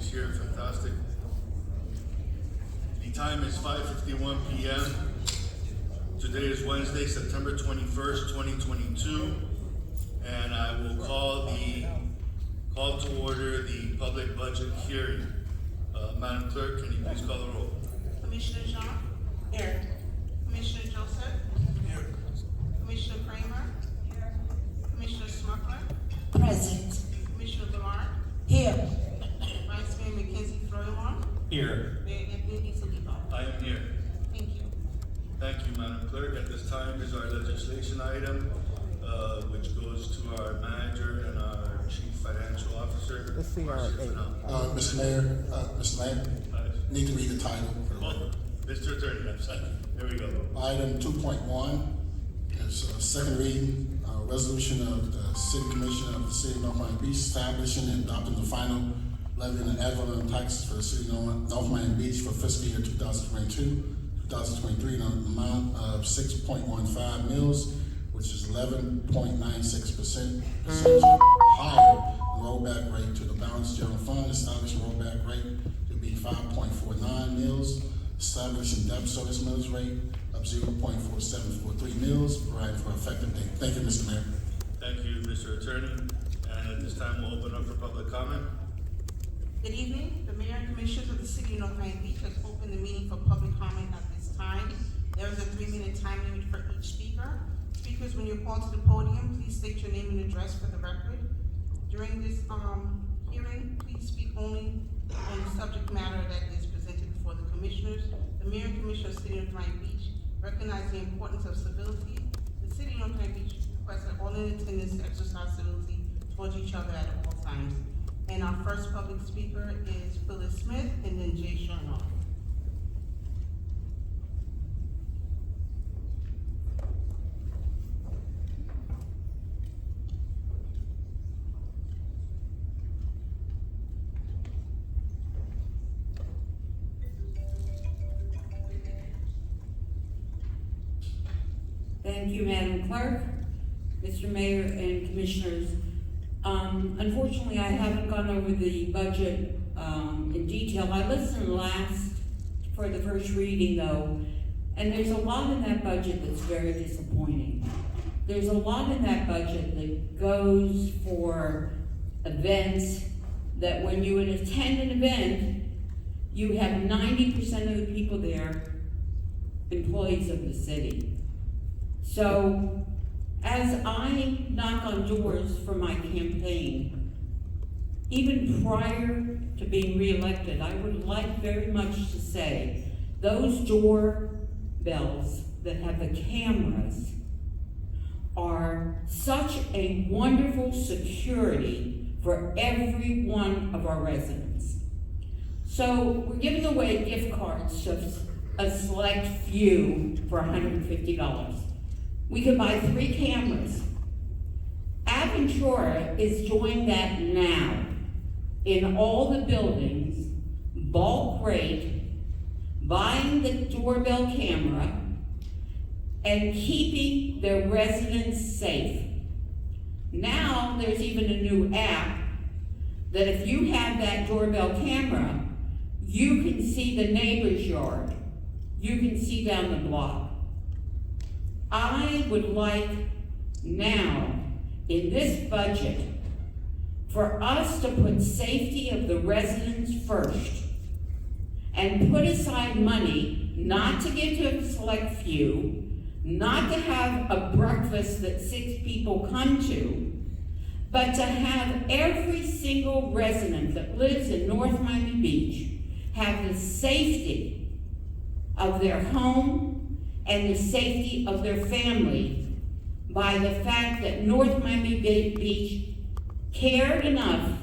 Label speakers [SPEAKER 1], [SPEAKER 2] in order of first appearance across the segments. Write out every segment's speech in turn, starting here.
[SPEAKER 1] He's here, fantastic. The time is 5:51 p.m. Today is Wednesday, September 21st, 2022. And I will call to order the public budget hearing. Madam Clerk, can you please call the roll?
[SPEAKER 2] Commissioner Jean? Here. Commissioner Joseph? Here. Commissioner Kramer? Here. Commissioner Smuckler?
[SPEAKER 3] Present.
[SPEAKER 2] Commissioner Bernard?
[SPEAKER 3] Here.
[SPEAKER 2] Vice Mayor Mackenzie Floymore?
[SPEAKER 1] Here.
[SPEAKER 2] Mayor Anthony Saliba?
[SPEAKER 1] I am here.
[SPEAKER 2] Thank you.
[SPEAKER 1] Thank you, Madam Clerk. At this time is our legislation item, which goes to our manager and our chief financial officer.
[SPEAKER 4] The CRA.
[SPEAKER 5] Mr. Mayor, need to read the title for the record.
[SPEAKER 1] Mr. Attorney, I'm sorry. Here we go.
[SPEAKER 5] Item 2.1 is second reading, resolution of the City Commission of the City of North Miami Beach establishing and adopting the final levy and ad valorem taxes for the City of North Miami Beach for fiscal year 2022-2023 in an amount of 6.15 mils, which is 11.96% higher than rollback rate to the balanced general fund, establishing rollback rate to be 5.49 mils, establishing debt service millage rate of 0.4743 mils, providing for effective date. Thank you, Mr. Mayor.
[SPEAKER 1] Thank you, Mr. Attorney. And at this time, we'll open up for public comment.
[SPEAKER 2] Good evening. The Mayor and Commissioners of the City of North Miami Beach has opened the meeting for public comment at this time. There is a 3-minute time limit for each speaker. Speakers, when you're called to the podium, please state your name and address for the record. During this hearing, please speak only on the subject matter that is presented before the Commissioners. The Mayor and Commissioner of the City of North Miami Beach recognize the importance of civility. The City of North Miami Beach requests that all in attendance exercise civility towards each other at all times. And our first public speaker is Phyllis Smith and then Jay Sharnoff.
[SPEAKER 3] Thank you, Madam Clerk, Mr. Mayor, and Commissioners. Unfortunately, I haven't gone over the budget in detail. I listened last for the first reading, though, and there's a lot in that budget that's very disappointing. There's a lot in that budget that goes for events that when you attend an event, you have 90% of the people there employees of the city. So, as I knock on doors for my campaign, even prior to being reelected, I would like very much to say those doorbells that have the cameras are such a wonderful security for every one of our residents. So we're giving away gift cards to a select few for $150. We could buy 3 cameras. Aventura is doing that now in all the buildings, bulk rate, buying the doorbell camera and keeping their residents safe. Now there's even a new app that if you have that doorbell camera, you can see the neighbor's yard. You can see down the block. I would like now, in this budget, for us to put safety of the residents first and put aside money not to give to a select few, not to have a breakfast that 6 people come to, but to have every single resident that lives in North Miami Beach have the safety of their home and the safety of their family by the fact that North Miami Beach cared enough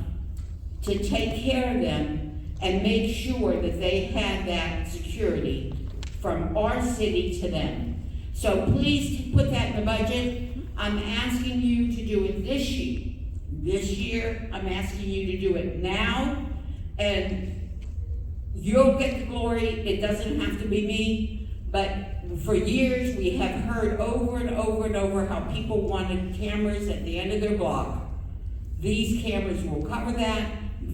[SPEAKER 3] to take care of them and make sure that they had that security from our city to them. So please put that in the budget. I'm asking you to do it this year. This year, I'm asking you to do it now, and you'll get the glory. It doesn't have to be me, but for years we have heard over and over and over how people wanted cameras at the end of their block. These cameras will cover that.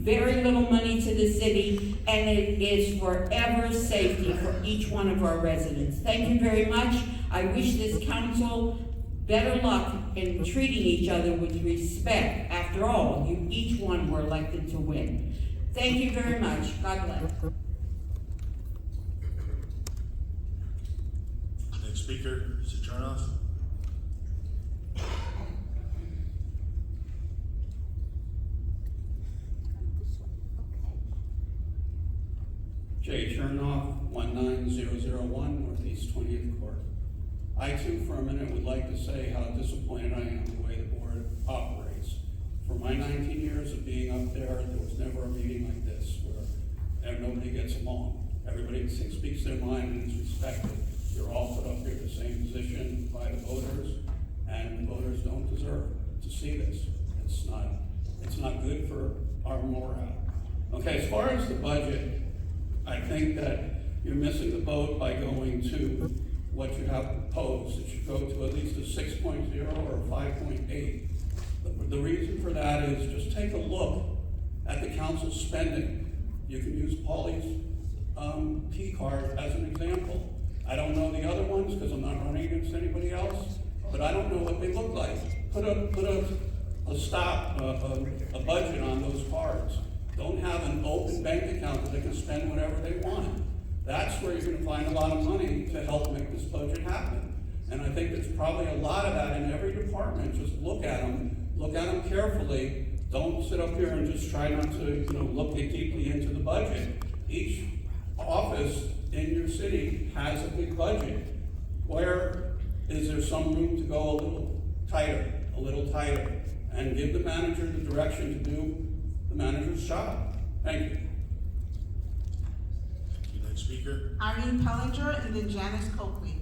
[SPEAKER 3] very little money to the city, and it is forever safety for each one of our residents. Thank you very much. I wish this council better luck in treating each other with respect. After all, you each one were elected to win. Thank you very much. God bless.
[SPEAKER 1] Next speaker, Mr. Chernoff.
[SPEAKER 4] Jay Chernoff, 19001 Northeast 20th Court. I too, for a minute, would like to say how disappointed I am the way the board operates. For my 19 years of being up there was never a meeting like this where nobody gets along. Everybody speaks their mind and is respected. You're all put up here in the same position by the voters, and the voters don't deserve to see this. It's not good for our morale. Okay, as far as the budget, I think that you're missing the boat by going to what you have proposed. It should go to at least a 6.0 or a 5.8. The reason for that is just take a look at the council's spending. You can use Paulie's P card as an example. I don't know the other ones because I'm not running against anybody else, but I don't know what they look like. Put a budget on those cards. Don't have an open bank account that they can spend whatever they want. That's where you're gonna find a lot of money to help make this budget happen. And I think there's probably a lot of that in every department. Just look at them carefully. Don't sit up here and just try not to, look deeply into the budget. Each office in your city has a big budget. Where is there some room to go a little tighter, and give the manager the direction to do the manager's job? Thank you.
[SPEAKER 1] Next speaker.
[SPEAKER 2] Irene Pellinger and then Janice Coakley.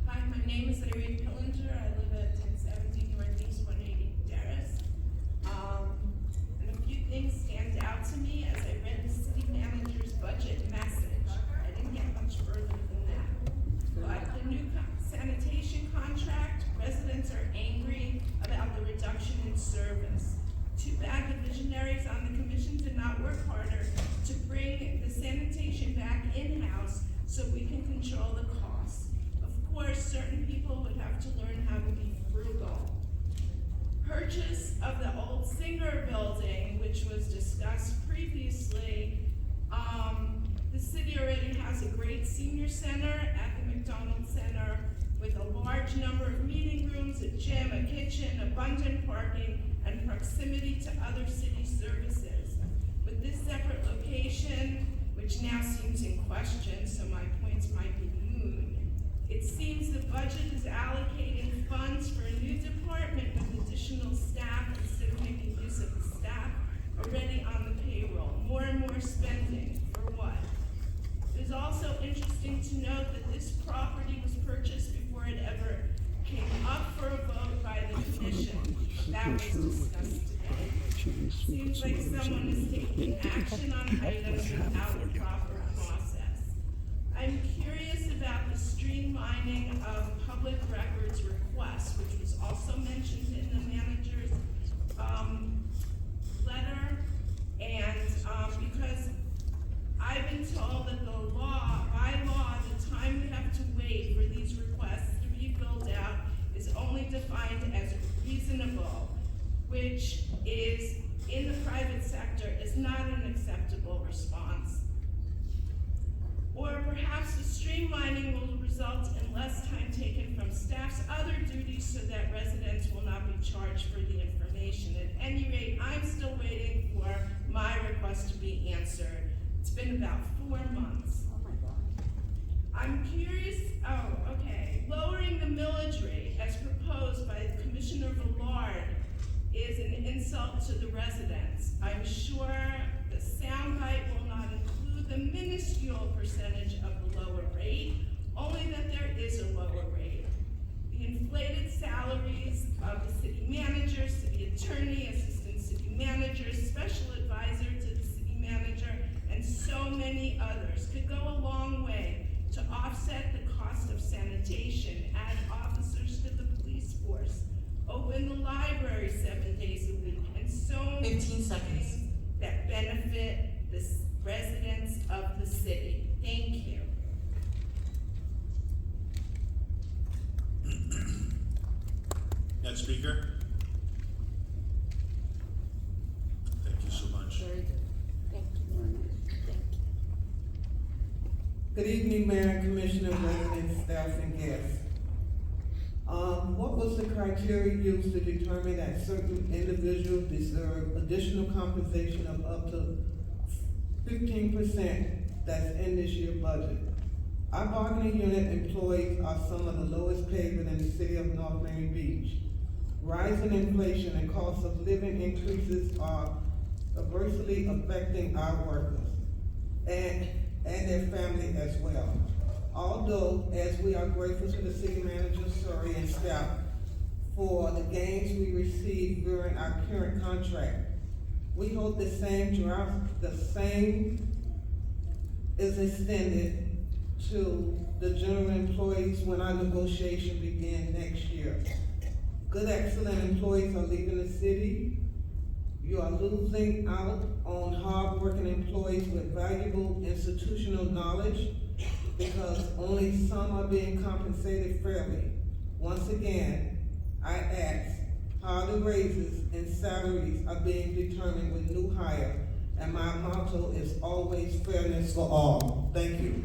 [SPEAKER 6] Hi, my name is Irene Pillinger. I live at 1070 Northeast 180 Terrace. And a few things stand out to me as I read the city manager's budget message. I didn't get much further than that. But the new sanitation contract, residents are angry about the reduction in service. Too bad the visionaries on the commission did not work harder to bring the sanitation back in-house so we can control the costs. Of course, certain people would have to learn how to be frugal. Purchase of the old Singer building, which was discussed previously, the city already has a great senior center at the McDonald Center with a large number of meeting rooms, a gym, a kitchen, abundant parking, and proximity to other city services. With this separate location, which now seems in question, so my points might be moot, it seems the budget is allocating funds for a new department with additional staff instead of making use of the staff already on the payroll. More and more spending, for what? It is also interesting to note that this property was purchased before it ever came up for a vote by the commission. That was discussed today. Seems like someone is taking action on items without a proper process. I'm curious about the streamlining of public records requests, which was also mentioned in the manager's letter. And because I've been told that by law, the time we have to wait for these requests to be filled out is only defined as reasonable, which is, in the private sector, is not an acceptable response. Or perhaps the streamlining will result in less time taken from staff's other duties so that residents will not be charged for the information. At any rate, I'm still waiting for my request to be answered. It's been about 4 months. I'm curious, lowering the millage rate as proposed by Commissioner Villard is an insult to the residents. I'm sure the soundbite will not include the minuscule percentage of the lower rate, only that there is a lower rate. The inflated salaries of the city manager, city attorney, assistant city manager, special advisor to the city manager, and so many others could go a long way to offset the cost of sanitation, add officers to the police force, open the library 7 days a week, and so many
[SPEAKER 2] 15 seconds.
[SPEAKER 6] things that benefit the residents of the city. Thank you.
[SPEAKER 1] Next speaker. Thank you so much.
[SPEAKER 7] Good evening, Mayor and Commissioner, residents, staff, and guests. What was the criteria used to determine that certain individuals deserve additional compensation of up to 15% that's in this year's budget? Our bargaining unit employees are some of the lowest paid within the city of North Miami Beach. Rising inflation and cost of living increases are adversely affecting our workers and their family as well. Although, as we are grateful to the city manager, CRA, and staff for the gains we received during our current contract, we hope the same is extended to the general employees when our negotiation begin next year. Good, excellent employees are leaving the city. You are losing out on hard-working employees with valuable institutional knowledge because only some are being compensated fairly. Once again, I ask how the raises and salaries are being determined with new hire, and my motto is always fairness for all. Thank you.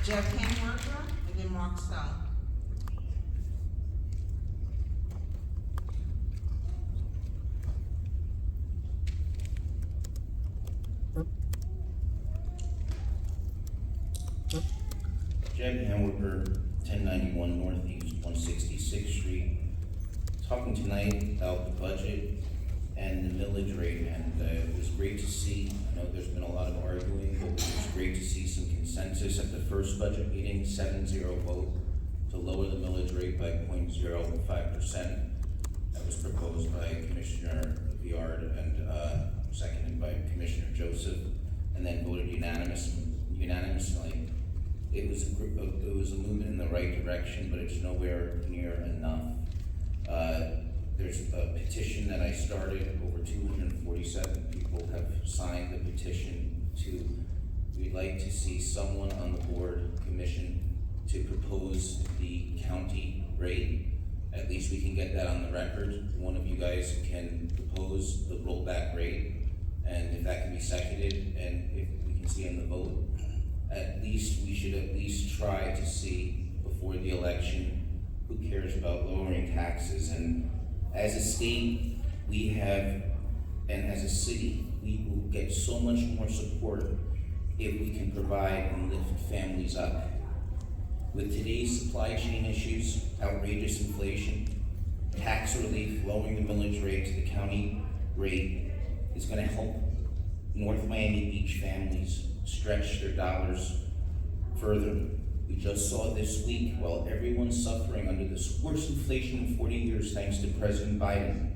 [SPEAKER 2] Jeff Hamburger, and then Mark Sell.
[SPEAKER 8] Jed Hamburger, 1091 Northeast 166th Street. Talking tonight about the budget and the millage rate, and it was great to see. I know there's been a lot of arguing, but it was great to see some consensus at the first budget meeting, 7-0 vote to lower the millage rate by 0.05%. That was proposed by Commissioner Viard and seconded by Commissioner Joseph, and then voted unanimously. It was a movement in the right direction, but it's nowhere near enough. There's a petition that I started. Over 247 people have signed the petition we'd like to see someone on the board commission to propose the county rate. At least we can get that on the record. One of you guys can propose the rollback rate, and if that can be seconded, and if we can see on the vote, at least we should at least try to see before the election who cares about lowering taxes. And as a state, we have, and as a city, we will get so much more support if we can provide and lift families up. With today's supply chain issues, outrageous inflation, tax relief, lowering the millage rate to the county rate is gonna help North Miami Beach families stretch their dollars further. We just saw this week, while everyone's suffering under this worst inflation in 40 years thanks to President Biden,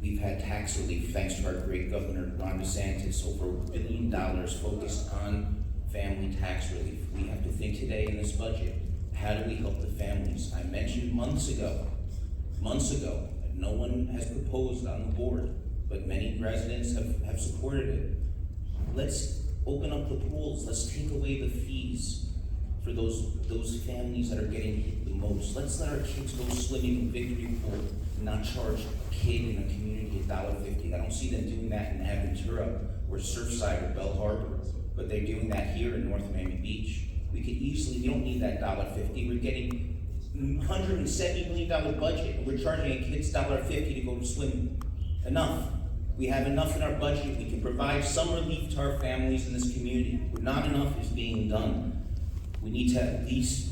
[SPEAKER 8] we've had tax relief thanks to our great Governor Ron DeSantis, over $1 billion focused on family tax relief. We have to think today in this budget, how do we help the families? I mentioned months ago, that no one has proposed on the board, but many residents have supported it. Let's open up the pools. Let's take away the fees for those families that are getting hit the most. Let's let our kids go swimming in Victory Pool and not charge a kid in a community $1.50. I don't see them doing that in Aventura or Surfside or Bell Harbor, but they're doing that here in North Miami Beach. We could easily, we don't need that $1.50. We're getting $170 million budget, and we're charging a kid's $1.50 to go to swim. Enough. We have enough in our budget. We can provide some relief to our families in this community. Not enough is being done. We need to at least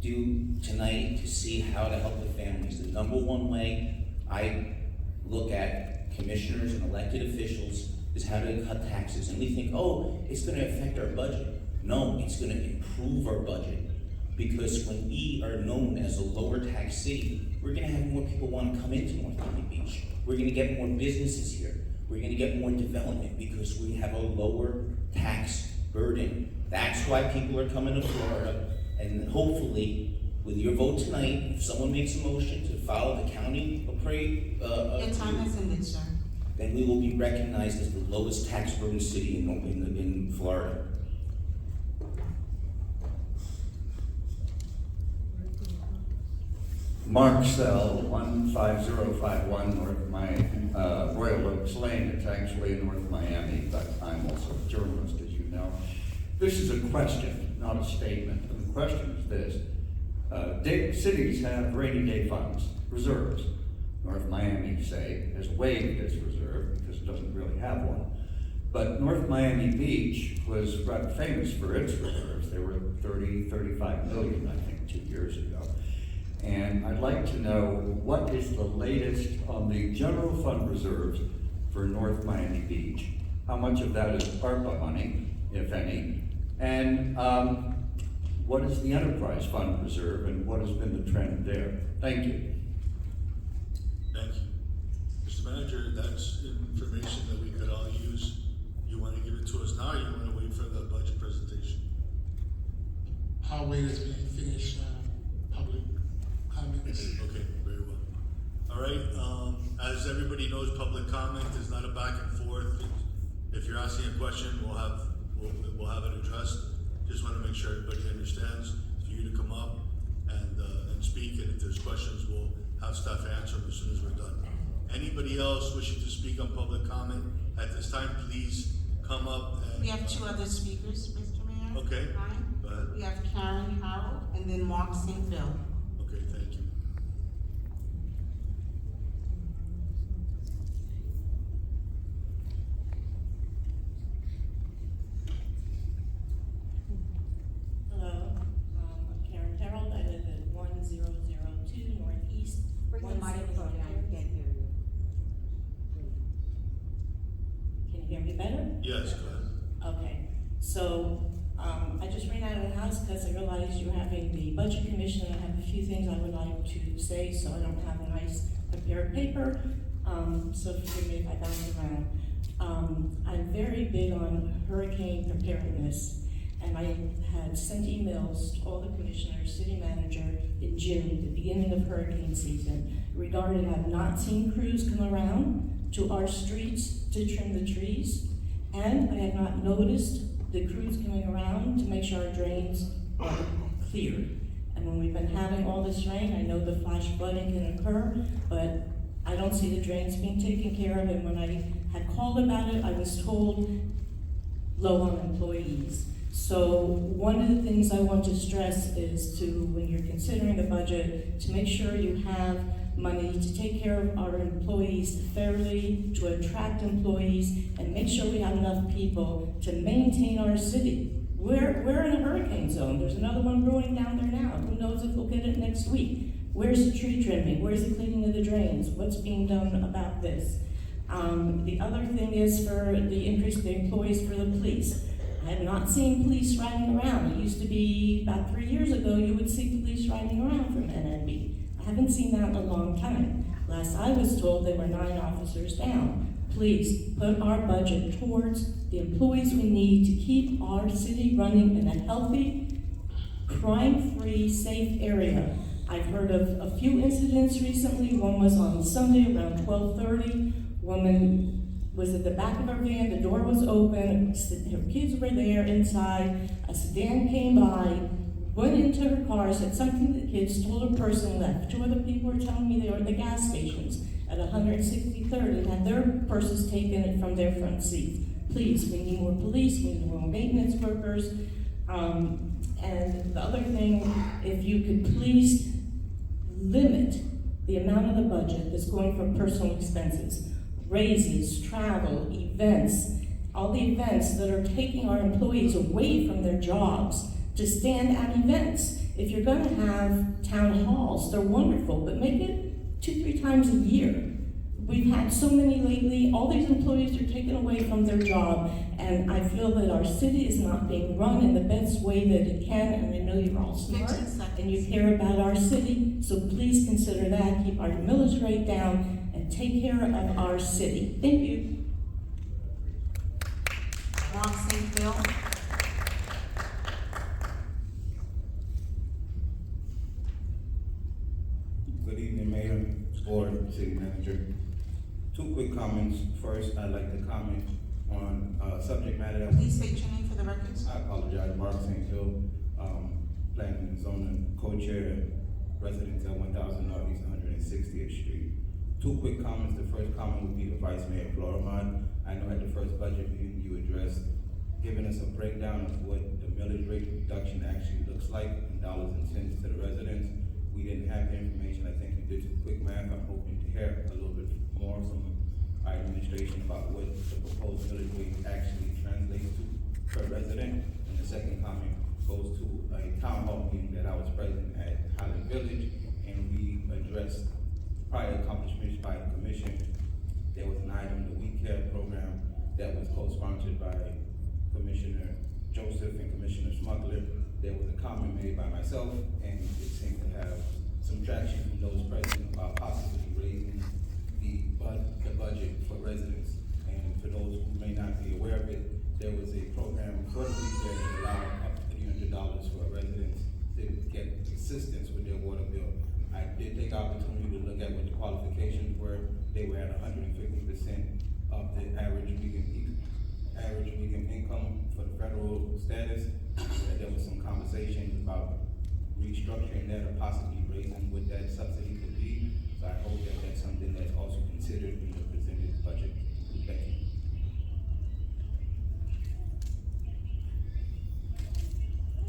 [SPEAKER 8] do tonight to see how to help the families. The number one way I look at commissioners and elected officials is how to cut taxes. And we think, oh, it's gonna affect our budget. No, it's gonna improve our budget. Because when we are known as a lower tax city, we're gonna have more people wanna come into North Miami Beach. We're gonna get more businesses here. We're gonna get more development because we have a lower tax burden. That's why people are coming to Florida, and hopefully, with your vote tonight, if someone makes a motion to follow the county
[SPEAKER 2] Your time has ended, sir.
[SPEAKER 8] then we will be recognized as the lowest tax burden city in Florida.
[SPEAKER 9] Mark Sell, 15051 North Royal Oaks Lane. It's actually in North Miami, but I'm also a journalist, as you know. This is a question, not a statement. And the question is this. Cities have rainy day funds, reserves. North Miami, say, has waived its reserve because it doesn't really have one. But North Miami Beach was rather famous for its reserves. They were 35 million, I think, 2 years ago. And I'd like to know what is the latest on the general fund reserves for North Miami Beach? How much of that is ARPA money, if any? And what is the enterprise fund reserve and what has been the trend there? Thank you.
[SPEAKER 1] Thank you. Mr. Manager, that's information that we could all use. You want to give it to us now, or you want to wait for the budget presentation?
[SPEAKER 5] I'll wait as we finish, public comments.
[SPEAKER 1] Okay, very well. All right, as everybody knows, public comment is not a back and forth. If you're asking a question, we'll have it addressed. Just want to make sure everybody understands for you to come up and speak, and if there's questions, we'll have staff answer them as soon as we're done. Anybody else wishing to speak on public comment at this time, please come up and.
[SPEAKER 2] We have two other speakers, Mr. Mayor.
[SPEAKER 1] Okay.
[SPEAKER 2] Hi.
[SPEAKER 1] Go ahead.
[SPEAKER 2] We have Karen Harold and then Mark St. Bill.
[SPEAKER 1] Okay, thank you.
[SPEAKER 10] Hello, I'm Karen Harold. I live at 1002 Northeast.
[SPEAKER 11] Bring the microphone down, I can't hear you.
[SPEAKER 10] Can you hear me better?
[SPEAKER 1] Yes, go ahead.
[SPEAKER 10] Okay, so, I just ran out of the house because I realized you're having the budget commission, and I have a few things I would like to say, so I don't have a nice prepared paper. So forgive me if I bounce around. I'm very big on hurricane preparedness, and I had sent emails to all the commissioners, city manager in June, the beginning of hurricane season, regarding I have not seen crews come around to our streets to trim the trees, and I have not noticed the crews coming around to make sure our drains are cleared. And when we've been having all this rain, I know the flash flooding can occur, but I don't see the drains being taken care of, and when I had called about it, I was told low on employees. So one of the things I want to stress is to, when you're considering the budget, to make sure you have money to take care of our employees fairly, to attract employees, and make sure we have enough people to maintain our city. We're in a hurricane zone. There's another one brewing down there now. Who knows if we'll get it next week? Where's the tree trimming? Where's the cleaning of the drains? What's being done about this? The other thing is for the increase of the employees for the police. I have not seen police riding around. It used to be about 3 years ago you would see police riding around from NNB. I haven't seen that in a long time. Last I was told there were 9 officers down. Please put our budget towards the employees we need to keep our city running in a healthy, crime-free, safe area. I've heard of a few incidents recently. One was on Sunday around 12:30. Woman was at the back of her van, the door was open, her kids were there inside, a sedan came by, went into her car, said something to the kids, told a person, left. 2 other people were telling me they were at the gas stations at 163rd and had their purses taken from their front seats. Please, we need more police, we need more maintenance workers. And the other thing, if you could please limit the amount of the budget that's going for personal expenses, raises, travel, events, all the events that are taking our employees away from their jobs to stand at events. If you're gonna have town halls, they're wonderful, but make it 2-3 times a year. We've had so many lately, all these employees are taken away from their job, and I feel that our city is not being run in the best way that it can, and I know you're all smart,
[SPEAKER 2] 15 seconds.
[SPEAKER 10] and you care about our city, so please consider that, keep our millage rate down, and take care of our city. Thank you.
[SPEAKER 2] Mark St. Bill.
[SPEAKER 12] Good evening, Mayor, Board, City Manager. Two quick comments. First, I'd like to comment on subject matter that
[SPEAKER 2] Please state your name for the records.
[SPEAKER 12] I apologize, Mark St. Phil, Planning and Zoning Co-Chair, residents at 1000 Northeast 160th Street. Two quick comments. The first comment would be to Vice Mayor Florimond. I know at the first budget meeting you addressed giving us a breakdown of what the millage rate reduction actually looks like in dollars and cents to the residents. We didn't have the information. I think you did some quick math. I'm hoping to hear a little bit more from our administration about what the proposed millage rate actually translates to per resident. And the second comment goes to a town hall meeting that I was present at Highland Village, and we addressed prior accomplishments by the commission. There was an item, the We Care program, that was co-sponsored by Commissioner Joseph and Commissioner Smuggler. There was a comment made by myself, and it seemed to have some traction from those present about possibly raising the budget for residents. And for those who may not be aware of it, there was a program for the week that allowed up to $300 for residents to get assistance with their water bill. I did take the opportunity to look at what the qualifications were. They were at 150% of the average median income for the federal status. There was some conversation about restructuring that or possibly raising what that subsidy could be. So I hope that that's something that's also considered in the presented budget. Thank you.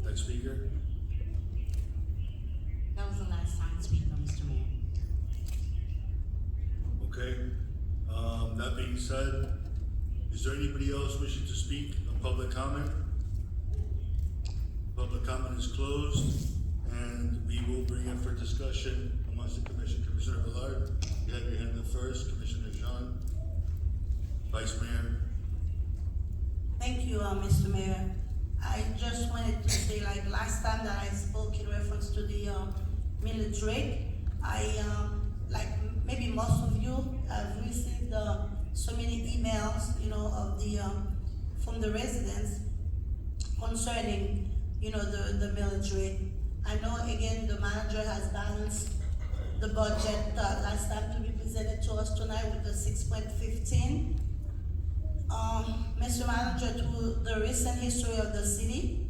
[SPEAKER 1] Next speaker.
[SPEAKER 2] That was the last time speaker, Mr. Mayor.
[SPEAKER 1] Okay, that being said, is there anybody else wishing to speak on public comment? Public comment is closed, and we will bring it for discussion amongst the commission. Commissioner Villard, you have your hand up first. Commissioner Jean, Vice Mayor.
[SPEAKER 13] Thank you, Mr. Mayor. I just wanted to say, like last time that I spoke in reference to the millage rate, like maybe most of you have received so many emails, of the from the residents concerning, the millage rate. I know again the manager has balanced the budget last time to be presented to us tonight with the 6.15. Mr. Manager, to the recent history of the city,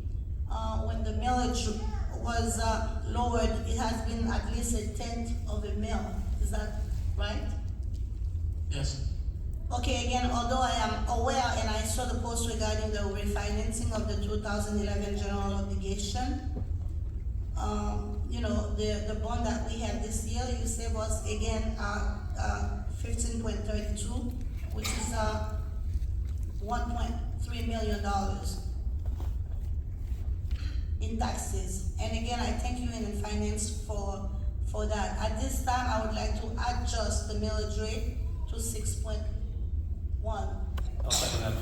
[SPEAKER 13] when the millage was lowered, it has been at least 1/10 of a mill. Is that right?
[SPEAKER 5] Yes.
[SPEAKER 13] Okay, again, although I am aware and I saw the post regarding the refinancing of the 2011 general obligation, the bond that we have this year, you say was again 15.32, which is $1.3 million in taxes. And again, I thank you in finance for that. At this time, I would like to adjust the millage rate to 6.1,
[SPEAKER 8] I'll second that.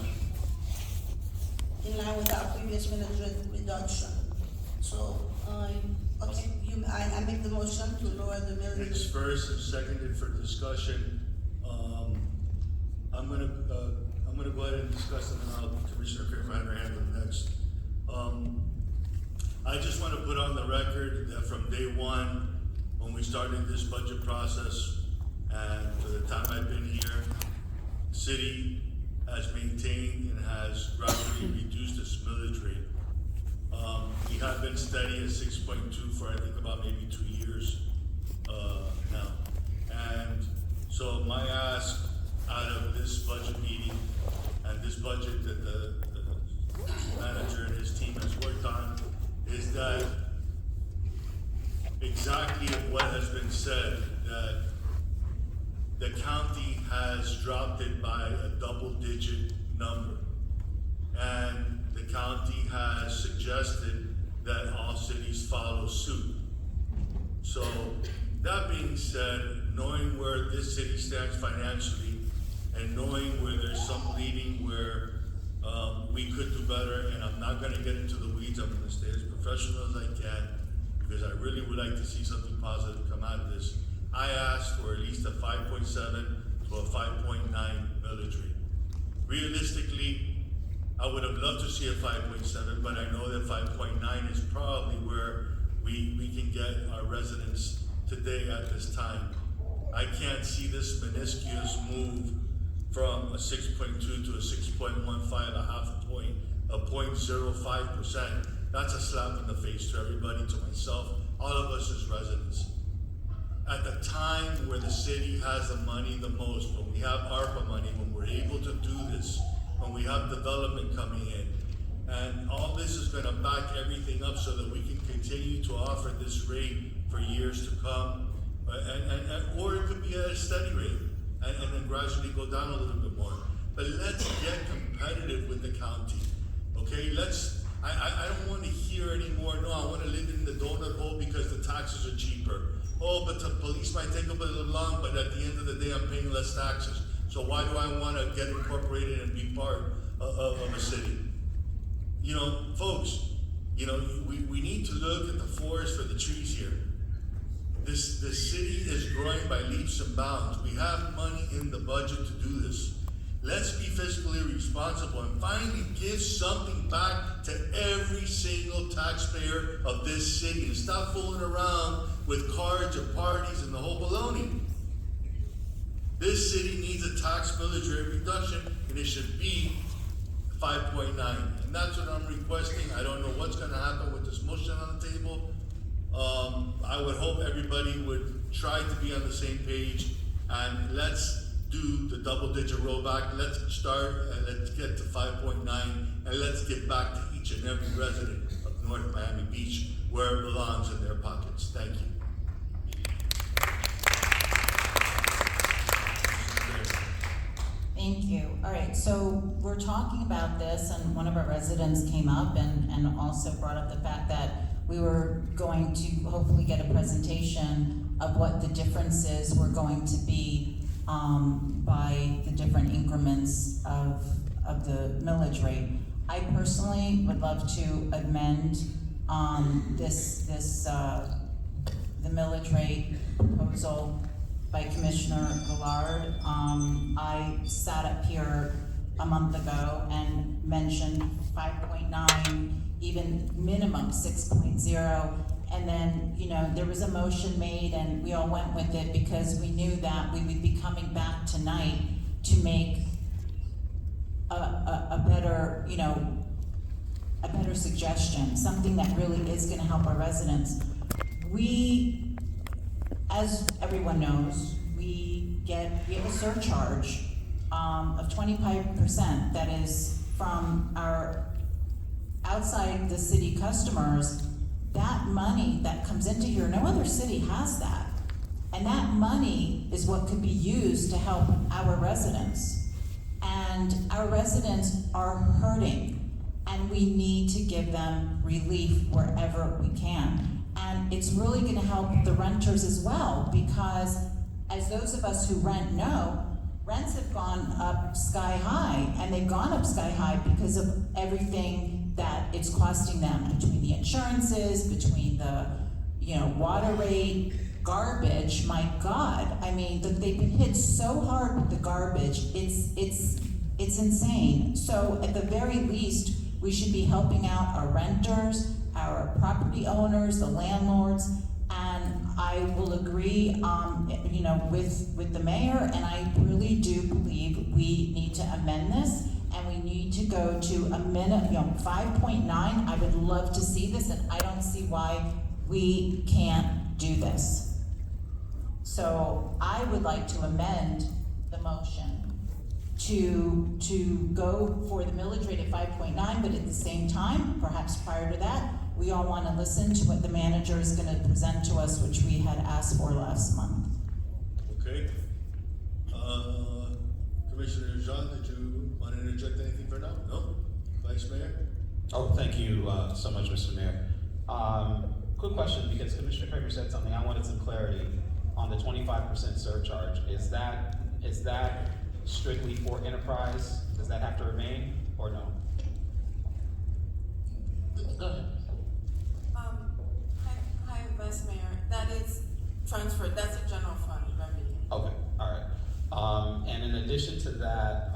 [SPEAKER 13] in line with our previous millage rate reduction. So, I make the motion to lower the millage
[SPEAKER 1] It's
[SPEAKER 13] rate.
[SPEAKER 1] first and seconded for discussion. I'm gonna go ahead and discuss it, and I'll, Commissioner Kramer, have her hand up next. I just wanna put on the record that from day one, when we started this budget process, and for the time I've been here, the city has maintained and has gradually reduced its millage rate. We have been steady at 6.2 for I think about maybe 2 years now. And so my ask out of this budget meeting and this budget that the manager and his team has worked on is that exactly what has been said, that the county has dropped it by a double-digit number. And the county has suggested that all cities follow suit. So, that being said, knowing where this city stands financially, and knowing where there's some bleeding where we could do better, and I'm not gonna get into the weeds, I'm gonna stay as professional as I can, because I really would like to see something positive come out of this. I asked for at least a 5.7 to a 5.9 millage rate. Realistically, I would have loved to see a 5.7, but I know that 5.9 is probably where we can get our residents today at this time. I can't see this meniscus move from a 6.2 to a 6.15, a half a point, a 0.05%. That's a slap in the face to everybody, to myself, all of us as residents. At the time where the city has the money the most, when we have ARPA money, when we're able to do this, when we have development coming in, and all this is gonna back everything up so that we can continue to offer this rate for years to come, or it could be at a steady rate, and then gradually go down a little bit more. But let's get competitive with the county, okay? I don't wanna hear anymore, no, I wanna live in the donut hole because the taxes are cheaper. Oh, but the police might take a little long, but at the end of the day, I'm paying less taxes. So why do I wanna get incorporated and be part of a city? You know, folks, you know, we need to look at the forest for the trees here. This city is growing by leaps and bounds. We have money in the budget to do this. Let's be fiscally responsible and finally give something back to every single taxpayer of this city, and stop fooling around with cards and parties and the whole baloney. This city needs a tax millage rate reduction, and it should be 5.9, and that's what I'm requesting. I don't know what's gonna happen with this motion on the table. I would hope everybody would try to be on the same page, and let's do the double-digit rollback. Let's start and let's get to 5.9, and let's get back to each and every resident of North Miami Beach where it belongs in their pockets. Thank you.
[SPEAKER 14] Thank you. All right, so we're talking about this, and one of our residents came up and also brought up the fact that we were going to hopefully get a presentation of what the differences were going to be by the different increments of the millage rate. I personally would love to amend the millage rate proposal by Commissioner Villard. I sat up here a month ago and mentioned 5.9, even minimum 6.0. And then, you know, there was a motion made and we all went with it because we knew that we would be coming back tonight to make a better, you know, a better suggestion, something that really is gonna help our residents. We, as everyone knows, we have a surcharge of 25% that is from our outside the city customers. That money that comes into here, no other city has that. And that money is what could be used to help our residents. And our residents are hurting, and we need to give them relief wherever we can. And it's really gonna help the renters as well, because as those of us who rent know, rents have gone up sky high, and they've gone up sky high because of everything that it's costing them, between the insurances, between the, you know, water rate, garbage. My God, I mean, they've been hit so hard with the garbage. It's insane. So at the very least, we should be helping out our renters, our property owners, the landlords, and I will agree, you know, with the mayor, and I really do believe we need to amend this, and we need to go to a minute, you know, 5.9. I would love to see this, and I don't see why we can't do this. So I would like to amend the motion to go for the millage rate at 5.9, but at the same time, perhaps prior to that, we all want to listen to what the manager is going to present to us, which we had asked for last month.
[SPEAKER 1] Okay. Commissioner Jean, did you want to interject anything for now? No? Vice Mayor?
[SPEAKER 15] Oh, thank you so much, Mr. Mayor. Quick question, because Commissioner Kramer said something, I wanted some clarity.
[SPEAKER 16] on the 25% surcharge, is that strictly for enterprise? Does that have to remain, or no?
[SPEAKER 5] Go ahead.
[SPEAKER 17] Hi, Vice Mayor, that is transferred, that's a general fund revenue.
[SPEAKER 16] Okay, all right. And in addition to that,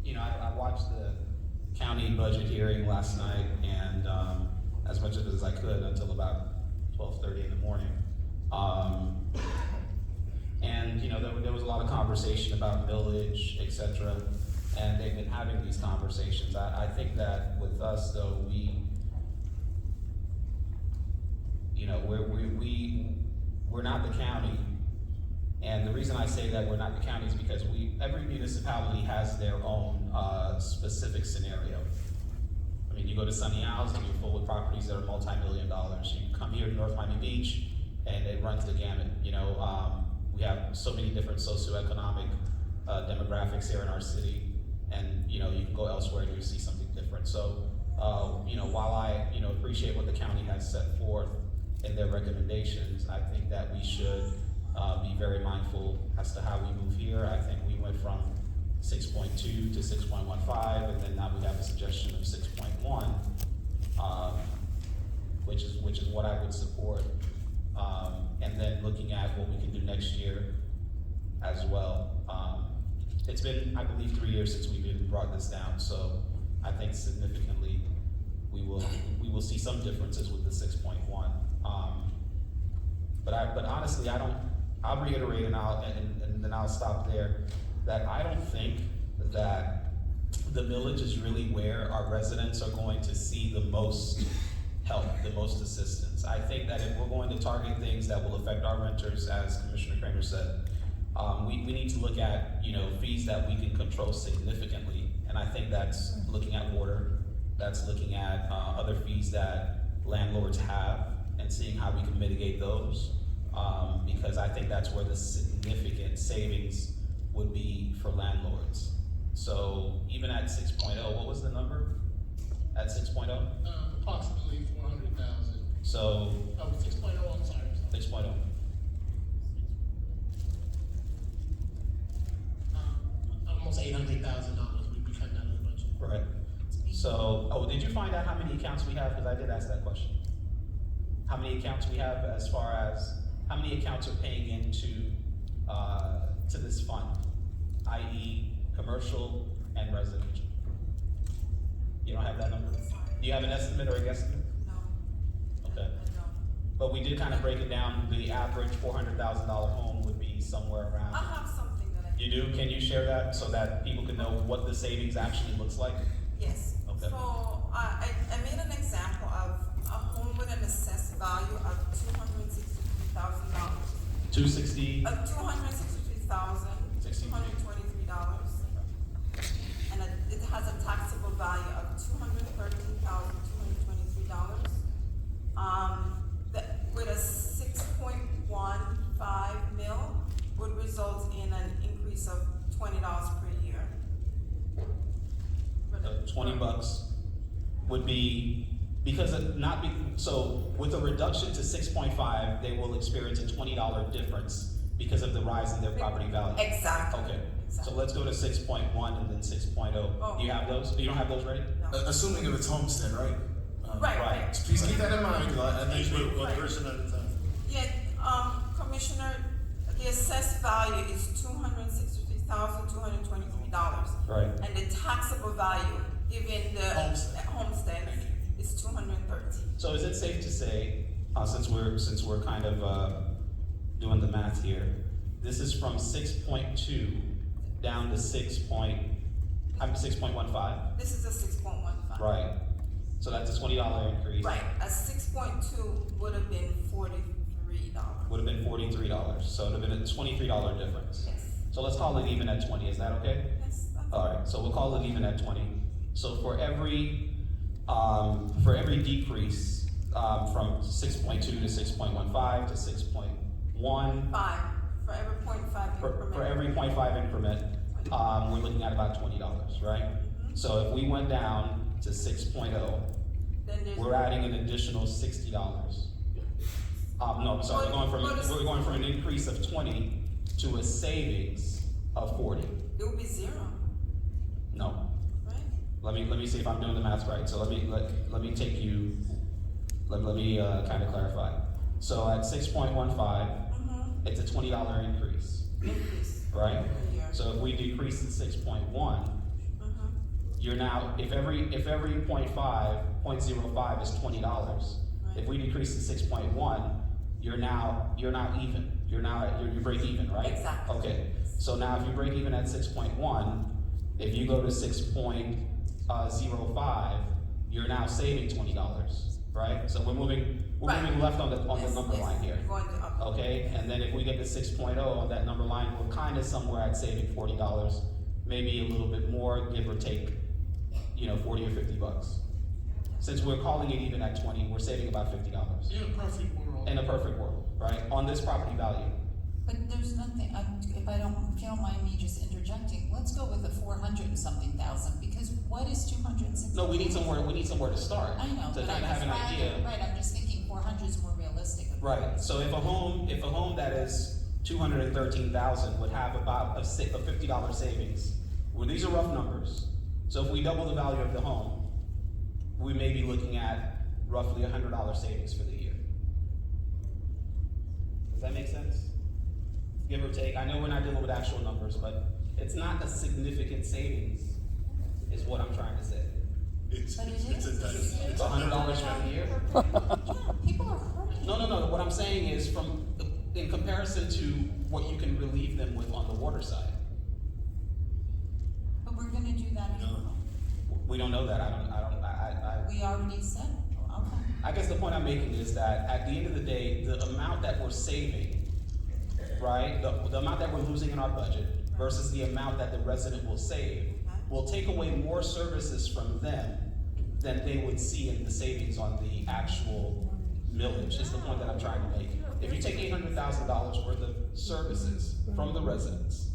[SPEAKER 16] you know, I watched the county budget hearing last night, and as much of it as I could until about 12:30 in the morning. And you know, there was a lot of conversation about millage, et cetera, and they've been having these conversations. I think that with us though, you know, we're not the county. And the reason I say that we're not the county is because every municipality has their own specific scenario. I mean, you go to Sunny Isles and you're full with properties that are multi-million dollars. You come here to North Miami Beach and it runs the gamut. You know, we have so many different socioeconomic demographics here in our city, and you know, you can go elsewhere and you see something different. So, you know, while I appreciate what the county has set forth in their recommendations, I think that we should be very mindful as to how we move here. I think we went from 6.2 to 6.15, and then now we have a suggestion of 6.1, which is what I would support. And then looking at what we can do next year as well. It's been, I believe, 3 years since we've even brought this down, so I think significantly we will see some differences with the 6.1. But honestly, I'll reiterate and then I'll stop there, that I don't think that the millage is really where our residents are going to see the most help, the most assistance. I think that if we're going to target things that will affect our renters, as Commissioner Kramer said, we need to look at, you know, fees that we can control significantly. And I think that's looking at water, that's looking at other fees that landlords have and seeing how we can mitigate those. Because I think that's where the significant savings would be for landlords. So even at 6.0, what was the number? At 6.0?
[SPEAKER 5] Approximately 400,000.
[SPEAKER 16] So.
[SPEAKER 5] Oh, 6.0, I'm sorry.
[SPEAKER 16] 6.0.
[SPEAKER 5] Almost $800,000 we'd be cutting out of the budget.
[SPEAKER 16] Right. So, did you find out how many accounts we have? Because I did ask that question. How many accounts we have, as far as how many accounts are paying into to this fund, i.e. commercial and residential? You don't have that number? Do you have an estimate or a guesstimate?
[SPEAKER 17] No.
[SPEAKER 16] Okay.
[SPEAKER 17] I don't.
[SPEAKER 16] But we did kind of break it down. The average $400,000 home would be somewhere around.
[SPEAKER 17] I have something that I.
[SPEAKER 16] You do? Can you share that so that people can know what the savings actually looks like?
[SPEAKER 17] Yes.
[SPEAKER 16] Okay.
[SPEAKER 17] So I made an example of a home with an assessed value of $263,000.
[SPEAKER 16] 260.
[SPEAKER 17] $263,223. And it has a taxable value of $213,223. With a 6.15 mil would result in an increase of $20 per year.
[SPEAKER 16] $20 would be, because of not be, so with a reduction to 6.5, they will experience a $20 difference because of the rise in their property value.
[SPEAKER 17] Exactly.
[SPEAKER 16] Okay,
[SPEAKER 17] Exactly.
[SPEAKER 16] so let's go to 6.1 and then 6.0.
[SPEAKER 17] Oh.
[SPEAKER 16] Do you have those? You don't have those ready?
[SPEAKER 17] No.
[SPEAKER 18] Assuming if it's homestead, right?
[SPEAKER 17] Right.
[SPEAKER 18] Please keep that in mind, 'cause I think
[SPEAKER 1] Please, one person at a time.
[SPEAKER 17] Yeah, Commissioner, the assessed value is $263,223.
[SPEAKER 16] Right.
[SPEAKER 17] And the taxable value, given the homestead, is $213,000.
[SPEAKER 16] So is it safe to say, since we're kind of doing the math here, this is from 6.2 down to 6.15?
[SPEAKER 17] This is a 6.15.
[SPEAKER 16] Right. So that's a $20 increase.
[SPEAKER 17] Right, a 6.2 would have been $43.
[SPEAKER 16] Would have been $43. So it would have been a $23 difference.
[SPEAKER 17] Yes.
[SPEAKER 16] So let's call it even at 20. Is that okay?
[SPEAKER 17] Yes.
[SPEAKER 16] All right. So we'll call it even at 20. So for every decrease from 6.2 to 6.15 to 6.1.
[SPEAKER 17] 5 for every 0.5 increment.
[SPEAKER 16] For every 0.5 increment, we're looking at about $20, right?
[SPEAKER 17] Mm-hmm.
[SPEAKER 16] So if we went down to 6.0,
[SPEAKER 17] Then there's
[SPEAKER 16] we're adding an additional $60. No, I'm sorry, we're going from an increase of 20 to a savings of 40.
[SPEAKER 17] It will be zero,
[SPEAKER 16] No.
[SPEAKER 17] right?
[SPEAKER 16] Let me see if I'm doing the math right. So let me take you, let me kind of clarify. So at 6.15, it's a $20 increase,
[SPEAKER 17] Increase.
[SPEAKER 16] right?
[SPEAKER 17] Yeah.
[SPEAKER 16] So if we decrease to 6.1, you're now, if every 0.05 is $20, if we decrease to 6.1, you're now even. You break even, right?
[SPEAKER 17] Exactly.
[SPEAKER 16] Okay. So now if you break even at 6.1, if you go to 6.05, you're now saving $20, right? So we're moving left on the number line here.
[SPEAKER 17] Going to up.
[SPEAKER 16] Okay, and then if we get to 6.0 on that number line, we're kind of somewhere at saving $40, maybe a little bit more, give or take, 40 or 50 bucks. Since we're calling it even at 20, we're saving about $50.
[SPEAKER 18] In a perfect world.
[SPEAKER 16] In a perfect world, right? On this property value.
[SPEAKER 14] But there's nothing, if you don't mind me just interjecting, let's go with the 400 and something thousand, because what is 260?
[SPEAKER 16] No, we need somewhere to start.
[SPEAKER 14] I know,
[SPEAKER 16] To
[SPEAKER 14] but
[SPEAKER 16] kind of have an idea.
[SPEAKER 14] Right, I'm just thinking 400 is more realistic.
[SPEAKER 16] Right, so if a home that is 213,000 would have about a $50 savings, well, these are rough numbers. So if we double the value of the home, we may be looking at roughly $100 savings for the year. Does that make sense? Give or take. I know we're not dealing with actual numbers, but it's not a significant savings, is what I'm trying to say.
[SPEAKER 1] It's
[SPEAKER 14] But it
[SPEAKER 1] it's
[SPEAKER 14] is.
[SPEAKER 1] it's
[SPEAKER 16] $100 for the year?
[SPEAKER 14] Yeah, people are hurting.
[SPEAKER 16] No. What I'm saying is in comparison to what you can relieve them with on the water side.
[SPEAKER 14] But we're gonna do that anyway.
[SPEAKER 16] We don't know that.
[SPEAKER 14] We already said, okay.
[SPEAKER 16] I guess the point I'm making is that at the end of the day, the amount that we're saving, right, the amount that we're losing in our budget versus the amount that the resident will save, will take away more services from them than they would see in the savings on the actual millage, is the point that I'm trying to make. If you take $800,000 worth of services from the residents,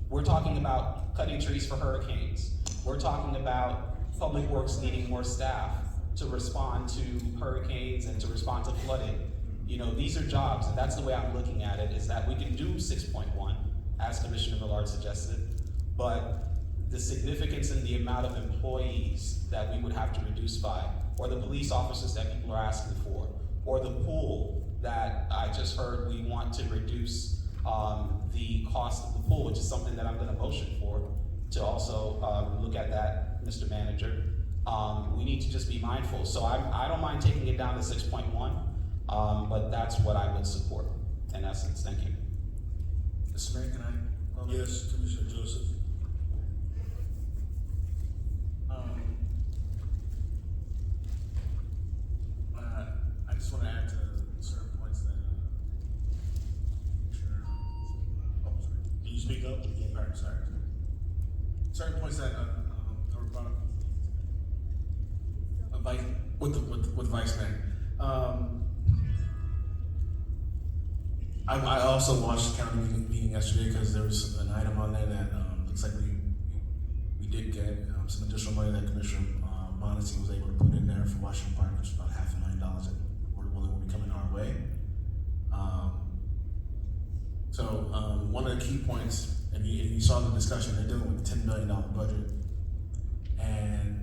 [SPEAKER 16] we're talking about cutting trees for hurricanes. We're talking about Public Works needing more staff to respond to hurricanes and to respond to flooding. These are jobs, and that's the way I'm looking at it, is that we can do 6.1, as Commissioner Millard suggested, but the significance in the amount of employees that we would have to reduce by, or the police officers that people are asking for, or the pool that I just heard we want to reduce the cost of the pool, which is something that I'm gonna motion for, to also look at that, Mr. Manager. We need to just be mindful. So I don't mind taking it down to 6.1, but that's what I would support, in essence. Thank you.
[SPEAKER 18] Mr. Mayor, can I?
[SPEAKER 1] Yes, Commissioner Joseph.
[SPEAKER 18] I just want to add to certain points that, Commissioner, sorry.
[SPEAKER 1] Can you speak up?
[SPEAKER 18] All right, sorry. Certain points that were brought up with Vice Mayor. I also watched the county meeting yesterday because there was an item on there that looks like we did get some additional money that Commissioner Monacy was able to put in there for Washington Park, which is about $500,000 that will be coming our way. So one of the key points, and you saw the discussion, they're dealing with a $10 million budget. And,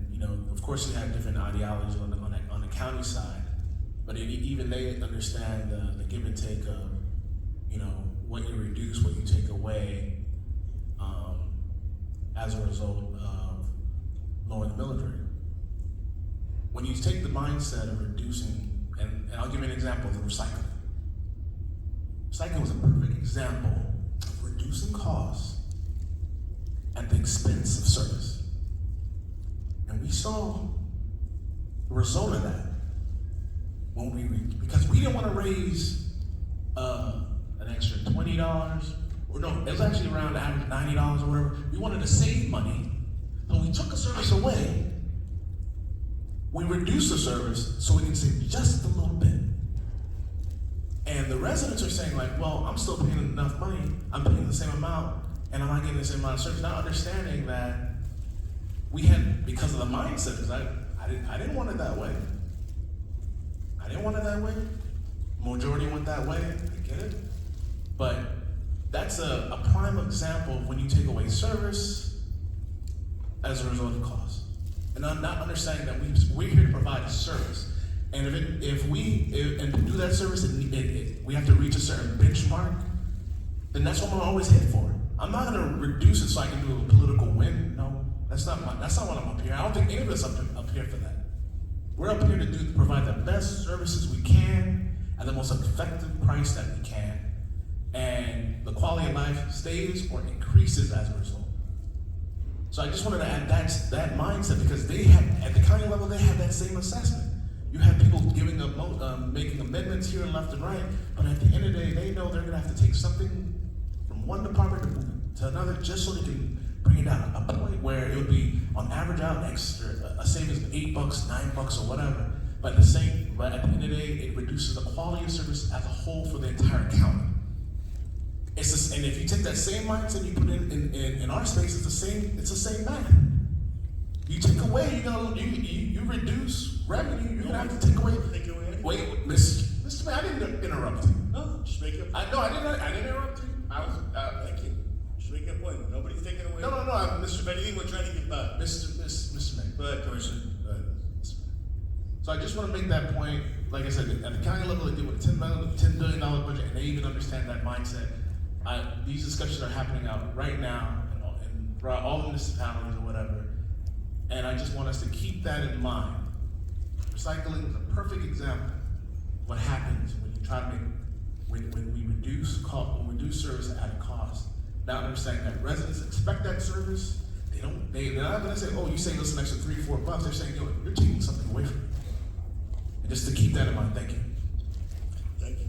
[SPEAKER 18] of course you have different ideologies on the county side, but even they understand the give and take of, what you reduce, what you take away, as a result of lowering the millage rate. When you take the mindset of reducing, and I'll give you an example of the recycling. Recycling was a perfect example of reducing costs at the expense of service. And we saw the result of that because we didn't want to raise an extra $20, or no, it was actually around average $90 or whatever. We wanted to save money, so we took a service away. We reduced the service so we can save just a little bit. And the residents are saying well, I'm still paying enough money, I'm paying the same amount, and I'm not getting the same amount of service. Not understanding that we had, because of the mindset, because I didn't want it that way. I didn't want it that way. majority went that way, I get it. But that's a prime example of when you take away service as a result of cost. And I'm not understanding that we're here to provide a service. And if to do that service, we have to reach a certain benchmark, then that's what I'm always hit for. I'm not gonna reduce it so I can do a political win. No, that's not what I'm up here. I don't think any of us up here for that. We're up here to provide the best services we can at the most effective price that we can. And the quality of life stays or increases as a result. So I just wanted to add that mindset, because they have, at the county level, they have that same assessment. You have people giving up, making amendments here and left and right, but at the end of the day, they know they're gonna have to take something from one department to another just so they can bring it down a point where it would be on average out extra, a savings of $8, $9 or whatever. But at the end of the day, it reduces the quality of service as a whole for the entire county. And if you take that same mindset and you put it in our space, it's the same math. You take away, you reduce revenue, you're gonna have to take away. Wait, Mr. Mayor, I didn't interrupt you.
[SPEAKER 1] No, just make it.
[SPEAKER 18] I didn't interrupt you. I was,
[SPEAKER 1] Thank you. Just make a point. Nobody's taking away.
[SPEAKER 18] No,
[SPEAKER 1] Mr. If anything, we're trying to get back.
[SPEAKER 18] Mr. Mayor.
[SPEAKER 1] Go ahead, Commissioner. Go ahead.
[SPEAKER 18] So I just want to make that point. Like I said, at the county level, they deal with a $10 billion budget, and they even understand that mindset. These discussions are happening out right now and throughout all the municipalities or whatever. And I just want us to keep that in mind. Recycling is a perfect example of what happens when you try to when we reduce service at a cost. Now understanding that residents expect that service. They're not gonna say, oh, you saved us an extra $3, $4. They're saying, yo, you're taking something away from me. And just to keep that in mind, thank you.
[SPEAKER 1] Thank you.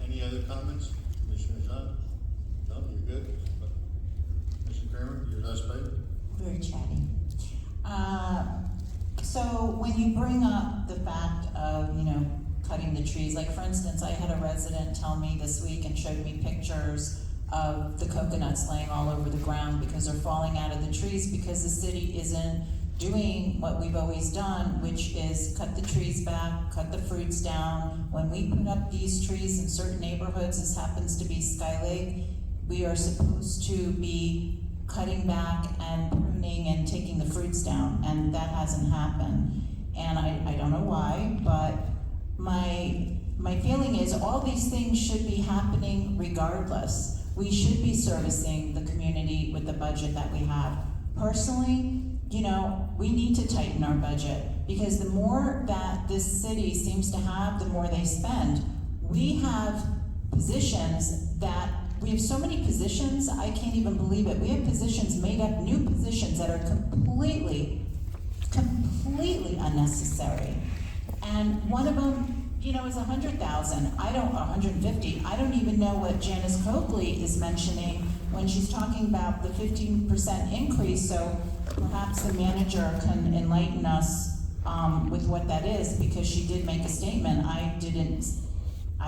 [SPEAKER 1] Any other comments? Commissioner John? No, you're good? Commissioner Kramer, your last item?
[SPEAKER 14] Very chatty. So when you bring up the fact of, cutting the trees, like for instance, I had a resident tell me this week and showed me pictures of the coconuts laying all over the ground because they're falling out of the trees because the city isn't doing what we've always done, which is cut the trees back, cut the fruits down. When we put up these trees in certain neighborhoods, this happens to be Sky Lake, we are supposed to be cutting back and pruning and taking the fruits down, and that hasn't happened. And I don't know why, but my feeling is all these things should be happening regardless. We should be servicing the community with the budget that we have. Personally, we need to tighten our budget because the more that this city seems to have, the more they spend. We have positions that we have so many positions, I can't even believe it. We have positions made up, new positions that are completely unnecessary. And one of them, is 100,000. 150. I don't even know what Janice Coakley is mentioning when she's talking about the 15% increase. So perhaps the manager can enlighten us with what that is, because she did make a statement. I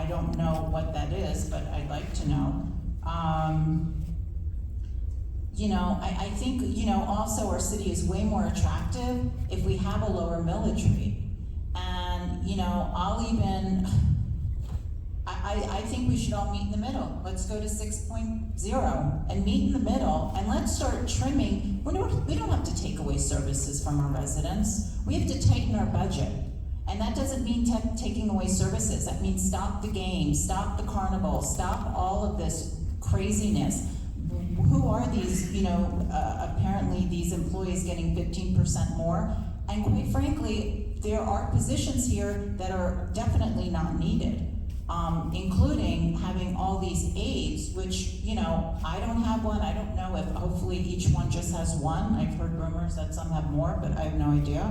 [SPEAKER 14] don't know what that is, but I'd like to know. I think, also our city is way more attractive if we have a lower millage rate. And, I think we should all meet in the middle. Let's go to 6.0 and meet in the middle, and let's start trimming. We don't have to take away services from our residents. We have to tighten our budget. And that doesn't mean taking away services. That means stop the games, stop the carnival, stop all of this craziness. Who are these, apparently these employees getting 15% more? And quite frankly, there are positions here that are definitely not needed, including having all these aides, which, I don't have one. I don't know if hopefully each one just has one. I've heard rumors that some have more, but I have no idea.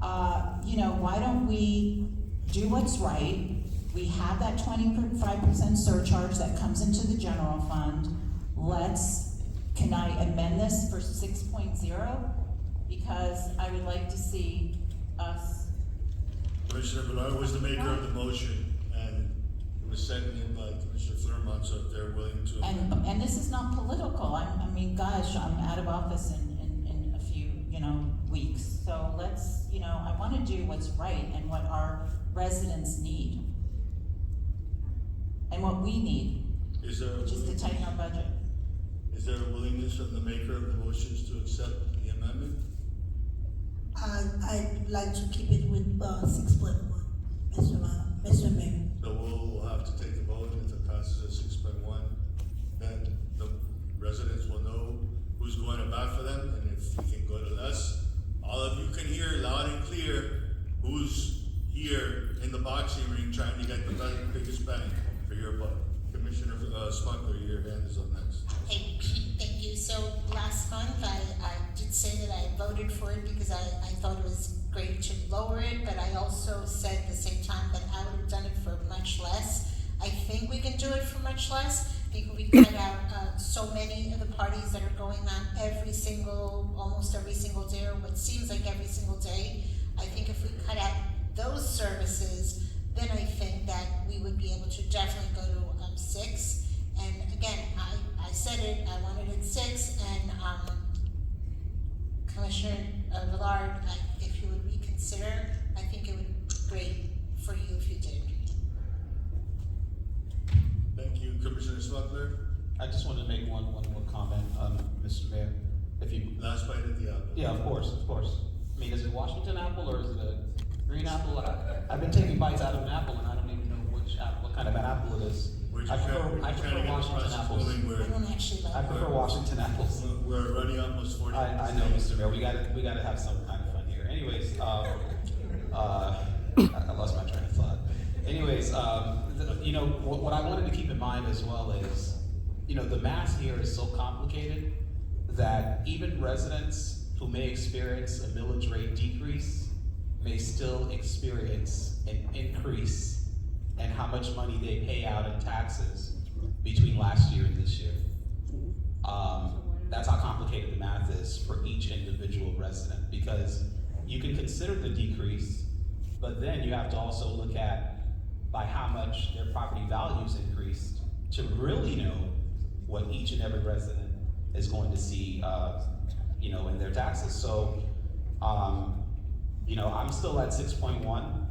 [SPEAKER 14] Why don't we do what's right? We have that 25% surcharge that comes into the general fund. Can I amend this for 6.0? Because I would like to see us.
[SPEAKER 1] Commissioner Velar was the maker of the motion, and it was sent in by Commissioner Thurmond, so if they're willing to.
[SPEAKER 14] And this is not political. Gosh, I'm out of office in a few, weeks. So let's, I want to do what's right and what our residents need. and what we need,
[SPEAKER 1] Is there,
[SPEAKER 14] which is to tighten our budget.
[SPEAKER 1] is there a willingness from the maker of the motions to accept the amendment?
[SPEAKER 13] I'd like to keep it with, 6.1, Mr. Mayor.
[SPEAKER 1] So we'll have to take a vote, and if it passes at 6.1, then the residents will know who's going to bat for them, and if you can go to us, all of you can hear loud and clear who's here in the boxing ring trying to get the biggest bang for your buck. Commissioner Smuggler, your hand is up next.
[SPEAKER 19] Hey, thank you. So last month, I did say that I voted for it because I thought it was great to lower it, but I also said at the same time that I would have done it for much less. I think we can do it for much less. I think we cut out so many of the parties that are going on almost every single day, or what seems like every single day. I think if we cut out those services, then I think that we would be able to definitely go to 6. And again, I said it, I wanted it 6, and Commissioner Villard, if you would reconsider, I think it would be great for you if you did.
[SPEAKER 1] Thank you, Commissioner Smuggler.
[SPEAKER 16] I just wanted to make one more comment, Mr. Mayor. If you,
[SPEAKER 1] Last bite at the apple.
[SPEAKER 16] yeah, of course. I mean, is it Washington apple or is it a green apple? I've been taking bites out of an apple and I don't even know what kind of an apple it is. I prefer Washington apples.
[SPEAKER 19] I don't actually like
[SPEAKER 16] I prefer Washington apples.
[SPEAKER 1] We're running almost 40 minutes.
[SPEAKER 16] I know, Mr. Mayor, we gotta have some kind of fun here. Anyways, I lost my train of thought. Anyways, what I wanted to keep in mind as well is, the math here is so complicated that even residents who may experience a millage rate decrease may still experience an increase in how much money they pay out in taxes between last year and this year. That's how complicated the math is for each individual resident, because you can consider the decrease, but then you have to also look at by how much their property values increased to really know what each and every resident is going to see, in their taxes. So, I'm still at 6.1,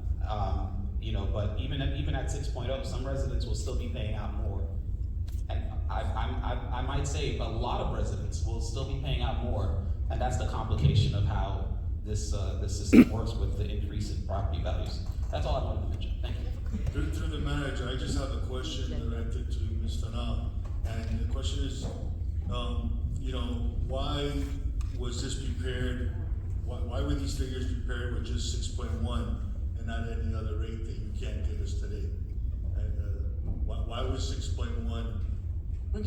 [SPEAKER 16] but even at 6.0, some residents will still be paying out more. And I might say a lot of residents will still be paying out more, and that's the complication of how this system works with the increase in property values. That's all I wanted to mention. Thank you.
[SPEAKER 1] Through the manager, I just have a question directed to Ms. Fanal, and the question is, why was this prepared? Why were these figures prepared with just 6.1 and not any other rate that you can't give us today? And why was 6.1?
[SPEAKER 18] When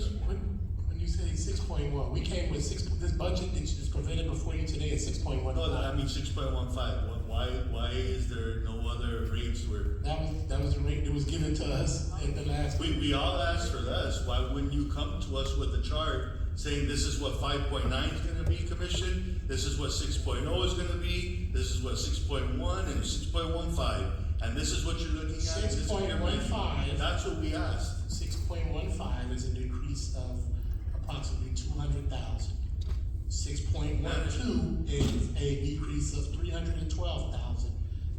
[SPEAKER 18] you say 6.1, we came with this budget that is presented before you today is 6.1.
[SPEAKER 1] No, I mean 6.15. Why is there no other rates where?
[SPEAKER 18] That was the rate that was given to us at the last.
[SPEAKER 1] We all asked for less. Why wouldn't you come to us with a chart saying this is what 5.9 is going to be, Commission? This is what 6.0 is going to be. This is what 6.1 and 6.15, and this is what you're looking at.
[SPEAKER 18] 6.15.
[SPEAKER 1] That's what we asked.
[SPEAKER 18] 6.15 is an increase of approximately 200,000. 6.12 is a decrease of 312,000.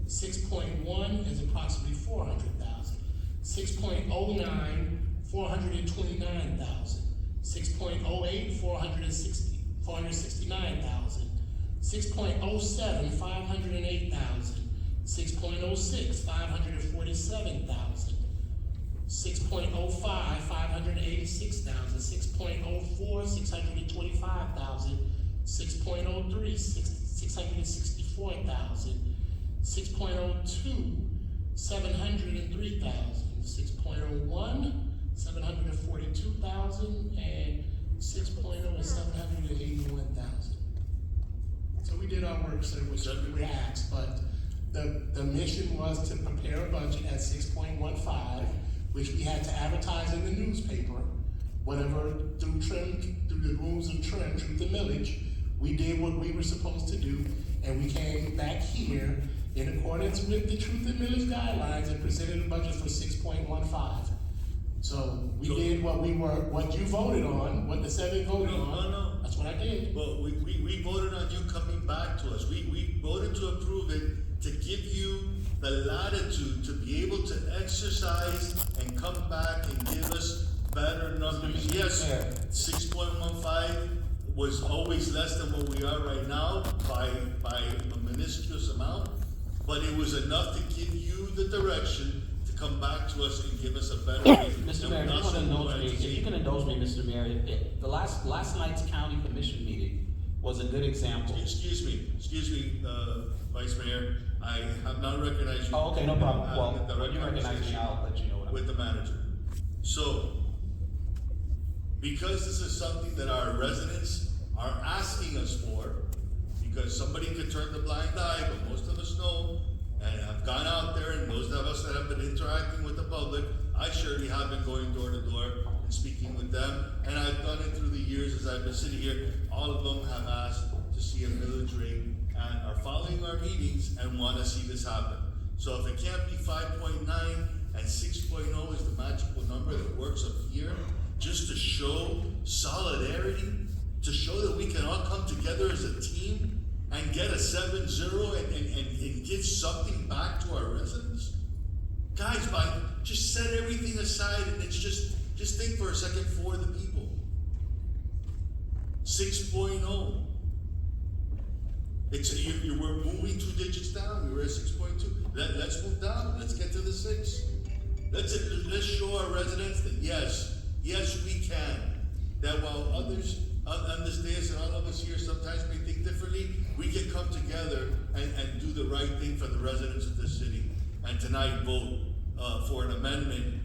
[SPEAKER 18] 6.1 is approximately 400,000. 6.09, 429,000. 6.08, 469,000. 6.07, 508,000. 6.06, 547,000. 6.05, 586,000. 6.04, 625,000. 6.03, 664,000. 6.02, 703,000. 6.01, 742,000, and 6.0 is 781,000. So we did our work, sir, which we were asked, but the mission was to prepare a budget at 6.15, which we had to advertise in the newspaper, whatever through the rules of trim, truth and millage. We did what we were supposed to do, and we came back here in accordance with the truth and millage guidelines and presented a budget for 6.15. So we did what you voted on, what the Senate voted on.
[SPEAKER 1] No.
[SPEAKER 18] That's what I did.
[SPEAKER 1] Well, we voted on you coming back to us. We voted to approve it to give you the latitude to be able to exercise and come back and give us better numbers. Yes, 6.15 was always less than what we are right now by a minuscule amount, but it was enough to give you the direction to come back to us and give us a better rate.
[SPEAKER 16] Mr. Mayor, if you want to indulge me, if you can indulge me, Mr. Mayor, the last night's county commission meeting was a good example.
[SPEAKER 1] Excuse me, Vice Mayor, I have not recognized you.
[SPEAKER 16] Oh, okay, no problem.
[SPEAKER 1] With
[SPEAKER 16] Well,
[SPEAKER 1] the
[SPEAKER 16] when you recognize me, I'll let you know what I'm.
[SPEAKER 1] with the manager. So, because this is something that our residents are asking us for, because somebody could turn the blind eye, but most of us know, and have gone out there, and those of us that have been interacting with the public, I surely have been going door to door and speaking with them, and I've done it through the years as I've been sitting here. All of them have asked to see a millage rate and are following our meetings and want to see this happen. So if it can't be 5.9 and 6.0 is the magical number that works up here, just to show solidarity, to show that we can all come together as a team and get a 7-0 and give something back to our residents? Guys, just set everything aside and it's just think for a second for the people. 6.0. We're moving 2 digits down. We were at 6.2. Let's move down. Let's get to the 6. Let's show our residents that yes, we can. That while others on this dais and all of us here sometimes may think differently, we can come together and do the right thing for the residents of this city. And tonight vote for an amendment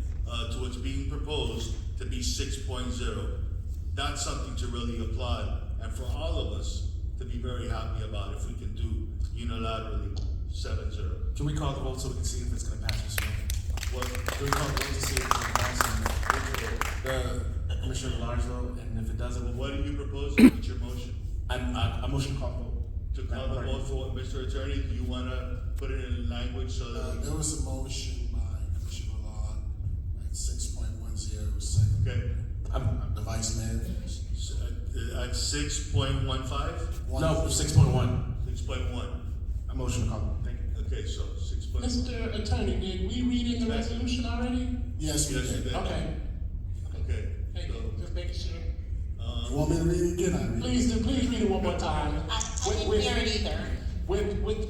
[SPEAKER 1] to what's being proposed to be 6.0. That's something to really applaud, and for all of us to be very happy about if we can do unilaterally 7-0.
[SPEAKER 18] Can we call the vote so we can see if it's gonna pass, Mr. Mayor?
[SPEAKER 1] What?
[SPEAKER 18] Can we call the vote to see if it's gonna pass? Commissioner Large vote, and if it doesn't,
[SPEAKER 1] What are you proposing? What's your motion?
[SPEAKER 18] I motion to call the vote.
[SPEAKER 1] To call the vote for what, Mr. Attorney? Do you wanna put it in language so that
[SPEAKER 5] There was a motion by Commissioner Law at 6.10, second.
[SPEAKER 1] Okay.
[SPEAKER 5] The Vice Mayor.
[SPEAKER 1] At 6.15?
[SPEAKER 18] No, 6.1.
[SPEAKER 1] 6.1.
[SPEAKER 18] I motion to call the vote. Thank you.
[SPEAKER 1] Okay, so 6.1.
[SPEAKER 20] Mr. Attorney, did we read in the resolution already?
[SPEAKER 5] Yes, we
[SPEAKER 1] Yes, you
[SPEAKER 5] did.
[SPEAKER 1] did.
[SPEAKER 20] Okay,
[SPEAKER 1] Okay.
[SPEAKER 20] thank you, just making sure.
[SPEAKER 5] You want me to read it again? I read it.
[SPEAKER 20] Please read it one more time.
[SPEAKER 19] I didn't hear it either.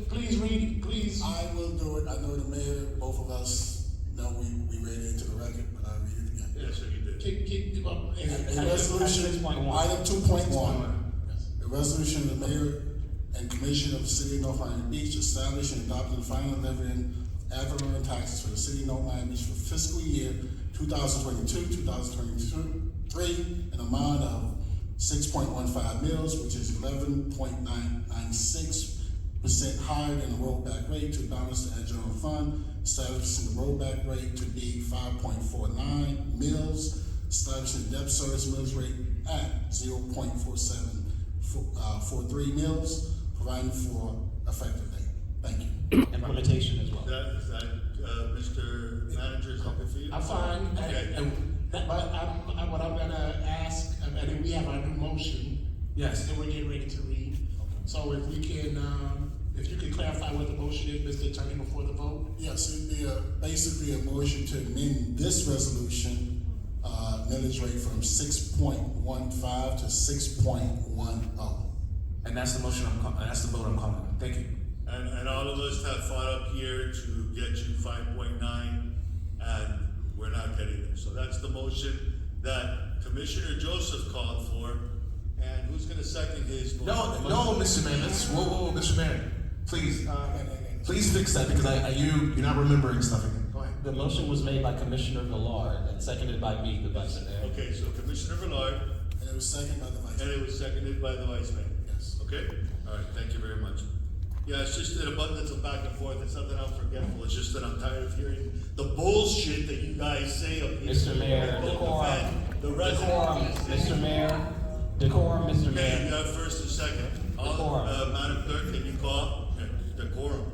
[SPEAKER 20] Please read it, please.
[SPEAKER 5] I will do it. I know the mayor, both of us know we read it into the record, but I'll read it again.
[SPEAKER 1] Yes, sir, you did.
[SPEAKER 20] Keep up.
[SPEAKER 5] A resolution, item 2.1, a resolution of the mayor and commission of the city of North Miami Beach establishing and adopting the final levy ad valorem taxes for the city of North Miami Beach for fiscal year 2022-2023, an amount of 6.15 mils, which is 11.996% higher than the rollback rate to balance the ad general fund, establishing the rollback rate to be 5.49 mils, establishing the debt service mills rate at 0.4743 mils, providing for effective date. Thank you.
[SPEAKER 16] Implementation as well.
[SPEAKER 1] Is that Mr. Manager, is that good for you?
[SPEAKER 20] I'm fine.
[SPEAKER 1] Okay.
[SPEAKER 20] But what I'm gonna ask, I mean, we have our new motion.
[SPEAKER 18] Yes.
[SPEAKER 20] That we're getting ready to read. So if we can, if you can clarify what the motion is, Mr. Attorney, before the vote?
[SPEAKER 5] Yes, it'd be basically a motion to amend this resolution, millage rate from 6.15 to 6.10.
[SPEAKER 18] And that's the motion that's the vote I'm calling. Thank you.
[SPEAKER 1] And all of us have fought up here to get you 5.9, and we're not getting it. So that's the motion that Commissioner Joseph called for, and who's gonna second his motion?
[SPEAKER 18] No, Mr. Mayor, whoa, Mr. Mayor, please fix that because you're not remembering stuff again. Go ahead.
[SPEAKER 16] The motion was made by Commissioner Villard and seconded by me, the Vice Mayor.
[SPEAKER 1] Okay, so Commissioner Villard,
[SPEAKER 5] And it was seconded by the Vice
[SPEAKER 1] and
[SPEAKER 5] Mayor.
[SPEAKER 1] it was seconded by the Vice Mayor.
[SPEAKER 5] Yes.
[SPEAKER 1] Okay? All right, thank you very much. Yeah, it's just an abundance of back and forth. It's not that I'm forgetful. It's just that I'm tired of hearing the bullshit that you guys say up here.
[SPEAKER 16] Mr. Mayor,
[SPEAKER 1] Both
[SPEAKER 16] decorum.
[SPEAKER 1] defend the residents.
[SPEAKER 16] Decorum, Mr. Mayor. Decorum, Mr.
[SPEAKER 1] Okay,
[SPEAKER 16] Mayor.
[SPEAKER 1] you have first and second.
[SPEAKER 16] Decorum.
[SPEAKER 1] Madam Clerk, can you call? Decorum,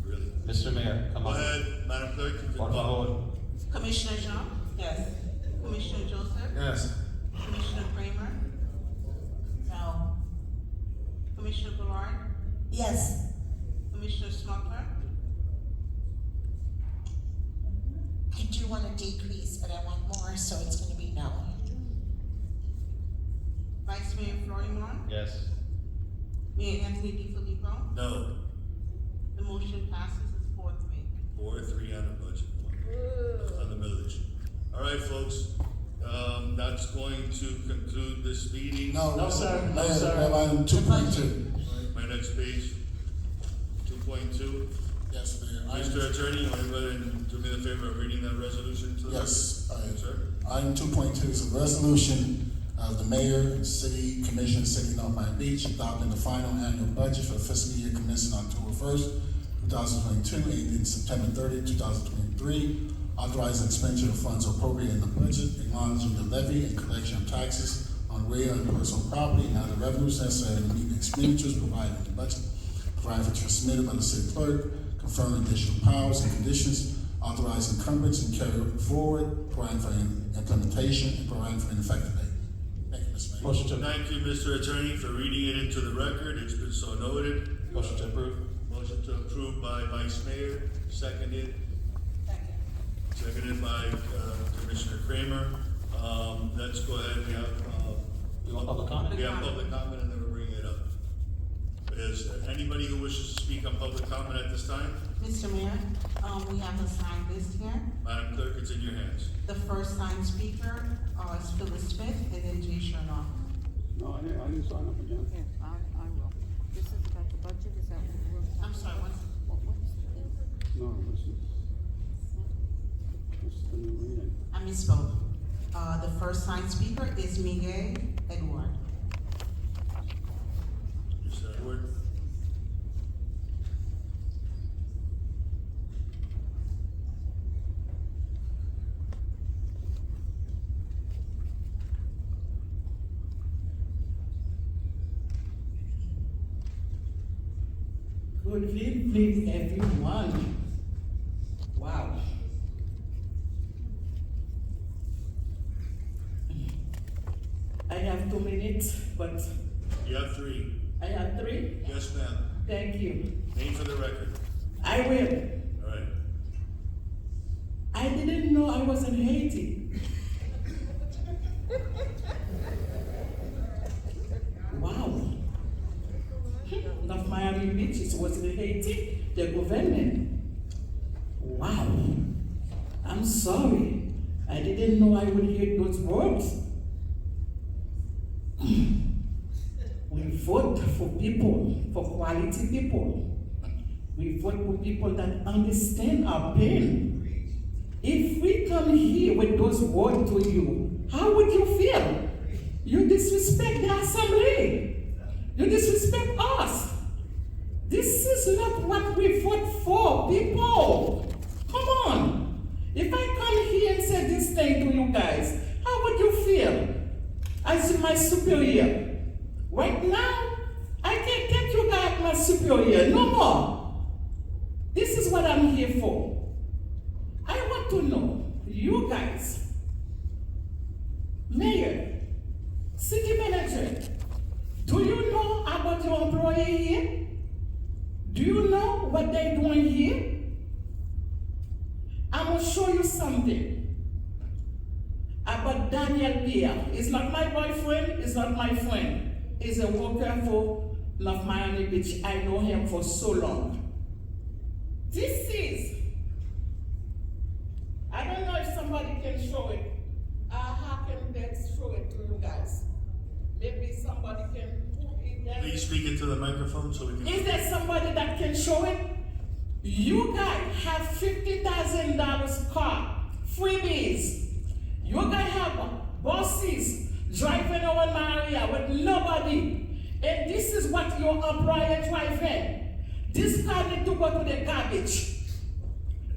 [SPEAKER 1] really.
[SPEAKER 16] Mr. Mayor, come
[SPEAKER 1] Go
[SPEAKER 16] on.
[SPEAKER 1] ahead, Madam Clerk, you can
[SPEAKER 16] Por
[SPEAKER 1] call.
[SPEAKER 16] favor.
[SPEAKER 2] Commissioner Jean?
[SPEAKER 7] Yes.
[SPEAKER 2] Commissioner Joseph?
[SPEAKER 18] Yes.
[SPEAKER 2] Commissioner Kramer?
[SPEAKER 14] No.
[SPEAKER 2] Commissioner Ballard?
[SPEAKER 10] Yes.
[SPEAKER 2] Commissioner Smucker?
[SPEAKER 19] summer, so it's gonna be no.
[SPEAKER 2] Vice Mayor Florimon,
[SPEAKER 16] Yes.
[SPEAKER 2] Mayor Anthony DiFilippo.
[SPEAKER 1] No,
[SPEAKER 2] The motion passes as 4-3.
[SPEAKER 1] 4-3 on the budget, on the millage. All right, folks, that's going to conclude this meeting.
[SPEAKER 20] No, sir. No,
[SPEAKER 5] Mayor,
[SPEAKER 20] sir.
[SPEAKER 5] we have item 2.2.
[SPEAKER 1] My next page, 2.2.
[SPEAKER 5] Yes, Mayor.
[SPEAKER 1] Mr. Attorney, you want to go ahead and do me the favor of reading that resolution to the record?
[SPEAKER 5] Yes,
[SPEAKER 1] Yes, sir.
[SPEAKER 5] Item 2.2 is a resolution of the mayor and city commission, City of North Miami Beach, adopting the final annual budget for the fiscal year commencing October 1st, 2022, ending September 30th, 2023, authorizing expenditure of funds appropriated in the budget, acknowledging the levy and collection of taxes on real and personal property and other revenues necessary to meet expenditures provided in the budget, providing for transmitted by the city clerk, confirming additional powers and conditions, authorizing incumbents and carry forward, providing for implementation, and providing for an effective date. Thank you, Mr. Mayor.
[SPEAKER 18] Motion to,
[SPEAKER 1] Thank you, Mr. Attorney, for reading it into the record. It's been so noted.
[SPEAKER 18] motion to approve.
[SPEAKER 1] Motion to approve by Vice Mayor, seconded. Seconded by Commissioner Kramer. Let's go ahead, we have,
[SPEAKER 18] You want public comment?
[SPEAKER 1] we have public comment and then we're bringing it up. Is there anybody who wishes to speak on public comment at this time?
[SPEAKER 2] Mr. Mayor, we have a signed list here.
[SPEAKER 1] Madam Clerk, it's in your hands.
[SPEAKER 2] The first signed speaker is Phyllis Smith and then Jay Chernoff.
[SPEAKER 4] No, I didn't sign up again.
[SPEAKER 11] Yeah, I will. This is about the budget, is that what we're?
[SPEAKER 2] I'm sorry, what's?
[SPEAKER 11] What's the?
[SPEAKER 4] No, this is the new reading.
[SPEAKER 2] I misspoke. The first signed speaker is Miguel Edward.
[SPEAKER 1] Mr. Edward?
[SPEAKER 21] Good evening, everyone. Wow. I have 2 minutes, but
[SPEAKER 1] You have 3.
[SPEAKER 21] I have 3.
[SPEAKER 1] Yes, ma'am.
[SPEAKER 21] Thank you.
[SPEAKER 1] Name for the record.
[SPEAKER 21] I will.
[SPEAKER 1] All right.
[SPEAKER 21] I didn't know I was in Haiti. Wow. North Miami Beach was in Haiti, the government. Wow. I'm sorry. I didn't know I would hear those words. We vote for people, for quality people. We vote for people that understand our pain. If we come here with those words to you, how would you feel? You disrespect the assembly. You disrespect us. This is not what we vote for, people. Come on. If I come here and say this thing to you guys, how would you feel? As my superior. Right now, I can't take you guys my superior no more. This is what I'm here for. I want to know, you guys, mayor, city manager, do you know about your employee here? Do you know what they're doing here? I'm gonna show you something about Daniel Beer. He's not my boyfriend, he's not my friend. He's a worker for North Miami Beach. I know him for so long. This is, I don't know if somebody can show it. How can they show it to you guys? Maybe somebody can put it there.
[SPEAKER 1] Please speak into the microphone so we can.
[SPEAKER 21] Is there somebody that can show it? You guys have $50,000 car, freebies. You guys have bosses driving around my area with nobody. And this is what your employer driving. This car need to go to the garbage.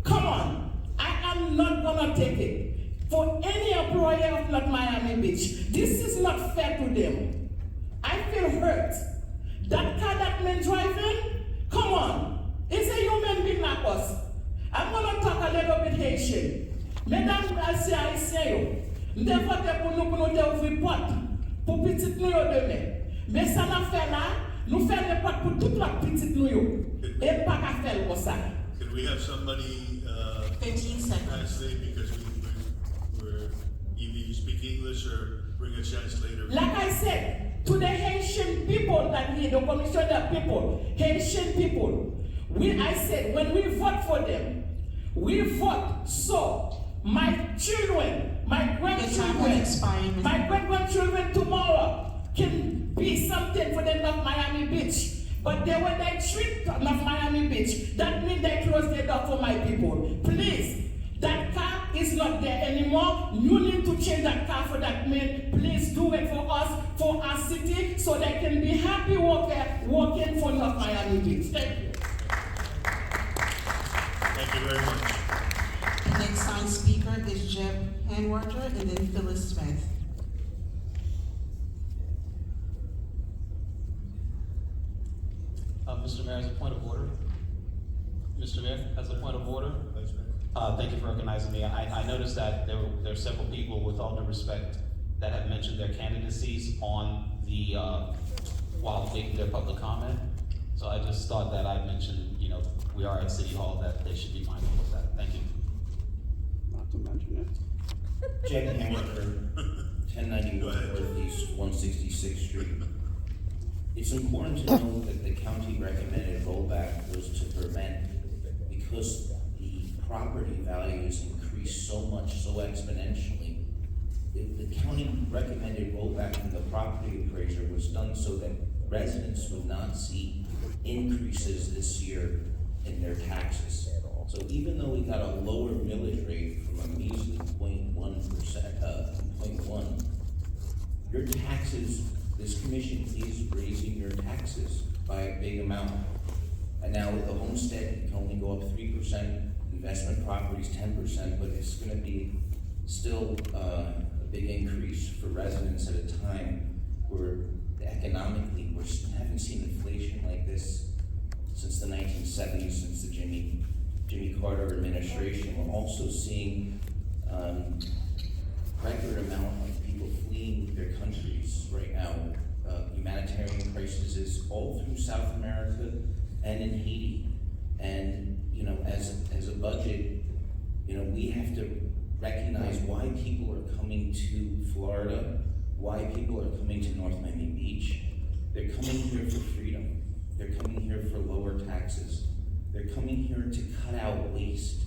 [SPEAKER 21] Come on. I am not gonna take it. For any employer of North Miami Beach, this is not fair to them. I feel hurt. That car that man driving, come on. It's a human being like us. I'm gonna talk a little bit Haitian. Mesdames, messieurs, haïtiens, nous devons voter pour nous ouvrir porte pour petite nous demain. Mais ça n'a fait là, nous faisons des portes pour toute la petite nous et pas qu'à faire comme ça.
[SPEAKER 1] Could we have somebody
[SPEAKER 2] 15 seconds.
[SPEAKER 1] translate because we're you speak English or bring a translator?
[SPEAKER 21] Like I said, to the Haitian people that here, the commissioner people, Haitian people, I said, when we vote for them, we vote so my children, my grandchildren, my great-grandchildren tomorrow can be something for the North Miami Beach. But they when they treat North Miami Beach, that means they close the door for my people. Please, that car is not there anymore. You need to change that car for that man. Please do it for us, for our city, so they can be happy working for North Miami Beach. Thank you.
[SPEAKER 1] Thank you very much.
[SPEAKER 2] The next signed speaker is Jeb Hanwarter and then Phyllis Smith.
[SPEAKER 16] Mr. Mayor, as a point of order. Mr. Mayor, as a point of order. Thank you for recognizing me. I noticed that there are several people, with all due respect, that have mentioned their candidacies on the, while making their public comment. So I just thought that I'd mention, we are at City Hall, that they should be mindful of that. Thank you.
[SPEAKER 4] Not to mention it.
[SPEAKER 8] Jack Hamburger, 1091 Northeast 166th Street. It's important to note that the county recommended rollback was to prevent, because the property values increased so much, so exponentially. The county recommended rollback from the property appraiser was done so that residents would not see increases this year in their taxes. So even though we got a lower millage rate from a measly 0.1%, your taxes, this commission is raising your taxes by a big amount. And now with the homestead, it can only go up 3%, investment properties 10%, but it's gonna be still a big increase for residents at a time where economically we haven't seen inflation like this since the 1970s, since the Jimmy Carter administration. We're also seeing record amount of people fleeing their countries right now. Humanitarian crises all through South America and in Haiti. And, as a budget, we have to recognize why people are coming to Florida, why people are coming to North Miami Beach. They're coming here for freedom. They're coming here for lower taxes. They're coming here to cut out waste.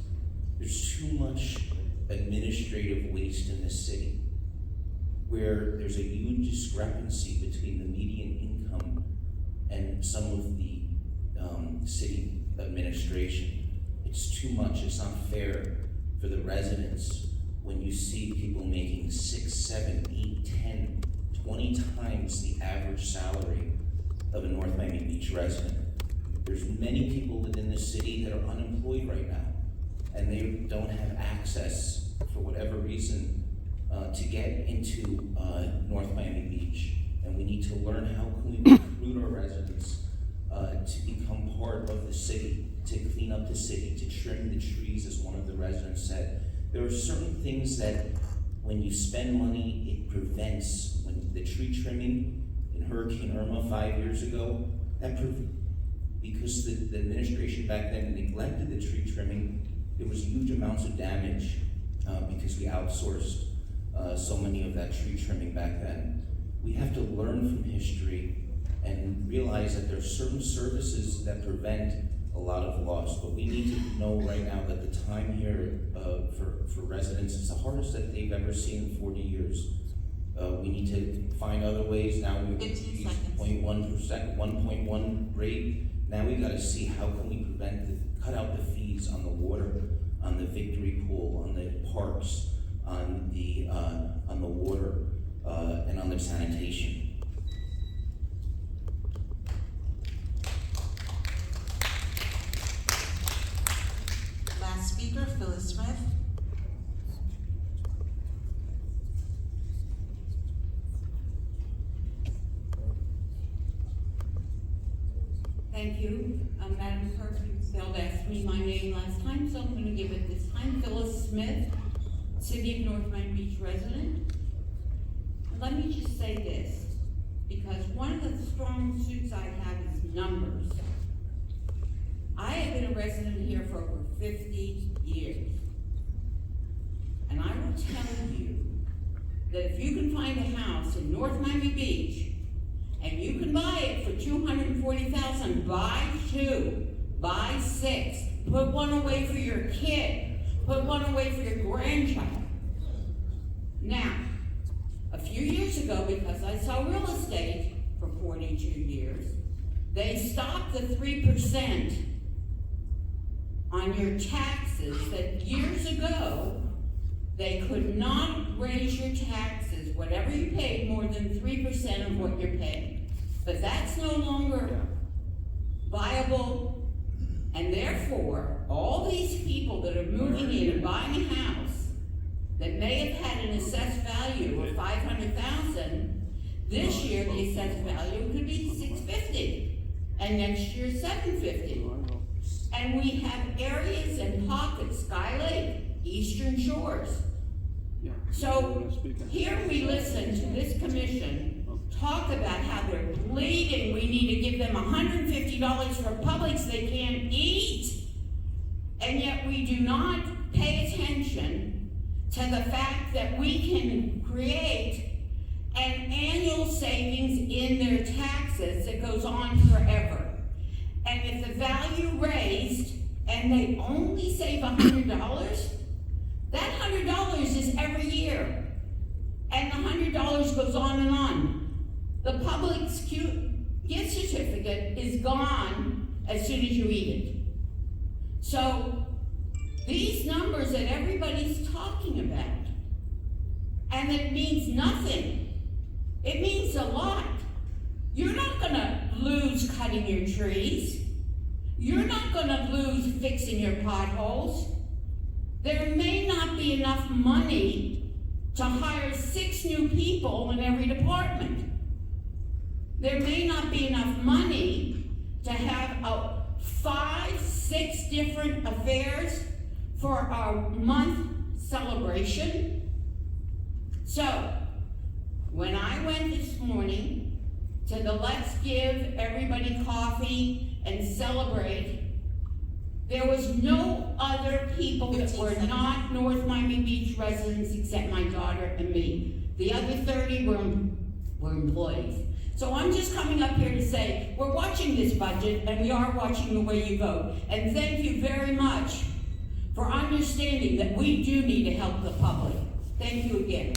[SPEAKER 8] There's too much administrative waste in this city, where there's a huge discrepancy between the median income and some of the city administration. It's too much. It's not fair for the residents when you see people making 6, 7, 8, 10, 20 times the average salary of a North Miami Beach resident. There's many people within the city that are unemployed right now, and they don't have access, for whatever reason, to get into North Miami Beach. And we need to learn how can we recruit our residents to become part of the city, to clean up the city, to trim the trees, as one of the residents said. There are certain things that when you spend money, it prevents. When the tree trimming in Hurricane Irma 5 years ago, because the administration back then neglected the tree trimming, there was huge amounts of damage because we outsourced so many of that tree trimming back then. We have to learn from history and realize that there are certain services that prevent a lot of loss, but we need to know right now that the time here for residents is the hardest that they've ever seen in 40 years. We need to find other ways. Now we use 0.1%, 1.1 rate. Now we got to see how can we cut out the fees on the water, on the Victory Pool, on the parks, on the water, and on the sanitation.
[SPEAKER 2] Last speaker, Phyllis Smith.
[SPEAKER 3] Thank you. Madam Clerk, you failed to ask me my name last time, so I'm going to give it this time. Phyllis Smith, City of North Miami Beach resident. Let me just say this, because one of the strong suits I have is numbers. I have been a resident here for over 50 years. And I will tell you that if you can find a house in North Miami Beach and you can buy it for $240,000, buy 2, buy 6, put one away for your kid, put one away for your grandchild. Now, a few years ago, because I saw real estate for 42 years, they stopped the 3% on your taxes that years ago, they could not raise your taxes, whatever you paid, more than 3% of what you're paying. But that's no longer viable, and therefore, all these people that are moving in and buying a house that may have had an assessed value of $500,000, this year the assessed value could be $650, and next year $750. And we have areas and pockets, Sky Lake, Eastern Shores. So here we listen to this commission talk about how they're bleeding. We need to give them $150 for Publix they can't eat. And yet we do not pay attention to the fact that we can create an annual savings in their taxes that goes on forever. And if the value raised and they only save $100, that $100 is every year. And the $100 goes on and on. The Publix gift certificate is gone as soon as you eat it. So these numbers that everybody's talking about, and it means nothing. It means a lot. You're not gonna lose cutting your trees. You're not gonna lose fixing your potholes. There may not be enough money to hire 6 new people in every department. There may not be enough money to have 5, 6 different affairs for our month celebration. So, when I went this morning to the Let's Give Everybody Coffee and Celebrate, there was no other people that were not North Miami Beach residents except my daughter and me. The other 30 were employees. So I'm just coming up here to say, we're watching this budget and we are watching the way you vote. And thank you very much for understanding that we do need to help the public. Thank you again.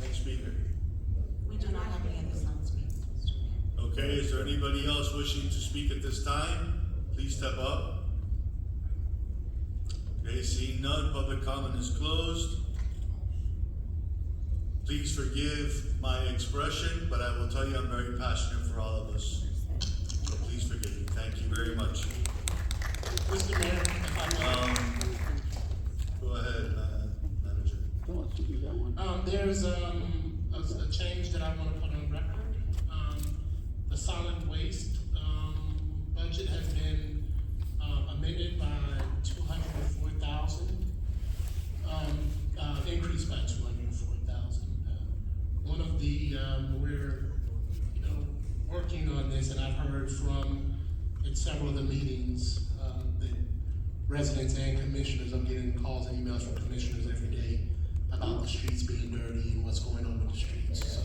[SPEAKER 1] Next speaker.
[SPEAKER 2] We do not have any other speakers, Mr. Mayor.
[SPEAKER 1] Okay, is there anybody else wishing to speak at this time? Please step up. Okay, seeing none, public comment is closed. Please forgive my expression, but I will tell you I'm very passionate for all of us. So please forgive me. Thank you very much.
[SPEAKER 20] Mr. Mayor, if I may.
[SPEAKER 1] Go ahead, Manager.
[SPEAKER 20] There's a change that I want to put on record. The solid waste budget has been amended by 204,000, increased by 204,000. One of the we're working on this, and I've heard from in several of the meetings that residents and commissioners, I'm getting calls and emails from commissioners every day about the streets being dirty and what's going on with the streets. So,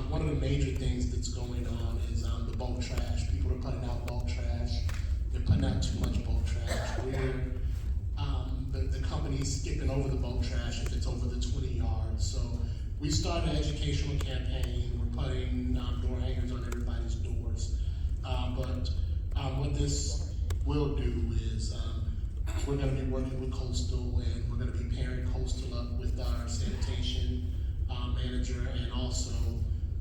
[SPEAKER 20] one of the major things that's going on is the bulk trash. People are putting out bulk trash. They're putting out too much bulk trash. The company's skipping over the bulk trash if it's over the 20 yards. So we started an educational campaign. We're putting door hangers on everybody's doors. But what this will do is we're going to be working with Coastal, and we're going to be pairing Coastal up with our sanitation manager and also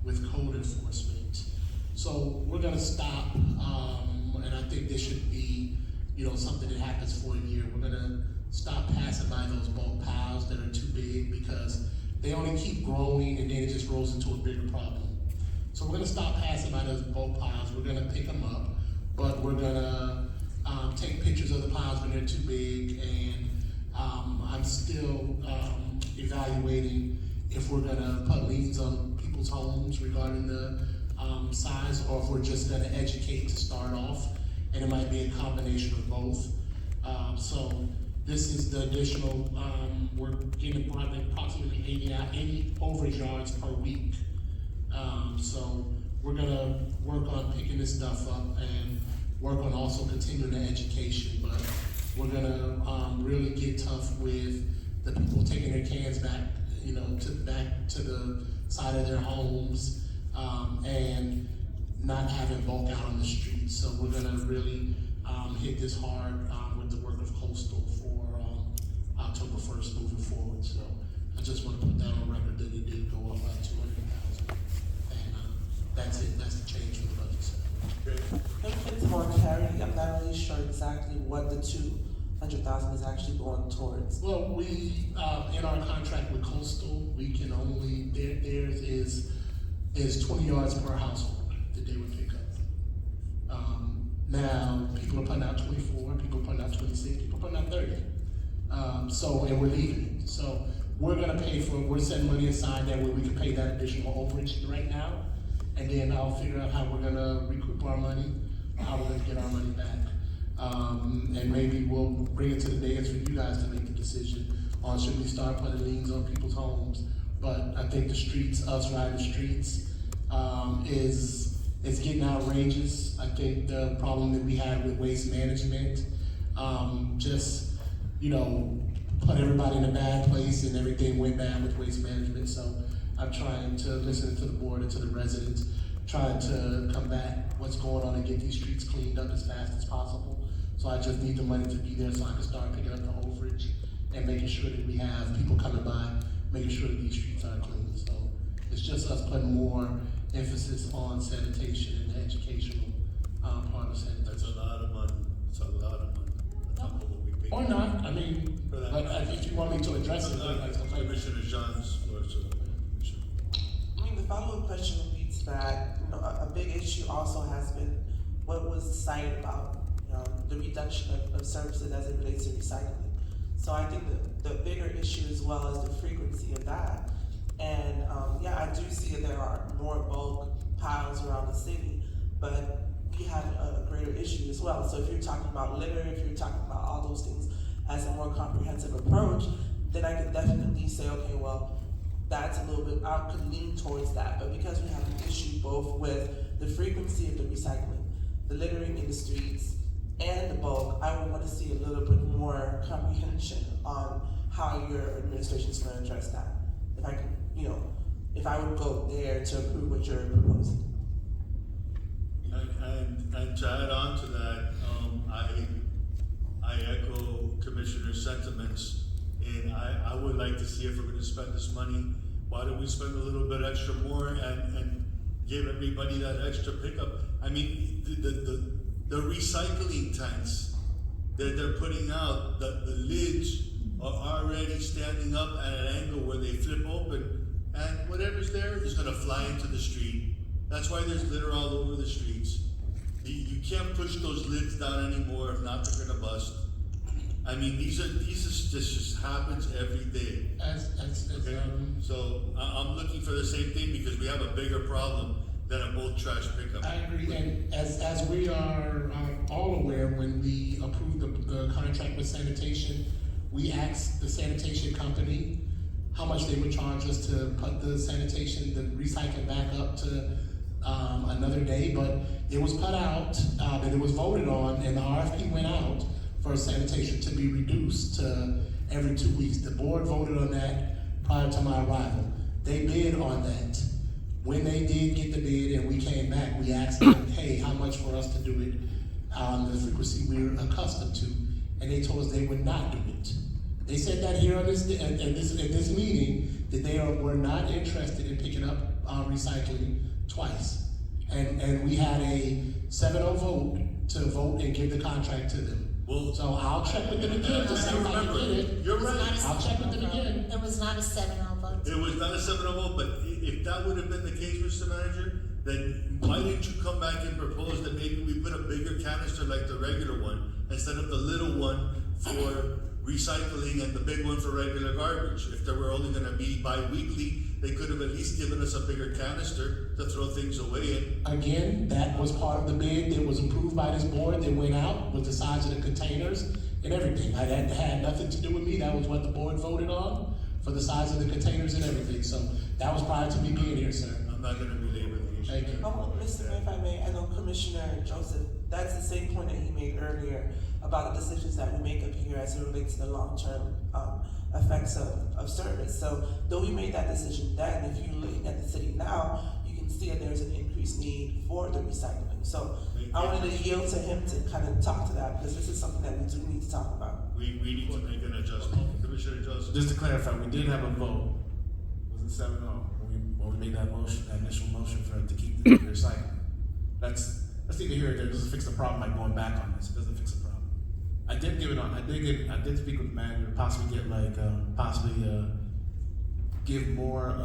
[SPEAKER 20] with code enforcement. So we're going to stop, and I think this should be, something that happens for a year. We're going to stop passing by those bulk piles that are too big because they only keep growing and then it just rolls into a bigger problem. So we're going to stop passing by those bulk piles. We're going to pick them up, but we're going to take pictures of the piles when they're too big, and I'm still evaluating if we're going to put liens on people's homes regarding the size, or if we're just going to educate to start off, and it might be a combination of both. So This is the additional, we're getting probably approximately 80 overage yards per week. So we're gonna work on picking this stuff up and work on also continuing the education, but we're gonna really get tough with the people taking their cans back, back to the side of their homes, and not having bulk out on the streets. So we're gonna really hit this hard with the work of Coastal for October 1st moving forward. So I just want to put that on record that it did go up by 200,000, and that's it. That's the change for the budget.
[SPEAKER 6] If it's more clarity, I'm not really sure exactly what the 200,000 is actually going towards.
[SPEAKER 20] Well, we in our contract with Coastal, we can only theirs is 20 yards per household that they would pick up. Now people are putting out 24, people are putting out 26, people are putting out 30. And we're leaving it. So we're setting money aside that way we can pay that additional overage right now, and then I'll figure out how we're gonna recoup our money, how we're gonna get our money back. And maybe we'll bring it to the dais for you guys to make the decision on should we start putting liens on people's homes. But I think the streets, us riding the streets, is getting outrageous. I think the problem that we had with waste management, put everybody in a bad place and everything went bad with waste management. So I'm trying to listen to the board and to the residents, trying to combat what's going on and get these streets cleaned up as fast as possible. So I just need the money to be there so I can start picking up the overage and making sure that we have people coming by, making sure that these streets are clean. So it's just us putting more emphasis on sanitation and the educational part of sanitation.
[SPEAKER 1] That's a lot of money. It's a lot of money.
[SPEAKER 20] Or not, I mean, but if you want me to address it,
[SPEAKER 1] Commissioner John's floor, so.
[SPEAKER 6] I mean, the follow-up question would be to that, a big issue also has been what was cited about, the reduction of services as it relates to recycling. So I think the bigger issue as well is the frequency of that. And I do see that there are more bulk piles around the city, but we have a greater issue as well. So if you're talking about litter, if you're talking about all those things as a more comprehensive approach, then I could definitely say, okay, well, that's a little bit, I could lean towards that. But because we have an issue both with the frequency of the recycling, the littering in the streets, and the bulk, I would want to see a little bit more comprehension on how your administration is going to address that. If I could, if I would go there to approve what you're proposing.
[SPEAKER 1] And to add on to that, I echo Commissioner's sentiments, and I would like to see if we're going to spend this money, why don't we spend a little bit extra more and give everybody that extra pickup? I mean, the recycling tanks that they're putting out, the lids are already standing up at an angle where they flip open, and whatever's there is going to fly into the street. That's why there's litter all over the streets. You can't push those lids down anymore, if not they're gonna bust. I mean, this just happens every day. So I'm looking for the same thing because we have a bigger problem than a bulk trash pickup.
[SPEAKER 20] I agree, and as we are all aware, when we approved the contract with sanitation, we asked the sanitation company how much they would charge us to put the recycling back up to another day, but it was put out, and it was voted on, and the RFP went out for sanitation to be reduced to every 2 weeks. The board voted on that prior to my arrival. They bid on that. When they did get the bid and we came back, we asked them, hey, how much for us to do it on the frequency we're accustomed to, and they told us they would not do it. They said that here on this meeting, that they were not interested in picking up recycling twice. And we had a 7-0 vote to vote and give the contract to them.
[SPEAKER 1] Well,
[SPEAKER 20] so I'll check with them again to see if I can get it.
[SPEAKER 1] You're right.
[SPEAKER 20] I'll check with them again.
[SPEAKER 19] It was not a 7-0 vote.
[SPEAKER 1] It was not a 7-0 vote, but if that would have been the case, Mr. Manager, then why didn't you come back and propose that maybe we put a bigger canister like the regular one instead of the little one for recycling and the big one for regular garbage? If they were only gonna be bi-weekly, they could have at least given us a bigger canister to throw things away in.
[SPEAKER 20] Again, that was part of the bid that was approved by this board that went out, was the size of the containers. and everything. That had nothing to do with me. That was what the board voted on for the size of the containers and everything. So that was prior to me being here, sir.
[SPEAKER 1] I'm not gonna belabor the issue.
[SPEAKER 20] Thank you.
[SPEAKER 6] Oh, Mr. Mayor, if I may, I know Commissioner Joseph, that's the same point that he made earlier about the decisions that we make up here as it relates to the long-term, effects of service. So though we made that decision then, if you're looking at the city now, you can see that there's an increased need for the recycling. So I wanted to yield to him to kind of talk to that, because this is something that we do need to talk about.
[SPEAKER 1] We need to make an adjustment. Commissioner Joseph.
[SPEAKER 18] Just to clarify, we did have a vote. Was it 7-0 when we made that motion, that initial motion to keep the recycling? That's neither here nor there. It doesn't fix the problem by going back on this. It doesn't fix the problem. I did speak with the manager, possibly give more,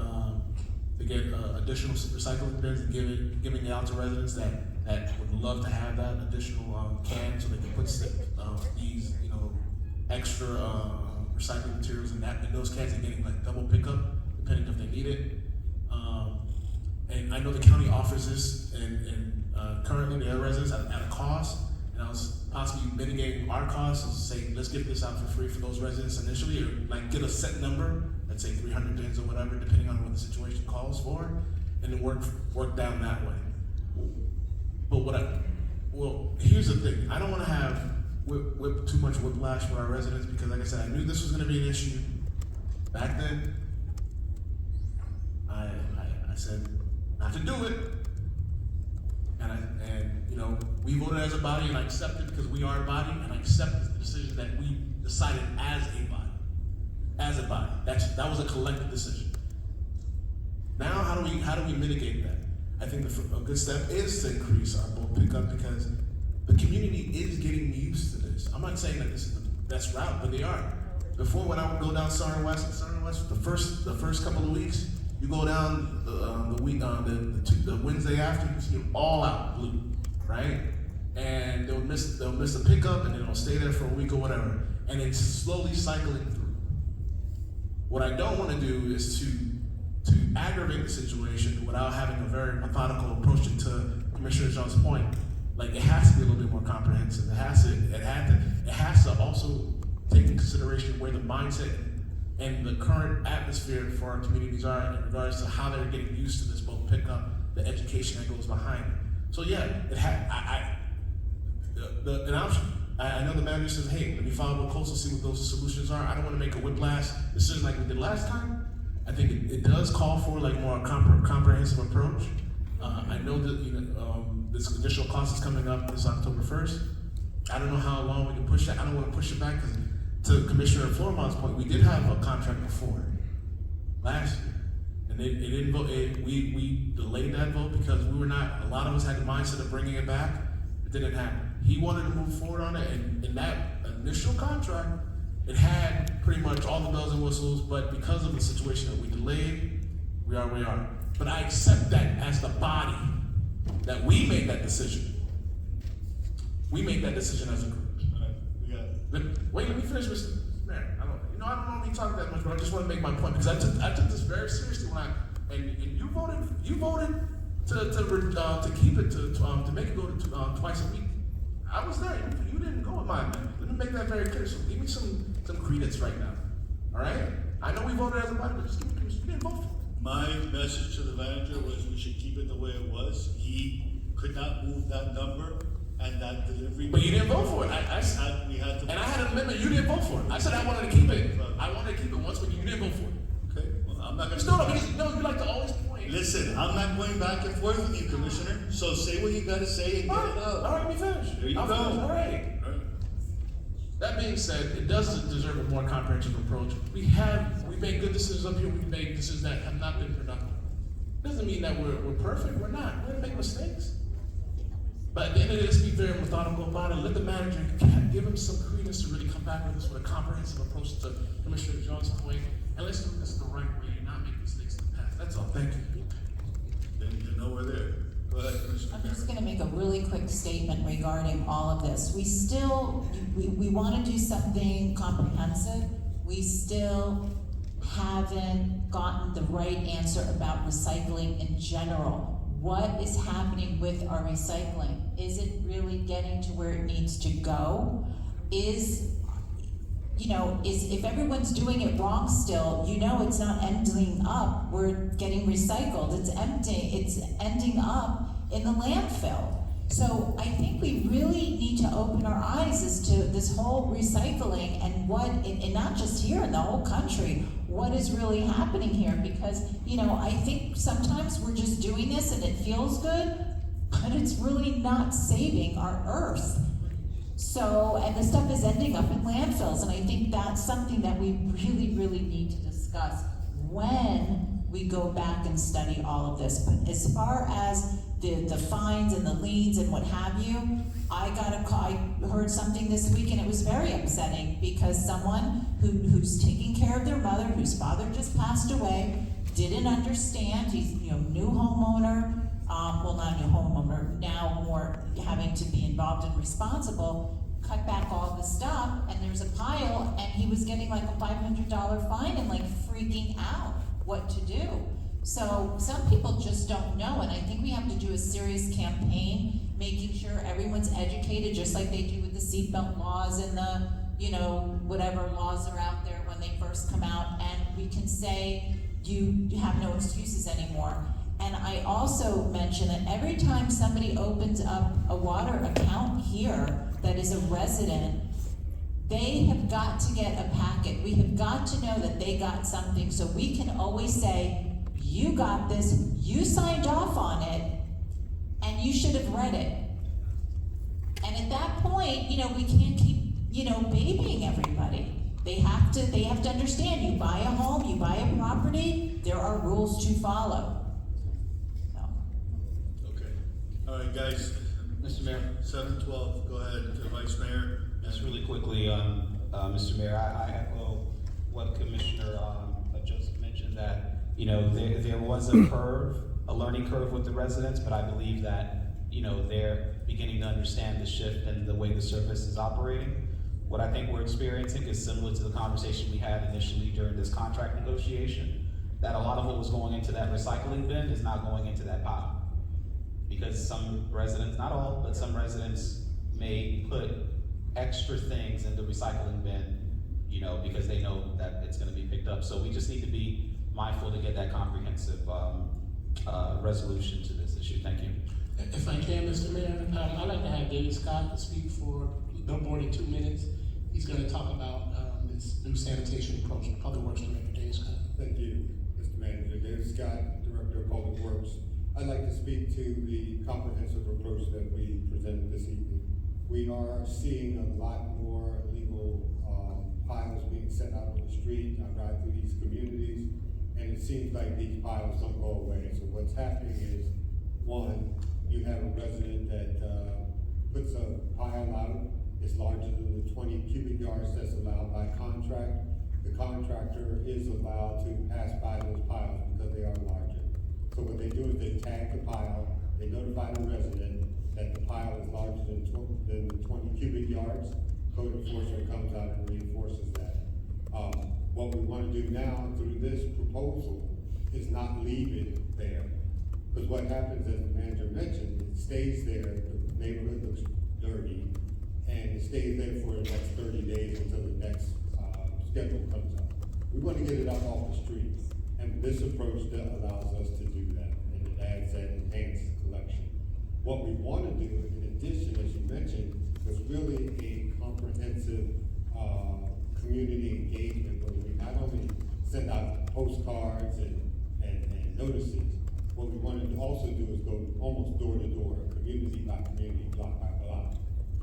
[SPEAKER 18] to get additional recycling bins and giving it out to residents that would love to have that additional can, so they can put these extra recycling materials in those cans and getting like double pickup depending if they need it. And I know the county offers this and currently their residents at a cost, and I was possibly mitigating our costs and say, let's give this out for free for those residents initially, or like get a set number, let's say 300 bins or whatever, depending on what the situation calls for, and then work down that way. But here's the thing, I don't want to have too much whiplash with our residents, because like I said, I knew this was going to be an issue back then. I said not to do it, and we voted as a body, and I accepted because we are a body, and I accept the decision that we decided as a body. As a body, that was a collective decision. Now, how do we mitigate that? I think a good step is to increase our bulk pickup, because the community is getting used to this. I'm not saying that this is the best route, but they are. Before, when I would go down Southern West, the first couple of weeks, you go down the Wednesday after, you see them all out blue, right? And they'll miss a pickup, and then they'll stay there for a week or whatever, and it's slowly cycling through. What I don't want to do is to aggravate the situation without having a very methodical approach. To Commissioner John's point, like, it has to be a little bit more comprehensive. It has to also take into consideration where the mindset and the current atmosphere for our communities are in regards to how they're getting used to this bulk pickup, the education that goes behind it. So yeah, an option. I know the manager says, hey, let me follow up close and see what those solutions are. I don't want to make a whiplash decision like we did last time. I think it does call for like more comprehensive approach. I know that this additional cost is coming up this October 1st. I don't know how long we can push that. I don't want to push it back, because to Commissioner Florimond's point, we did have a contract before last year, and it didn't vote. We delayed that vote because we were not. A lot of us had the mindset of bringing it back. It didn't happen. He wanted to move forward on it, and in that initial contract, it had pretty much all the bells and whistles, but because of the situation that we delayed, we are where we are. But I accept that as the body, that we made that decision. We made that decision as a group. Wait, let me finish, Mr. Mayor. I don't normally talk that much, but I just want to make my point, because I took this very seriously and you voted to keep it to make it go to twice a week. I was there. You didn't go with my amendment. Let me make that very clear. So give me some credence right now. All right? I know we voted as a body, but just give me credence. You didn't vote for it.
[SPEAKER 1] My message to the manager was we should keep it the way it was. He could not move that number and that delivery.
[SPEAKER 18] But you didn't vote for it.
[SPEAKER 1] We had to.
[SPEAKER 18] And I had an amendment. You didn't vote for it. I said I wanted to keep it. I wanted to keep it once, but you didn't vote for it.
[SPEAKER 1] Okay. Well, I'm not gonna.
[SPEAKER 18] You like to always point.
[SPEAKER 1] Listen, I'm not going back and forth with you, Commissioner. So say what you gotta say and get it out.
[SPEAKER 18] All right, let me finish.
[SPEAKER 1] There you go.
[SPEAKER 18] All right. That being said, it does deserve a more comprehensive approach. We made good decisions up here. We made decisions that have not been productive. Doesn't mean that we're perfect. We're not. We're gonna make mistakes. But at the end of the day, let's be very methodical about it. Let the manager give him some credence to really come back with us with a comprehensive approach to Commissioner John's point, and let's do this the right way and not make mistakes in the past. That's all. Thank you.
[SPEAKER 1] Then you know we're there. Go ahead, Commissioner.
[SPEAKER 14] I'm just going to make a really quick statement regarding all of this. We want to do something comprehensive. We still haven't gotten the right answer about recycling in general. What is happening with our recycling? Is it really getting to where it needs to go? you know, is if everyone's doing it wrong still, you know it's not ending up, we're getting recycled, it's ending up in the landfill. So I think we really need to open our eyes as to this whole recycling and what, and not just here, in the whole country, what is really happening here, because, you know, I think sometimes we're just doing this and it feels good, but it's really not saving our earth. So, and the stuff is ending up in landfills, and I think that's something that we really, really need to discuss when we go back and study all of this. But as far as the fines and the liens and what have you, I got a call, I heard something this week and it was very upsetting, because someone who's taking care of their mother, whose father just passed away, didn't understand. He's, you know, new homeowner, well, not a new homeowner, now more having to be involved and responsible, cut back all the stuff, and there's a pile, and he was getting like a $500 fine and like freaking out what to do. So some people just don't know, and I think we have to do a serious campaign, making sure everyone's educated, just like they do with the seatbelt laws and the, you know, whatever laws are out there when they first come out, and we can say you have no excuses anymore. And I also mention that every time somebody opens up a water account here that is a resident, they have got to get a packet. We have got to know that they got something, so we can always say, you got this, you signed off on it, and you should have read it. And at that point, you know, we can't keep, you know, babying everybody. They have to understand, you buy a home, you buy a property, there are rules to follow.
[SPEAKER 1] Okay. All right, guys.
[SPEAKER 16] Mr. Mayor.
[SPEAKER 1] 7:12, go ahead, Vice Mayor.
[SPEAKER 16] Just really quickly, Mr. Mayor, I echo what Commissioner Joseph mentioned, that, you know, there was a curve, a learning curve with the residents, but I believe that, you know, they're beginning to understand the shift and the way the service is operating. What I think we're experiencing is similar to the conversation we had initially during this contract negotiation, that a lot of what was going into that recycling bin is not going into that pile. Because some residents, not all, but some residents may put extra things in the recycling bin, you know, because they know that it's gonna be picked up. So we just need to be mindful to get that comprehensive resolution to this issue. Thank you.
[SPEAKER 20] If I can, Mr. Mayor, I'd like to have David Scott speak for no more than 2 minutes. He's gonna talk about this new sanitation approach, Public Works Director David Scott.
[SPEAKER 9] Thank you, Mr. Manager. David Scott, Director of Public Works. I'd like to speak to the comprehensive approach that we presented this evening. We are seeing a lot more illegal piles being set out on the street. I ride through these communities, and it seems like these piles don't go away. So what's happening is, one, you have a resident that puts a pile out. It's larger than the 20 cubic yards that's allowed by contract. The contractor is allowed to pass by those piles because they are larger. So what they do is they tag the pile, they notify the resident that the pile is larger than 20 cubic yards. Code enforcement comes out and reinforces that. What we want to do now through this proposal is not leave it there. Because what happens, as the manager mentioned, it stays there, the neighborhood looks dirty, and it stays there for the next 30 days until the next schedule comes up. We want to get it up off the streets, and this approach that allows us to do that, and it adds that enhanced collection. What we want to do, in addition, as you mentioned, was really a comprehensive community engagement, where we not only send out postcards and notices. What we want to also do is go almost door to door, community by community, block by block.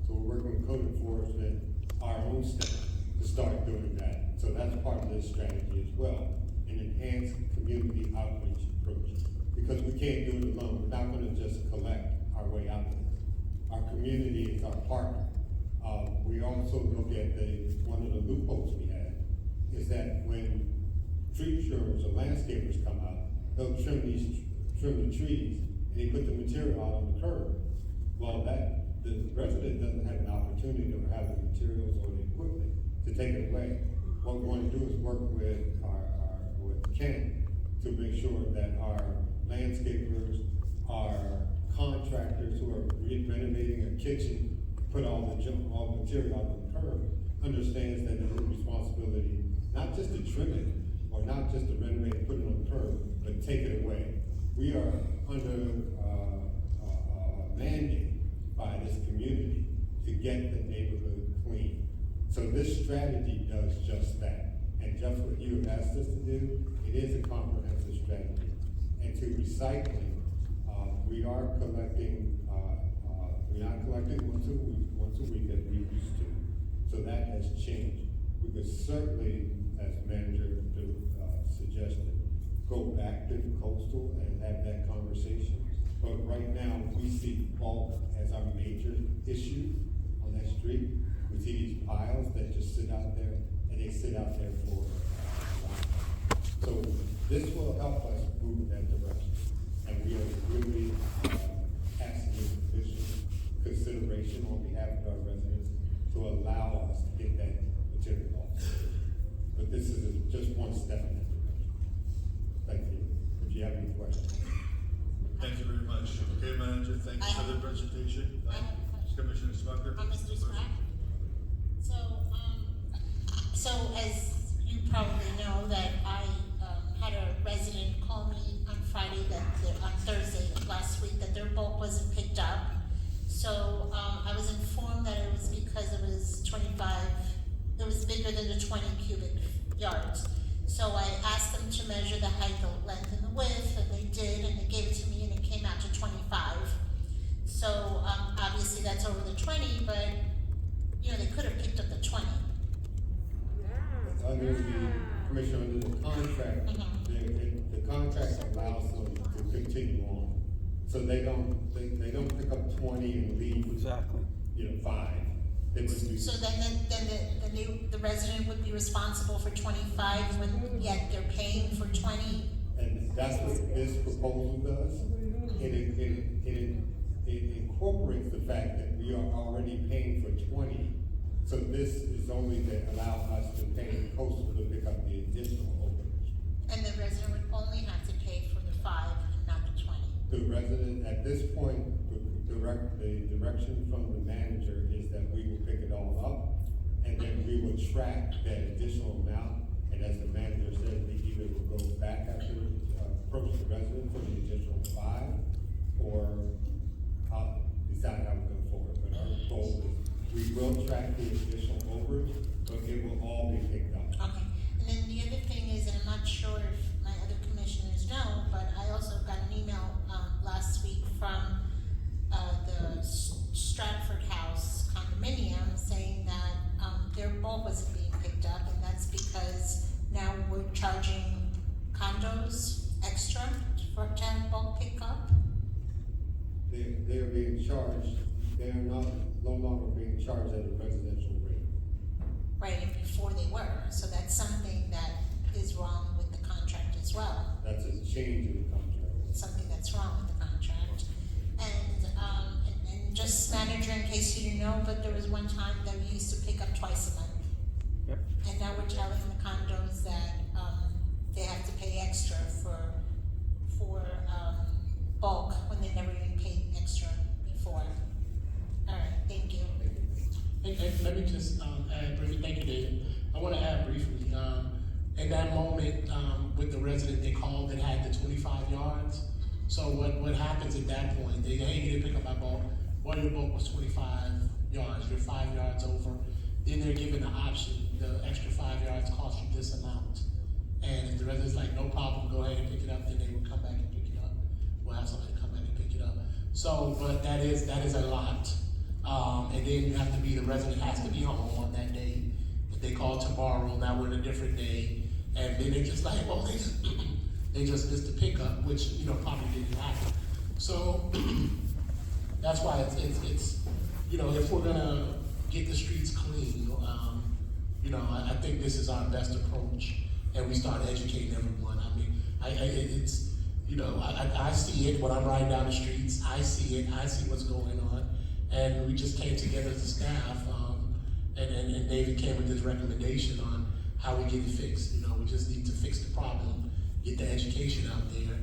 [SPEAKER 9] So we're working with code enforcement, our own staff, to start doing that. So that's part of this strategy as well, an enhanced community outreach approach. Because we can't do it alone. We're not going to just collect our way out of this. Our community is our partner. We also look at one of the loopholes we have is that when tree trimmers or landscapers come out, they'll trim the trees, and they put the material out on the curb. Well, the resident doesn't have an opportunity or have the materials or the equipment to take it away. What we want to do is work with with Ken to make sure that our landscapers, our contractors who are renovating a kitchen, put all the material out on the curb, understands that it's a responsibility, not just to trim it, or not just to renovate and put it on curb, but take it away. We are under mandate by this community to get the neighborhood clean. So this strategy does just that. And just what you have asked us to do, it is a comprehensive strategy. And to recycling, we are collecting, we're not collecting once a week as we used to. So that has changed. We could certainly, as manager suggested, go back to the coastal and have that conversation. But right now, we see bulk as our major issue on that street. We see these piles that just sit out there, and they sit out there for so this will help us move in that direction. And we are really asking the commission consideration on behalf of our residents to allow us to get that material off. But this is just one step in that direction. Thank you. If you have any questions.
[SPEAKER 1] Thank you very much. Okay, manager, thank you for the presentation. Commissioner Smucker.
[SPEAKER 19] Mr. Spratt. So as you probably know, that I had a resident call me on Friday on Thursday of last week that their bulk wasn't picked up. So I was informed that it was because it was bigger than the 20 cubic yards. So I asked them to measure the height, the length, and the width, and they did, and they gave it to me, and it came out to 25. So obviously that's over the 20, but they could have picked up the 20.
[SPEAKER 9] Under the commissioner, under the contract, the contract allows them to continue on. So they don't pick up 20 and leave.
[SPEAKER 12] Exactly.
[SPEAKER 9] 5. They would do.
[SPEAKER 19] So then the resident would be responsible for 25 when yet they're paying for 20?
[SPEAKER 9] And that's what this proposal does. It incorporates the fact that we are already paying for 20. So this is only to allow us to pay coastal to pick up the additional overage.
[SPEAKER 19] And the resident would only have to pay for the 5 and not the 20?
[SPEAKER 9] The resident, at this point, the direction from the manager is that we will pick it all up, and then we will track that additional amount, and as the manager said, we either will go back after, approach the resident for the additional 5, or decide how we're going forward. But our goal is, we will track the additional overage, but it will all be picked up.
[SPEAKER 19] Okay, and then the other thing is, and I'm not sure if my other commissioners know, but I also got an email last week from the Stratford House condominium saying that their bulk wasn't being picked up, and that's because now we're charging condos extra to have bulk pickup.
[SPEAKER 9] They're being charged, they're no longer being charged at a residential rate.
[SPEAKER 19] Right, and before they were, so that's something that is wrong with the contract as well.
[SPEAKER 9] That's a change in the contract.
[SPEAKER 19] Something that's wrong with the contract. And just manager, in case you didn't know, but there was one time that we used to pick up twice a month.
[SPEAKER 12] Yep.
[SPEAKER 19] And now we're telling the condos that, they have to pay extra for bulk when they never even paid extra before. All right, thank you.
[SPEAKER 20] And let me just add briefly, thank you, David. I want to add briefly, in that moment, with the resident, they called and had the 25 yards. So what happens at that point, hey, you didn't pick up my bulk. Well, your bulk was 25 yards, you're 5 yards over. Then they're given the option, the extra 5 yards costs you this amount. And if the resident's like, no problem, go ahead and pick it up, then they will come back and pick it up. We'll have somebody come back and pick it up. So, but that is a lot. And then you have to be, the resident has to be home on that day. If they call tomorrow, now we're in a different day. And then they're just like, well, they just missed the pickup, which, probably didn't happen. So, that's why it's if we're gonna get the streets clean, I think this is our best approach. And we start educating everyone. I mean, I see it when I'm riding down the streets. I see it. I see what's going on. And we just came together as a staff, and David came with this recommendation on how we get it fixed. We just need to fix the problem, get the education out there.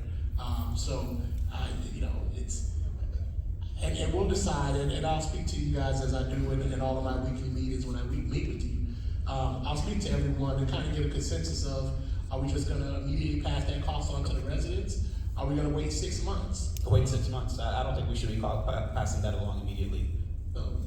[SPEAKER 20] And we'll decide, and I'll speak to you guys as I do in all of my weekly meetings when I meet with you. I'll speak to everyone and kind of get a consensus of, are we just gonna immediately pass that cost on to the residents? Are we gonna wait 6 months?
[SPEAKER 16] Wait 6 months. I don't think we should be passing that along immediately.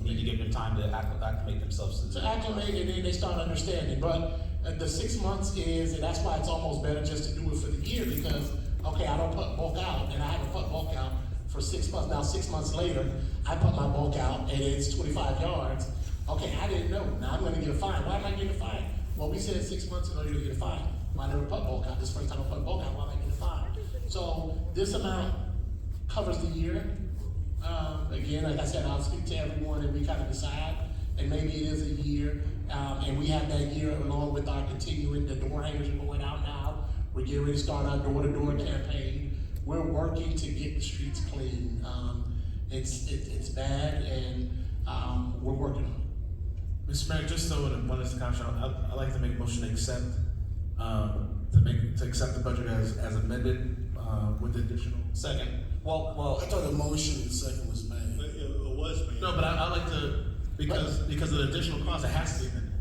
[SPEAKER 16] We need to give them time to acclimate themselves to the.
[SPEAKER 20] To acclimate, and then they start understanding, but the 6 months is, and that's why it's almost better just to do it for the year, because, okay, I don't put bulk out, and I haven't put bulk out for 6 months. Now, 6 months later, I put my bulk out, and it's 25 yards. Okay, I didn't know, now I'm gonna get a fine. Why am I getting a fine? Well, we said 6 months ago you're gonna get a fine. Well, I never put bulk out, this first time I put bulk out, why am I getting a fine? So, this amount covers the year. Again, like I said, I'll speak to everyone and we kind of decide, and maybe it is a year, and we have that year along with our continuing, the door hangers are going out now. We're getting ready to start our door-to-door campaign. We're working to get the streets clean. It's bad, and we're working on it.
[SPEAKER 18] Mr. Mayor, just so one is the council, I'd like to make a motion to accept, to accept the budget as amended, with additional.
[SPEAKER 16] Second. Well.
[SPEAKER 5] I thought the motion and second was made.
[SPEAKER 1] It was made.
[SPEAKER 18] No, but I like to, because of the additional cost, it has to be amended.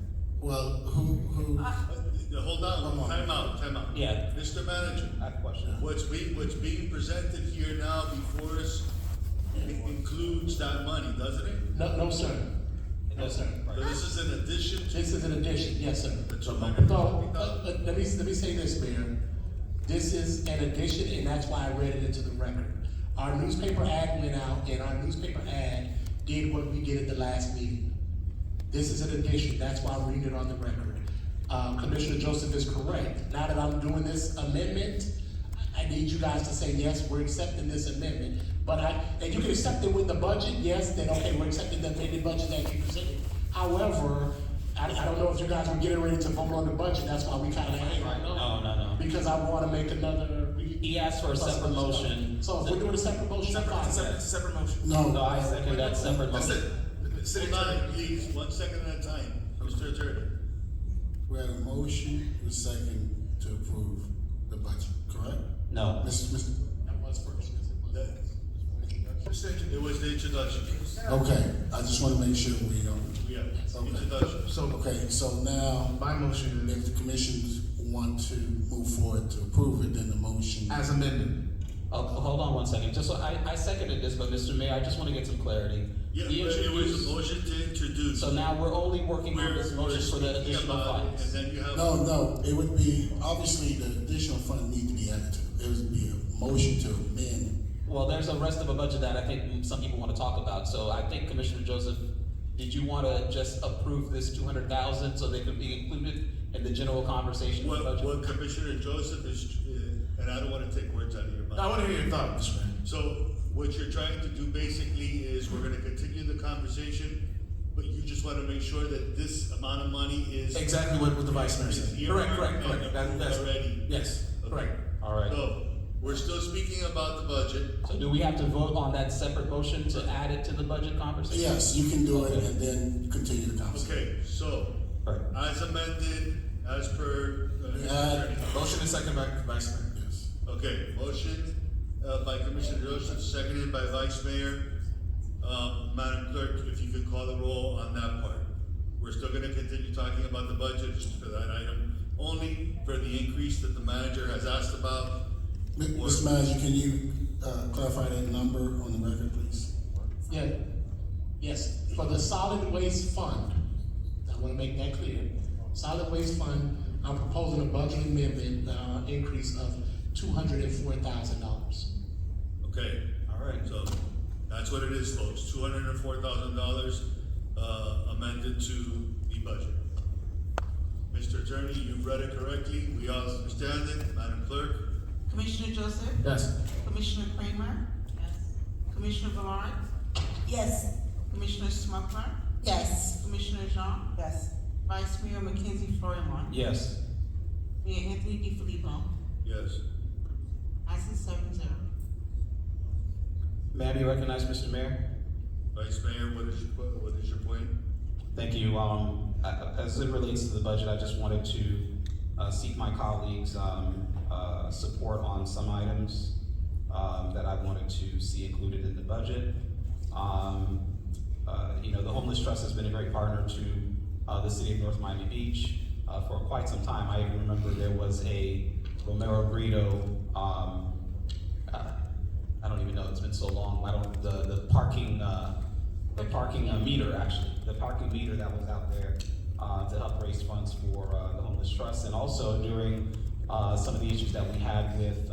[SPEAKER 5] Well, who?
[SPEAKER 1] Hold on, time out.
[SPEAKER 16] Yeah.
[SPEAKER 1] Mr. Manager.
[SPEAKER 16] I have a question.
[SPEAKER 1] What's being presented here now before us includes that money, doesn't it?
[SPEAKER 20] No, sir. No, sir.
[SPEAKER 1] So this is an addition to.
[SPEAKER 20] This is an addition, yes, sir.
[SPEAKER 1] So,
[SPEAKER 20] Let me say this, Mayor. This is an addition, and that's why I read it into the record. Our newspaper ad went out, and our newspaper ad did what we did at the last meeting. This is an addition, that's why I'm reading it on the record. Commissioner Joseph is correct. Now that I'm doing this amendment, I need you guys to say, yes, we're accepting this amendment. And you can accept it with the budget, yes, then okay, we're accepting the amended budget that you presented. However, I don't know if you guys were getting ready to vote on the budget, that's why we kind of hang right now.
[SPEAKER 16] No.
[SPEAKER 20] Because I want to make another.
[SPEAKER 16] He asked for a separate motion.
[SPEAKER 20] So if we're doing a separate motion,
[SPEAKER 18] Separate motion.
[SPEAKER 5] No.
[SPEAKER 16] I second that separate motion.
[SPEAKER 1] Hold on, please, 1 second at a time, Mr. Attorney.
[SPEAKER 5] We had a motion, a second to approve the budget, correct?
[SPEAKER 16] No.
[SPEAKER 5] Mr.
[SPEAKER 20] That was first.
[SPEAKER 1] It was the introduction.
[SPEAKER 5] Okay, I just want to make sure we don't.
[SPEAKER 1] Yeah,
[SPEAKER 5] Okay.
[SPEAKER 1] introduction.
[SPEAKER 5] Okay, so now,
[SPEAKER 18] My motion
[SPEAKER 5] if the commissions want to move forward to approve it, then the motion.
[SPEAKER 18] as amended.
[SPEAKER 16] Hold on 1 second. Just so I seconded this, but Mr. Mayor, I just want to get some clarity.
[SPEAKER 1] Yeah,
[SPEAKER 16] He
[SPEAKER 1] but it was
[SPEAKER 16] introduced-
[SPEAKER 1] a motion to introduce.
[SPEAKER 16] So now we're only working on this motion for the
[SPEAKER 1] speaking
[SPEAKER 16] additional
[SPEAKER 1] about it,
[SPEAKER 16] funds.
[SPEAKER 1] And then you have.
[SPEAKER 5] No, it would be, obviously, the additional fund need to be added to, it would be a motion to amend.
[SPEAKER 16] Well, there's a rest of a budget that I think some people want to talk about. So I think Commissioner Joseph, did you want to just approve this 200,000 so they could be included in the general conversation of the budget?
[SPEAKER 1] What Commissioner Joseph is, and I don't want to take words out of your mouth.
[SPEAKER 18] I want to hear your thought, Mr. Mayor.
[SPEAKER 1] So what you're trying to do basically is we're gonna continue the conversation, but you just wanna make sure that this amount of money is.
[SPEAKER 18] Exactly what the Vice Mayor
[SPEAKER 1] is
[SPEAKER 18] said.
[SPEAKER 1] earmarked
[SPEAKER 18] Correct.
[SPEAKER 1] and approved
[SPEAKER 18] That's
[SPEAKER 1] already.
[SPEAKER 18] yes,
[SPEAKER 1] Okay.
[SPEAKER 18] correct.
[SPEAKER 16] All right.
[SPEAKER 1] So, we're still speaking about the budget.
[SPEAKER 16] So do we have to vote on that separate motion to add it to the budget conversation?
[SPEAKER 5] Yes, you can do it and then continue the conversation.
[SPEAKER 1] Okay, so,
[SPEAKER 16] Right.
[SPEAKER 1] as amended, as per. Mr. Attorney.
[SPEAKER 18] Motion is second by Vice Mayor.
[SPEAKER 5] Yes.
[SPEAKER 1] Okay, motion by Commissioner Joseph, seconded by Vice Mayor. Madam Clerk, if you could call the roll on that part. We're still gonna continue talking about the budget just for that item, only for the increase that the manager has asked about.
[SPEAKER 5] Mr. Manager, can you, clarify that number on the record, please?
[SPEAKER 20] Yeah, yes, for the solid waste fund, I wanna make that clear. Solid waste fund, I'm proposing a budget amendment, increase of $204,000.
[SPEAKER 1] Okay, all right, so that's what it is, folks, $204,000, amended to the budget. Mr. Attorney, you've read it correctly, we all understand it, Madam Clerk?
[SPEAKER 2] Commissioner Joseph?
[SPEAKER 18] Yes.
[SPEAKER 2] Commissioner Kramer? Yes. Commissioner Ballard?
[SPEAKER 13] Yes.
[SPEAKER 2] Commissioner Smucker?
[SPEAKER 13] Yes.
[SPEAKER 2] Commissioner Jean?
[SPEAKER 6] Yes.
[SPEAKER 2] Vice Mayor Mackenzie Florimon?
[SPEAKER 16] Yes.
[SPEAKER 2] Mayor Anthony DiFilippo?
[SPEAKER 1] Yes.
[SPEAKER 2] Passes 7-0.
[SPEAKER 16] May I be recognized, Mr. Mayor?
[SPEAKER 1] Vice Mayor, what is your point?
[SPEAKER 16] Thank you. As it relates to the budget, I just wanted to seek my colleagues' support on some items that I wanted to see included in the budget. The Homeless Trust has been a great partner to the city of North Miami Beach for quite some time. I even remember there was a Romero Brito, I don't even know, it's been so long, the parking meter, actually, the parking meter that was out there to help raise funds for the Homeless Trust, and also during some of the issues that we had with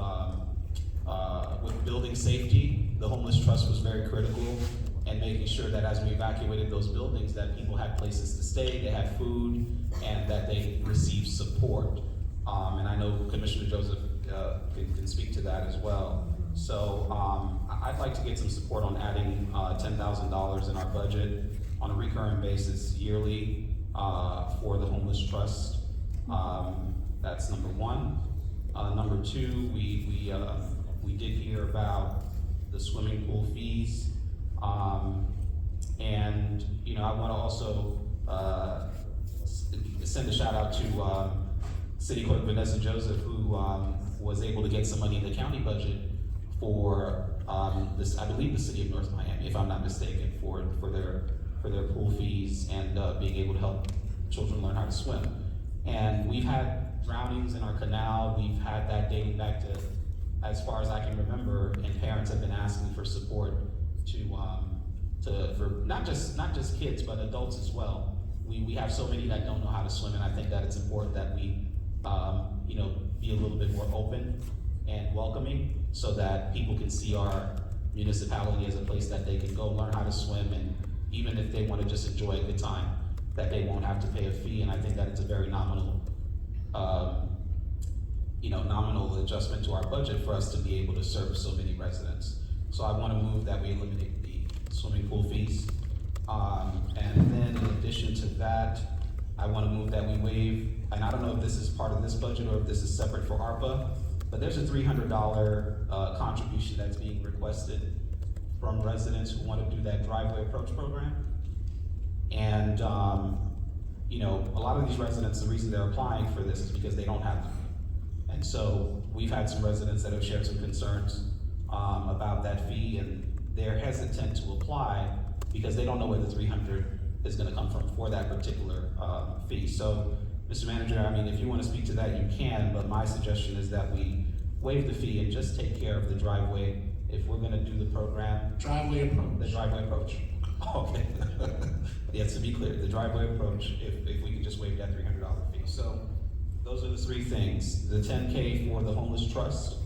[SPEAKER 16] building safety, the Homeless Trust was very critical in making sure that as we evacuated those buildings, that people had places to stay, they had food, and that they received support. And I know Commissioner Joseph can speak to that as well. So I'd like to get some support on adding $10,000 in our budget on a recurring basis yearly for the Homeless Trust. That's number one. Number two, we did hear about the swimming pool fees. And I want to also send a shout out to City Clerk Vanessa Joseph, who was able to get some money in the county budget for this, I believe, the city of North Miami, if I'm not mistaken, for their pool fees and being able to help children learn how to swim. And we've had drownings in our canal. We've had that dating back to as far as I can remember, and parents have been asking for support for not just kids but adults as well. We have so many that don't know how to swim, and I think that it's important that we be a little bit more open and welcoming so that people can see our municipality as a place that they can go learn how to swim, and even if they want to just enjoy a good time, that they won't have to pay a fee. And I think that it's a very nominal adjustment to our budget for us to be able to serve so many residents. So I want to move that we eliminate the swimming pool fees. And then in addition to that, I want to move that we waive, and I don't know if this is part of this budget or if this is separate for ARPA, but there's a $300 contribution that's being requested from residents who want to do that driveway approach program. And a lot of these residents, the reason they're applying for this is because they don't have them. And so we've had some residents that have shared some concerns about that fee, and they're hesitant to apply because they don't know where the $300 is going to come from for that particular fee. So, Mr. Manager, I mean, if you want to speak to that, you can, but my suggestion is that we waive the fee and just take care of the driveway if we're going to do the program.
[SPEAKER 20] Driveway approach.
[SPEAKER 16] The driveway approach. Okay. Yes, to be clear, the driveway approach, if we could just waive that $300 fee. So those are the three things. The $10K for the Homeless Trust,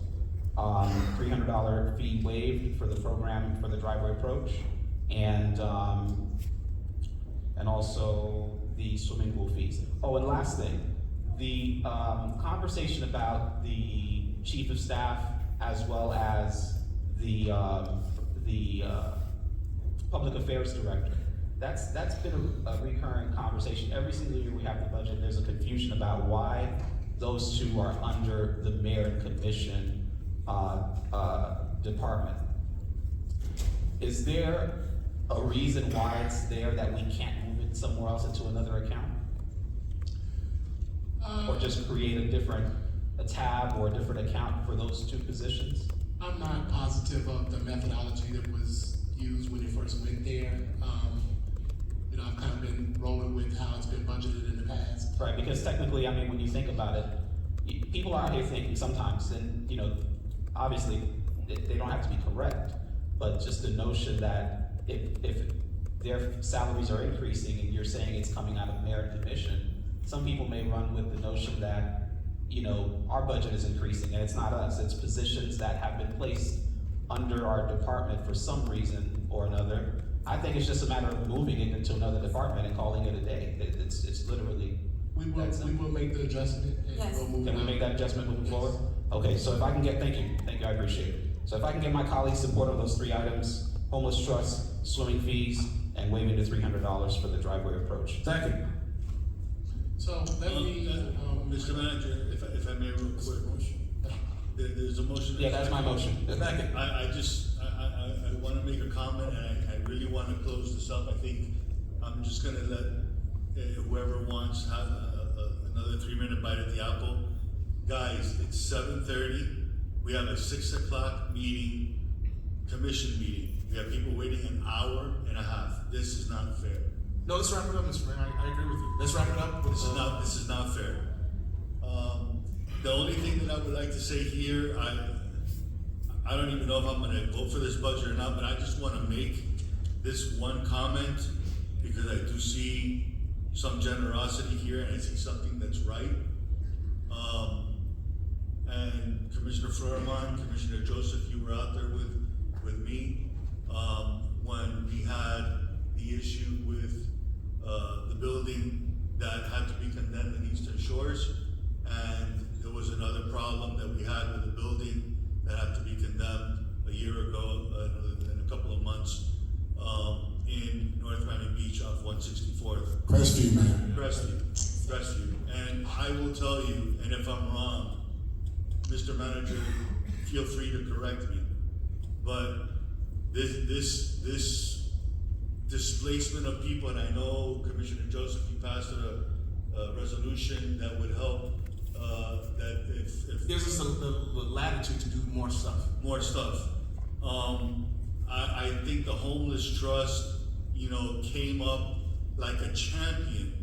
[SPEAKER 16] $300 fee waived for the program for the driveway approach, and also the swimming pool fees. Oh, and last thing, the conversation about the chief of staff as well as the public affairs director. That's been a recurring conversation. Every single year we have the budget, there's a confusion about why those two are under the mayor and commission department. Is there a reason why it's there that we can't move it somewhere else into another account? Or just create a tab or a different account for those two positions?
[SPEAKER 20] I'm not positive of the methodology that was used when it first went there. I've kind of been rolling with how it's been budgeted in the past.
[SPEAKER 16] Right, because technically, I mean, when you think about it, people are out here thinking sometimes, and obviously, they don't have to be correct, but just the notion that if their salaries are increasing and you're saying it's coming out of merit commission, some people may run with the notion that, our budget is increasing, and it's not us, it's positions that have been placed under our department for some reason or another. I think it's just a matter of moving it into another department and calling it a day. It's literally.
[SPEAKER 20] We will make the adjustment. And
[SPEAKER 17] Yes.
[SPEAKER 20] we'll move
[SPEAKER 16] Can we
[SPEAKER 20] on.
[SPEAKER 16] make that adjustment moving forward? Okay, so if I can get, thank you, I appreciate it. So if I can get my colleagues' support on those three items, homeless trust, swimming fees, and waiving the $300 for the driveway approach.
[SPEAKER 18] Second.
[SPEAKER 1] So let me, Mr. Manager, if I may real quick. There's a motion.
[SPEAKER 16] Yeah, that's my motion.
[SPEAKER 18] Second.
[SPEAKER 1] I want to make a comment, and I really want to close this up. I think I'm just going to let whoever wants have another 3-minute bite at the apple. Guys, it's 7:30. We have a 6 o'clock commission meeting. We have people waiting an hour and a half. This is not fair.
[SPEAKER 18] No, let's wrap it up, Mr. Mayor. I agree with you. Let's wrap it up. With,
[SPEAKER 1] This is not fair. The only thing that I would like to say here, I don't even know if I'm gonna vote for this budget or not, but I just wanna make this one comment, because I do see some generosity here, and I see something that's right. And Commissioner Florimon, Commissioner Joseph, you were out there with me, when we had the issue with, the building that had to be condemned in Eastern Shores, and there was another problem that we had with the building that had to be condemned a year ago, in a couple of months, in North Miami Beach off 164th.
[SPEAKER 5] Crestview, man.
[SPEAKER 1] Crestview. And I will tell you, and if I'm wrong, Mr. Manager, feel free to correct me, but this displacement of people, and I know Commissioner Joseph, you passed a resolution that would help, that if
[SPEAKER 18] gives us the latitude to do more stuff.
[SPEAKER 1] I think the Homeless Trust, came up like a champion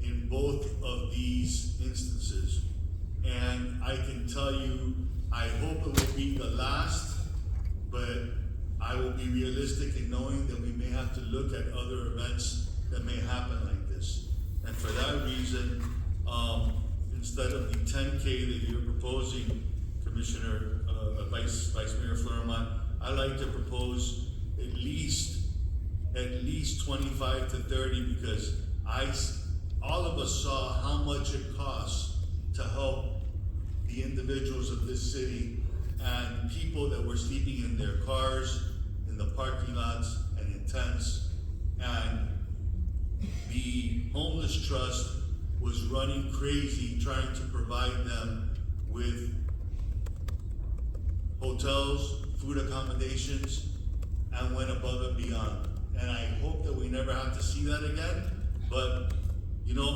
[SPEAKER 1] in both of these instances. And I can tell you, I hope it will be the last, but I will be realistic in knowing that we may have to look at other events that may happen like this. And for that reason, instead of the 10K that you're proposing, Commissioner, Vice Mayor Florimon, I like to propose at least 25 to 30, because all of us saw how much it costs to help the individuals of this city and people that were sleeping in their cars, in the parking lots, and in tents. And the Homeless Trust was running crazy trying to provide them with hotels, food accommodations, and went above and beyond. And I hope that we never have to see that again, but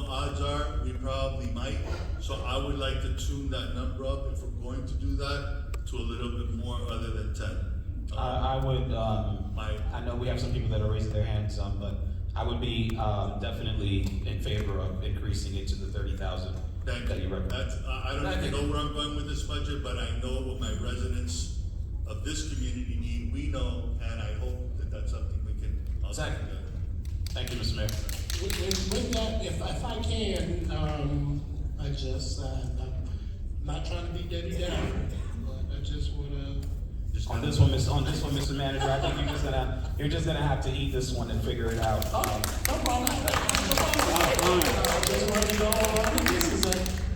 [SPEAKER 1] odds are we probably might. So I would like to tune that number up, if we're going to do that, to a little bit more other than 10.
[SPEAKER 16] I would, I know we have some people that are raising their hands, but I would be definitely in favor of increasing it to the 30,000 that you recommend.
[SPEAKER 1] I don't even know where I'm going with this budget, but I know what my residents of this community need. We know, and I hope that that's something we can all do together.
[SPEAKER 16] Thank you, Mr. Mayor.
[SPEAKER 20] With that, if I can, I'm not trying to be Debbie Downer, but I just wanna.
[SPEAKER 16] On this one, Mr. Manager, I think you're just gonna have to eat this one and figure it out.
[SPEAKER 20] No problem. I just wanted to know, this is a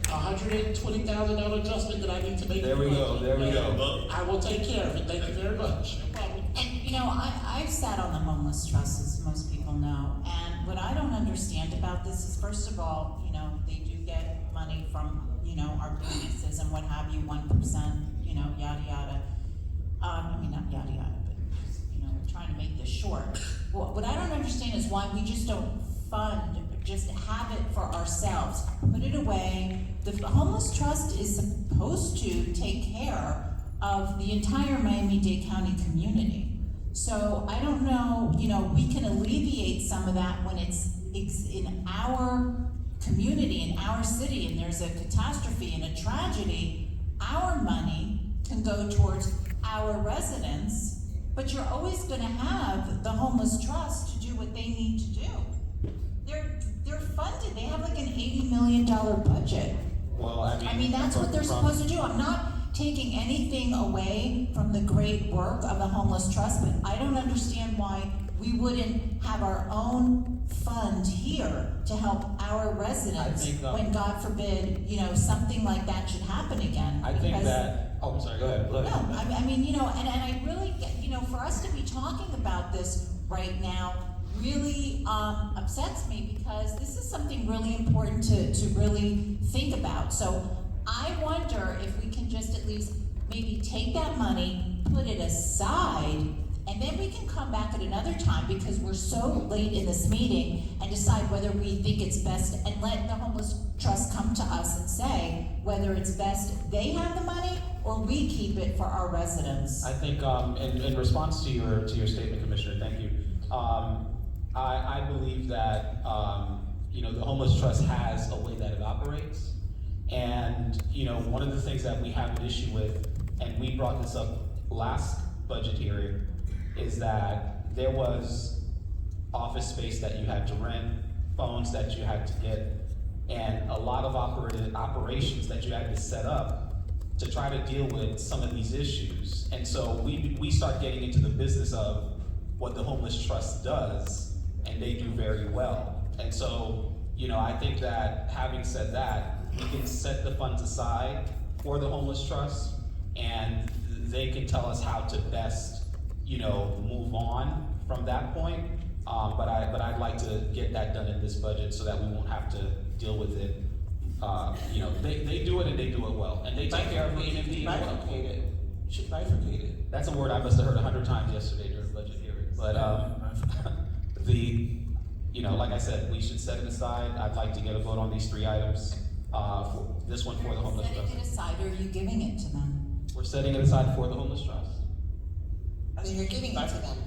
[SPEAKER 20] $120,000 adjustment that I need to make.
[SPEAKER 16] There we go.
[SPEAKER 20] I will take care of it, thank you very much. No problem.
[SPEAKER 14] And I've sat on the Homeless Trust, as most people know, and what I don't understand about this is, first of all, they do get money from, our businesses and what have you, 1%, yada yada. Not yada yada, but we're trying to make this short. What I don't understand is why we just don't fund, just have it for ourselves, put it away. The Homeless Trust is supposed to take care of the entire Miami-Dade County community. So I don't know, we can alleviate some of that when it's in our community, in our city, and there's a catastrophe and a tragedy. Our money can go towards our residents, but you're always gonna have the Homeless Trust to do what they need to do. They're funded, they have like an $80 million budget.
[SPEAKER 16] Well,
[SPEAKER 14] That's what they're supposed to do. I'm not taking anything away from the great work of the Homeless Trust, but I don't understand why we wouldn't have our own fund here to help our residents when, God forbid, something like that should happen again.
[SPEAKER 16] I think that, I'm sorry, go ahead.
[SPEAKER 14] No, and I really get, for us to be talking about this right now really upsets me, because this is something really important to really think about. So I wonder if we can just at least maybe take that money, put it aside, and then we can come back at another time, because we're so late in this meeting, and decide whether we think it's best, and let the Homeless Trust come to us and say whether it's best they have the money or we keep it for our residents.
[SPEAKER 16] I think in response to your statement, Commissioner, thank you. I believe that, the homeless trust has a way that it operates. And, one of the things that we have an issue with, and we brought this up last budget hearing, is that there was office space that you had to rent, phones that you had to get, and a lot of operations that you had to set up to try to deal with some of these issues. And so we start getting into the business of what the homeless trust does, and they do very well. And so, I think that having said that, we can set the funds aside for the homeless trust, and they can tell us how to best, move on from that point. But I'd like to get that done in this budget so that we won't have to deal with it. They do it and they do it well, and they take care of the EMD as well.
[SPEAKER 6] Bifurcated. You should bifurcate it.
[SPEAKER 16] That's a word I must have heard 100 times yesterday during budget hearing. But like I said, we should set it aside. I'd like to get a vote on these 3 items. For this one for the homeless trust.
[SPEAKER 14] Setting it aside, or are you giving it to them?
[SPEAKER 16] We're setting it aside for the homeless trust.
[SPEAKER 19] So you're giving it to them.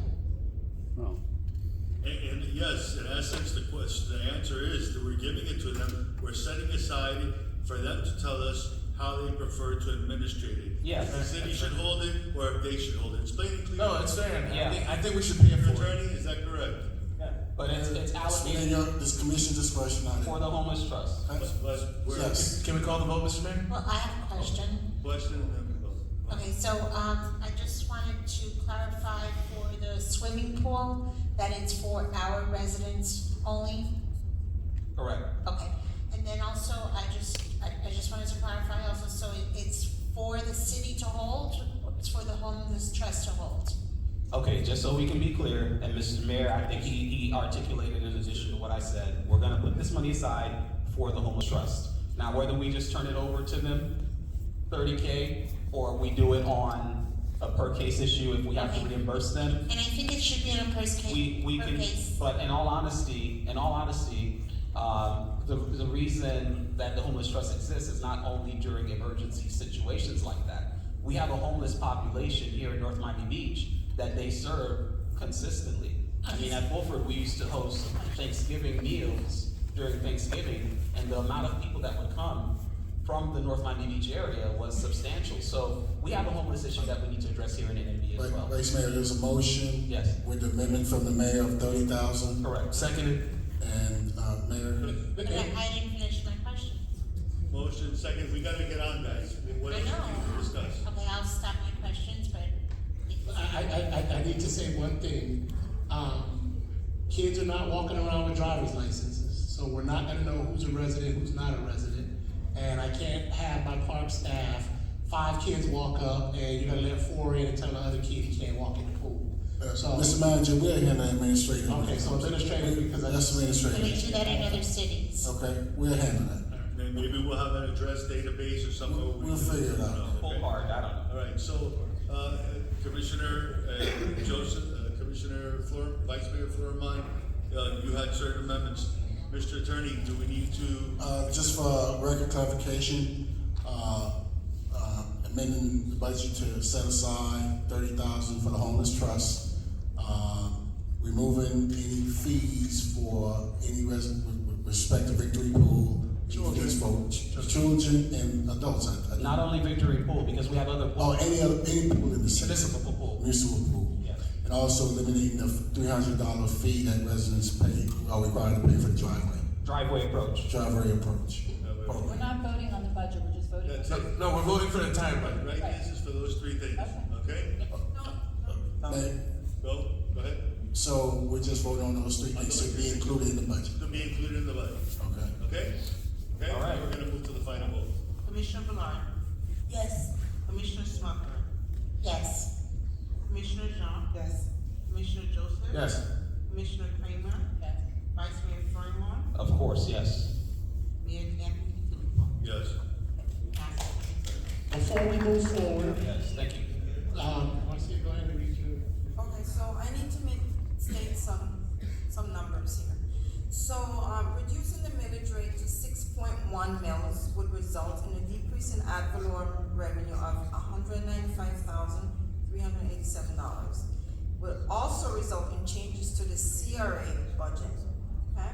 [SPEAKER 1] And yes, in essence, the answer is that we're giving it to them. We're setting aside for them to tell us how they prefer to administrate it.
[SPEAKER 16] Yes.
[SPEAKER 1] If the city should hold it, or if they should hold it. Explain it clearly.
[SPEAKER 18] No, it's fair.
[SPEAKER 16] Yeah.
[SPEAKER 18] I think we should pay it
[SPEAKER 1] Mr.
[SPEAKER 18] for it.
[SPEAKER 1] Attorney, is that correct?
[SPEAKER 16] Yeah. But it's allocated
[SPEAKER 5] This commission discretion on it.
[SPEAKER 16] for the homeless trust.
[SPEAKER 1] But we're,
[SPEAKER 5] Yes.
[SPEAKER 18] Can we call the vote, Mr. Mayor?
[SPEAKER 19] Well, I have a question.
[SPEAKER 1] question and then we go.
[SPEAKER 19] Okay, so, I just wanted to clarify for the swimming pool, that it's for our residents only?
[SPEAKER 16] Correct.
[SPEAKER 19] Okay, and then also, I just wanted to clarify also, so it's for the city to hold, or it's for the homeless trust to hold?
[SPEAKER 16] Okay, just so we can be clear, and Mr. Mayor, I think he articulated in addition to what I said, we're gonna put this money aside for the homeless trust. Now, whether we just turn it over to them, 30K, or we do it on a per case issue if we have to reimburse them,
[SPEAKER 19] And I think it should be on a per case.
[SPEAKER 16] we
[SPEAKER 19] per
[SPEAKER 16] can,
[SPEAKER 19] case.
[SPEAKER 16] but in all honesty, the reason that the homeless trust exists is not only during emergency situations like that. We have a homeless population here in North Miami Beach that they serve consistently. I mean, at Fulford, we used to host Thanksgiving meals during Thanksgiving, and the amount of people that would come from the North Miami Beach area was substantial. So we have a homeless issue that we need to address here in NMB as well.
[SPEAKER 5] Vice Mayor, there's a motion.
[SPEAKER 16] Yes.
[SPEAKER 5] With the amendment from the mayor of 30,000.
[SPEAKER 16] Correct.
[SPEAKER 18] Seconded.
[SPEAKER 5] And, Mayor,
[SPEAKER 19] But I didn't finish my question.
[SPEAKER 1] Motion second, we gotta get on, guys. What
[SPEAKER 19] I
[SPEAKER 1] else
[SPEAKER 19] know.
[SPEAKER 1] do we need to discuss?
[SPEAKER 19] Okay, I'll stop my questions, but.
[SPEAKER 20] I need to say one thing. Kids are not walking around with driver's licenses, so we're not gonna know who's a resident, who's not a resident. And I can't have my park staff, 5 kids walk up and you're gonna let 4 in and tell the other kid he can't walk in the pool. So,
[SPEAKER 5] Mr. Manager, we're here now administrative.
[SPEAKER 20] okay, so administrative, because
[SPEAKER 5] That's
[SPEAKER 19] So they
[SPEAKER 5] administrative.
[SPEAKER 19] do that in other cities.
[SPEAKER 5] Okay, we'll handle that.
[SPEAKER 1] Then maybe we'll have an address database or something. where we
[SPEAKER 5] We'll
[SPEAKER 1] can-
[SPEAKER 5] figure it out.
[SPEAKER 16] Full hard, I don't know.
[SPEAKER 1] All right, so, Commissioner Joseph, Commissioner Fleur, Vice Mayor Flourmont, you had certain amendments. Mr. Attorney, do we need to?
[SPEAKER 5] Just for record clarification, amending the budget to set aside 30,000 for the homeless trust, removing any fees for any resident with respect to Victory Pool, fees for children and adults.
[SPEAKER 16] Not only Victory Pool, because we have other pools.
[SPEAKER 5] Any pool in the city.
[SPEAKER 16] Municipal pool.
[SPEAKER 5] Municipal pool.
[SPEAKER 16] Yes.
[SPEAKER 5] And also eliminating the $300 fee that residents pay, are required to pay for the driveway.
[SPEAKER 16] Driveway approach.
[SPEAKER 5] Driveway approach.
[SPEAKER 11] We're not voting on the budget, we're just voting.
[SPEAKER 1] That's it.
[SPEAKER 18] No, we're voting for the entire budget.
[SPEAKER 1] Right, this is for those 3 things, okay? Go ahead.
[SPEAKER 5] So we're just voting on those 3 things to be included in the budget.
[SPEAKER 1] To be included in the budget,
[SPEAKER 5] Okay.
[SPEAKER 1] okay? Okay,
[SPEAKER 16] All right.
[SPEAKER 1] now we're gonna move to the final vote.
[SPEAKER 2] Commissioner Ballard,
[SPEAKER 19] Yes.
[SPEAKER 2] Commissioner Smucker,
[SPEAKER 19] Yes.
[SPEAKER 2] Commissioner Jean,
[SPEAKER 6] Yes.
[SPEAKER 2] Commissioner Joseph.
[SPEAKER 18] Yes.
[SPEAKER 2] Commissioner Kramer,
[SPEAKER 11] Yes.
[SPEAKER 2] Vice Mayor Flourmont,
[SPEAKER 16] Of course, yes.
[SPEAKER 2] Mayor Anthony Filippo.
[SPEAKER 1] Yes.
[SPEAKER 20] Before we move forward,
[SPEAKER 16] Yes, thank you.
[SPEAKER 20] Marcia, go ahead and read your.
[SPEAKER 17] Okay, so I need to state some numbers here. So, reducing the millage rate to 6.1 mils would result in a decrease in ad valorem revenue of $195,387. will also result in changes to the CRA budget, okay?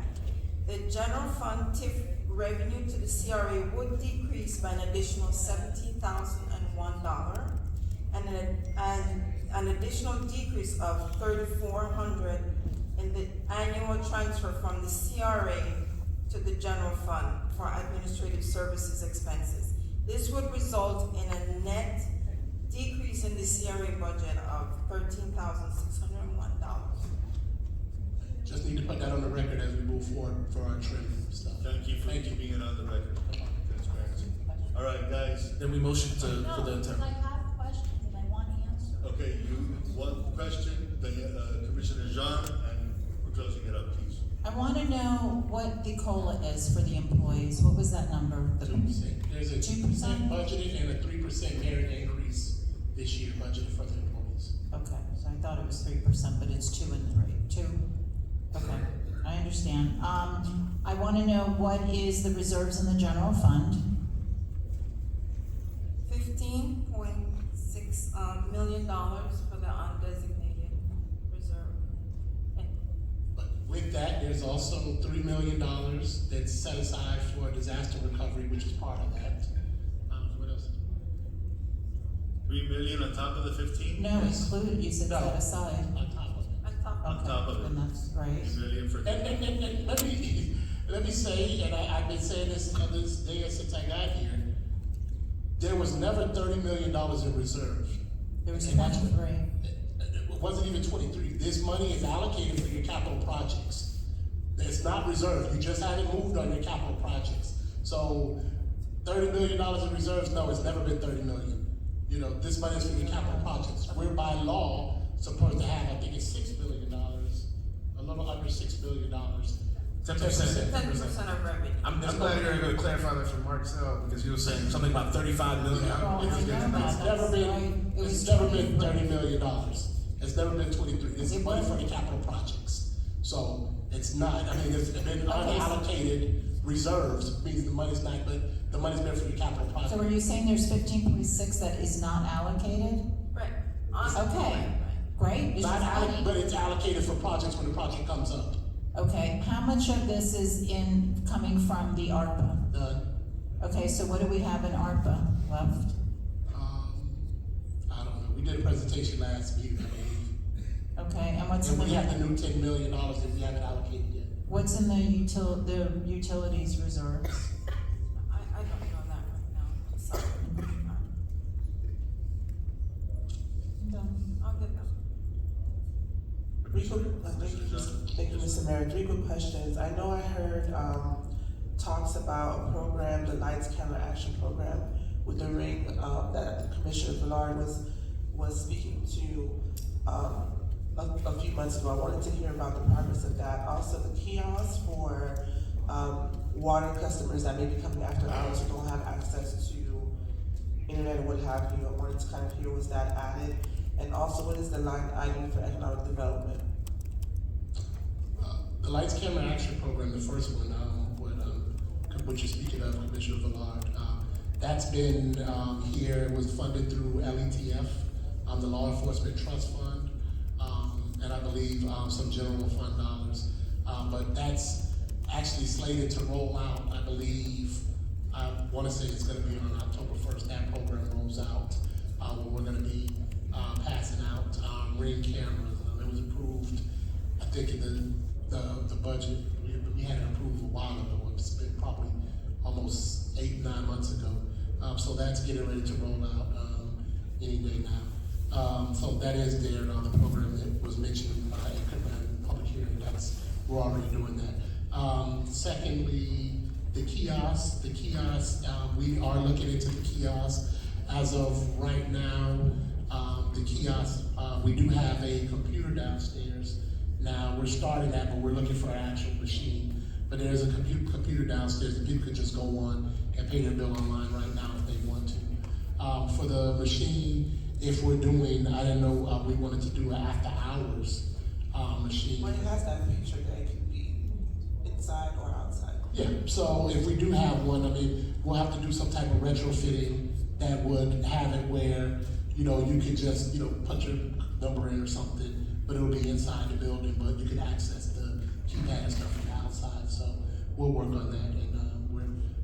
[SPEAKER 17] The general fund TIF revenue to the CRA would decrease by an additional $17,001, and an additional decrease of $3,400 in the annual transfer from the CRA to the general fund for administrative services expenses. This would result in a net decrease in the CRA budget of $13,601.
[SPEAKER 20] Just need to put that on the record as we move forward for our trim stuff.
[SPEAKER 1] Thank you for keeping it on the record. Transparency. All right, guys.
[SPEAKER 18] Then we motion for the attorney.
[SPEAKER 19] I have questions and I want answers.
[SPEAKER 1] Okay, one question, Commissioner Jean, and we're closing it up, please.
[SPEAKER 14] I wanna know what the COLA is for the employees. What was that number?
[SPEAKER 20] 2%. There's a
[SPEAKER 14] 2%?
[SPEAKER 20] budgeted and a 3% merit increase this year budgeted for the employees.
[SPEAKER 14] Okay, so I thought it was 3%, but it's 2 and 3. 2? Okay, I understand. I wanna know what is the reserves in the general fund?
[SPEAKER 17] $15.6 million for the undesignated reserve.
[SPEAKER 20] But with that, there's also $3 million that's set aside for disaster recovery, which is part of that. What else?
[SPEAKER 1] 3 million on top of the 15?
[SPEAKER 14] No, included, you said set aside.
[SPEAKER 20] On top of it.
[SPEAKER 1] On top of it.
[SPEAKER 14] Then that's great.
[SPEAKER 1] 3 million for.
[SPEAKER 20] And let me say, and I've been saying this other day since I got here, there was never $30 million in reserve.
[SPEAKER 14] There was 23.
[SPEAKER 20] It wasn't even 23. This money is allocated for your capital projects. It's not reserved. You just haven't moved on your capital projects. So $30 million in reserves, no, it's never been 30 million. You know, this money is for your capital projects. We're by law supposed to have, I think it's $6 billion, a little under $6 billion.
[SPEAKER 18] 10%.
[SPEAKER 17] 10% of revenue.
[SPEAKER 18] I'm glad you're going to clarify that from Marcel, because he was saying something about 35 million.
[SPEAKER 20] It's never been $30 million. It's never been 23. It's money for the capital projects. So it's not, I mean, it's been unallocated reserves, means the money's not, but the money's been for the capital projects.
[SPEAKER 14] So are you saying there's 15.6 that is not allocated?
[SPEAKER 17] Right.
[SPEAKER 14] Okay, great. It's just money.
[SPEAKER 20] But it's allocated for projects when the project comes up.
[SPEAKER 14] Okay, how much of this is coming from the ARPA?
[SPEAKER 20] None.
[SPEAKER 14] Okay, so what do we have in ARPA left?
[SPEAKER 20] I don't know. We did a presentation last meeting, I believe.
[SPEAKER 14] Okay, and what's in
[SPEAKER 20] And
[SPEAKER 14] the
[SPEAKER 20] we have the new $10 million that we haven't allocated yet.
[SPEAKER 14] what's in the utilities reserves?
[SPEAKER 17] I don't know that right now. I'm sorry. I'll get that.
[SPEAKER 6] Thank you, Mr. Mayor. 3 quick questions. I know I heard talks about a program, the Lights Camera Action Program, with the ring that Commissioner Villard was speaking to a few months ago. I wanted to hear about the progress of that. Also, the kiosks for water customers that may be coming after hours who don't have access to internet or what have you. I wanted to kind of hear, was that added? And also, what is the line item for economic development?
[SPEAKER 20] The Lights Camera Action Program, the first one, what you're speaking of, Commissioner Villard, that's been here, it was funded through LETF, the Law Enforcement Trust Fund, and I believe some general fund dollars. But that's actually slated to roll out, I believe, I want to say it's going to be on October 1st, that program rolls out, where we're going to be passing out Ring cameras. It was approved, I think, in the budget. We had it approved a while ago. It's been probably almost 8-9 months ago. So that's getting ready to roll out any day now. So that is there on the program that was mentioned in public hearing. We're already doing that. Secondly, the kiosks. We are looking into the kiosks. As of right now, the kiosks, we do have a computer downstairs. Now, we're starting that, but we're looking for an actual machine. But there's a computer downstairs that people could just go on and pay their bill online right now if they want to. For the machine, if we're doing, I didn't know, we wanted to do an after hours machine.
[SPEAKER 6] Well, it has that feature that it can be inside or outside.
[SPEAKER 20] Yeah, so if we do have one, I mean, we'll have to do some type of retrofitting that would have it where, you could just, put your number in or something, but it'll be inside the building, but you can access the keypad and stuff from the outside, so we'll work on that, and,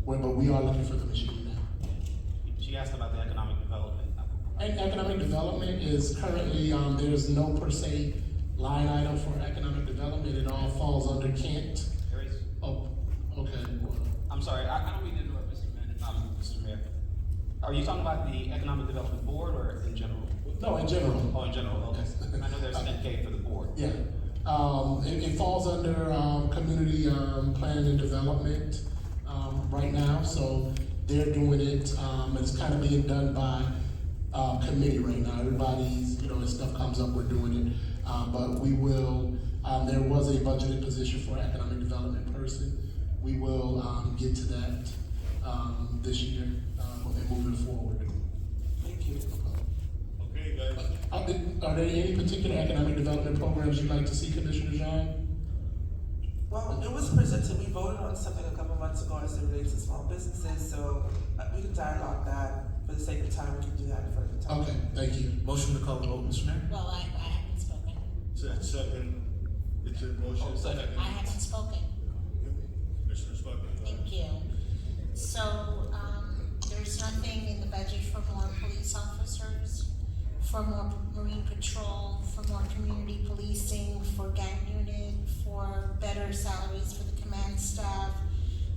[SPEAKER 20] but we are looking for the machine now.
[SPEAKER 16] She asked about the economic development.
[SPEAKER 20] And economic development is currently, there's no per se line item for economic development, it all falls under Kent.
[SPEAKER 16] There is.
[SPEAKER 20] Oh, okay, well,
[SPEAKER 16] I'm sorry, I don't mean to interrupt, Mr. Mayor. Are you talking about the Economic Development Board or in general?
[SPEAKER 20] no, in general.
[SPEAKER 16] Oh, in general, okay. I know there's 10K for the board.
[SPEAKER 20] Yeah, it falls under, community, planning and development, right now, so they're doing it, it's kind of being done by, committee right now, everybody's, as stuff comes up, we're doing it, but we will, there was a budgeted position for economic development person, we will, get to that, this year, and moving forward.
[SPEAKER 6] Thank you.
[SPEAKER 1] Okay, guys.
[SPEAKER 20] Are there any particular economic development programs you'd like to see, Commissioner John?
[SPEAKER 6] Well, it was presented, we voted on something a couple months ago as it relates to small businesses, so we can dialogue that. For the sake of time, we can do that for the time.
[SPEAKER 20] Okay, thank you.
[SPEAKER 18] Motion to call the vote, Mr. Mayor?
[SPEAKER 19] Well, I haven't spoken.
[SPEAKER 1] Second, it's a motion.
[SPEAKER 16] Oh, second.
[SPEAKER 19] I haven't spoken.
[SPEAKER 1] Commissioner Sparkman.
[SPEAKER 19] Thank you. So, there's nothing in the budget for more police officers, for more marine patrol, for more community policing, for gang unit, for better salaries for the command staff,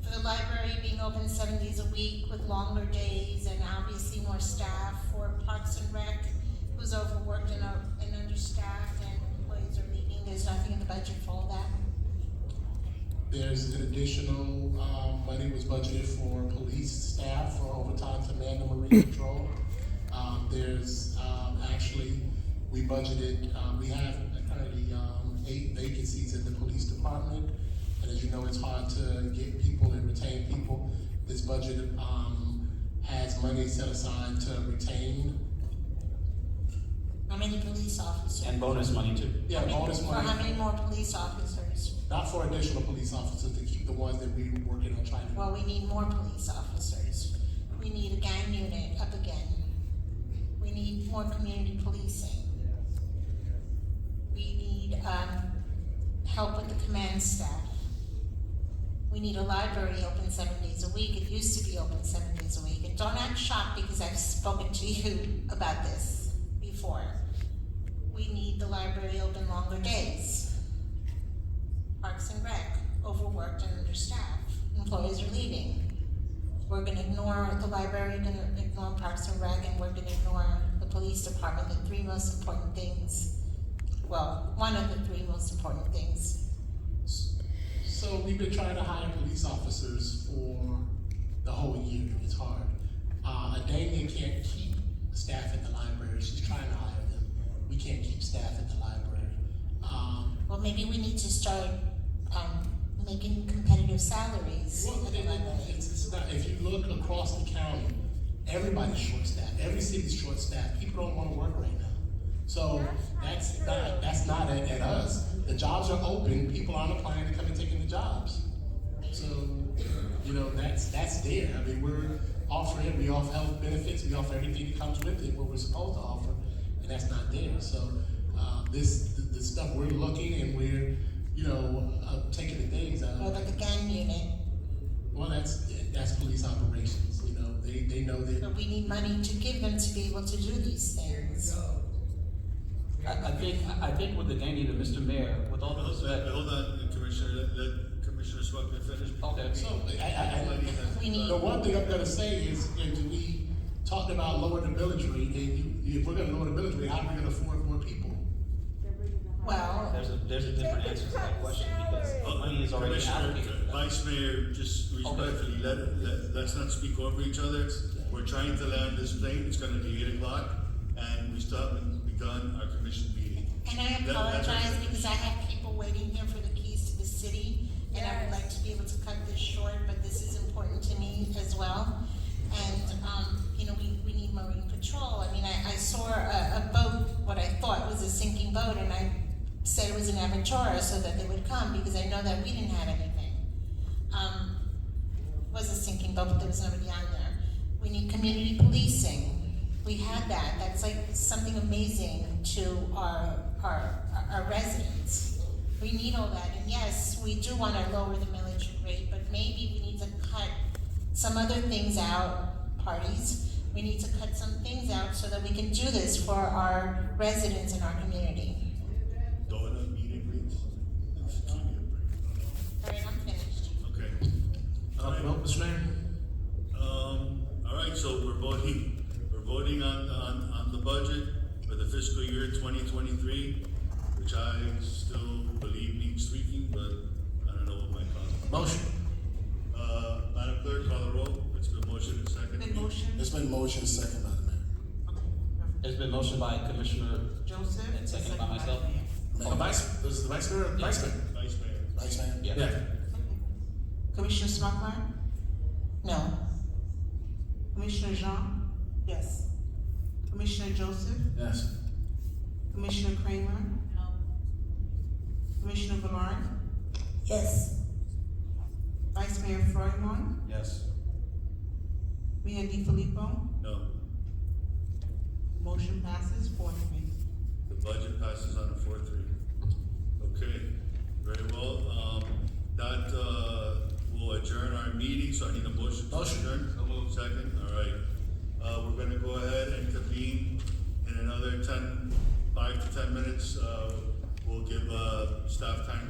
[SPEAKER 19] for the library being open 7 days a week with longer days and obviously more staff, for Parks and Rec, who's overworked and understaffed and employees are leaving. There's nothing in the budget for all that.
[SPEAKER 20] There's an additional, money was budgeted for police staff for overtime to man the marine patrol. There's, actually, we budgeted, we have currently, 8 vacancies in the police department. And as you know, it's hard to get people and retain people. This budget, has money set aside to retain.
[SPEAKER 19] How many police officers?
[SPEAKER 16] And bonus money too.
[SPEAKER 20] Yeah, bonus
[SPEAKER 19] For
[SPEAKER 20] money.
[SPEAKER 19] how many more police officers?
[SPEAKER 20] Not for additional police officers, to keep the ones that we're working on trying to.
[SPEAKER 19] Well, we need more police officers. We need a gang unit up again. We need more community policing. We need, help with the command staff. We need a library open 7 days a week. It used to be open 7 days a week. And don't act shocked because I've spoken to you about this before. We need the library open longer days. Parks and Rec, overworked and understaffed. Employees are leaving. We're gonna ignore the library, gonna ignore Parks and Rec, and we're gonna ignore the police department, the 3 most important things. Well, one of the 3 most important things.
[SPEAKER 20] So we've been trying to hire police officers for the whole year. It's hard. Adamia can't keep staff at the library. She's trying to hire them. We can't keep staff at the library.
[SPEAKER 19] Well, maybe we need to start, making competitive salaries
[SPEAKER 20] Well,
[SPEAKER 19] at the library.
[SPEAKER 20] it's not, if you look across the county, everybody's short-staffed. Every city's short-staffed. People don't want to work right now. So that's not at us. The jobs are open. People aren't applying to come and taking the jobs. So, that's there. I mean, we're offering, we offer health benefits, we offer everything that comes with it, what we're supposed to offer, and that's not there. So, the stuff we're looking and we're, taking the things out.
[SPEAKER 19] What about the gang unit?
[SPEAKER 20] Well, that's police operations, they know that.
[SPEAKER 19] But we need money to give them to be able to do these things.
[SPEAKER 16] I think with the gang unit, Mr. Mayor, with all the respect.
[SPEAKER 1] Hold on, Commissioner, let Commissioner Sparkman finish.
[SPEAKER 16] Okay.
[SPEAKER 20] So,
[SPEAKER 19] We need.
[SPEAKER 20] the one thing I'm gonna say is, we talked about lowering the millage rate, and if we're gonna lower the millage rate, how are we gonna afford more people?
[SPEAKER 19] Well,
[SPEAKER 16] There's a different answer to that question because money is already
[SPEAKER 1] Commissioner,
[SPEAKER 16] allocated.
[SPEAKER 1] Vice Mayor, just respectfully, let's not speak over each other. We're trying to land this plane, it's gonna be 8 o'clock, and we still haven't begun our commission meeting.
[SPEAKER 19] and I apologize because I have people waiting here for the keys to the city, and I would like to be able to cut this short, but this is important to me as well. And, we need marine patrol. I mean, I saw a boat, what I thought was a sinking boat, and I said it was an Aventura so that they would come, because I know that we didn't have anything. It was a sinking boat, but there was nobody on there. We need community policing. we had that. That's like something amazing to our residents. We need all that, and yes, we do want to lower the millage rate, but maybe we need to cut some other things out, parties. We need to cut some things out so that we can do this for our residents in our community.
[SPEAKER 1] Donut meeting, please. Let's keep it brief.
[SPEAKER 19] All right, I'm finished.
[SPEAKER 1] Okay.
[SPEAKER 18] No, Mr. Mayor?
[SPEAKER 1] All right, so we're voting on the budget for the fiscal year 2023, which I still believe needs tweaking, but I don't know what might cause.
[SPEAKER 18] Motion.
[SPEAKER 1] Madam Clerk, call the roll. It's been motion and second.
[SPEAKER 2] Been motion,
[SPEAKER 5] It's been motion second by the mayor.
[SPEAKER 16] It's been motioned by Commissioner
[SPEAKER 2] Joseph.
[SPEAKER 16] and seconded by myself.
[SPEAKER 2] Mayor.
[SPEAKER 18] Oh, this is the vice mayor? Vice mayor?
[SPEAKER 1] Vice Mayor.
[SPEAKER 5] Vice Mayor?
[SPEAKER 16] Yeah.
[SPEAKER 18] Yeah.
[SPEAKER 2] Commissioner Smucker,
[SPEAKER 19] No.
[SPEAKER 2] Commissioner Jean,
[SPEAKER 6] Yes.
[SPEAKER 2] Commissioner Joseph,
[SPEAKER 18] Yes.
[SPEAKER 2] Commissioner Kramer,
[SPEAKER 19] No.
[SPEAKER 2] Commissioner Ballard,
[SPEAKER 13] Yes.
[SPEAKER 2] Vice Mayor Florimon,
[SPEAKER 16] Yes.
[SPEAKER 2] Mayor DiFilippo.
[SPEAKER 1] No.
[SPEAKER 2] Motion passes 4-3.
[SPEAKER 1] The budget passes on a 4-3. Okay, very well. That will adjourn our meeting, so I need a motion to
[SPEAKER 18] Motion.
[SPEAKER 1] adjourn. Second, all right. We're gonna go ahead and convene in another 5 to 10 minutes. We'll give staff time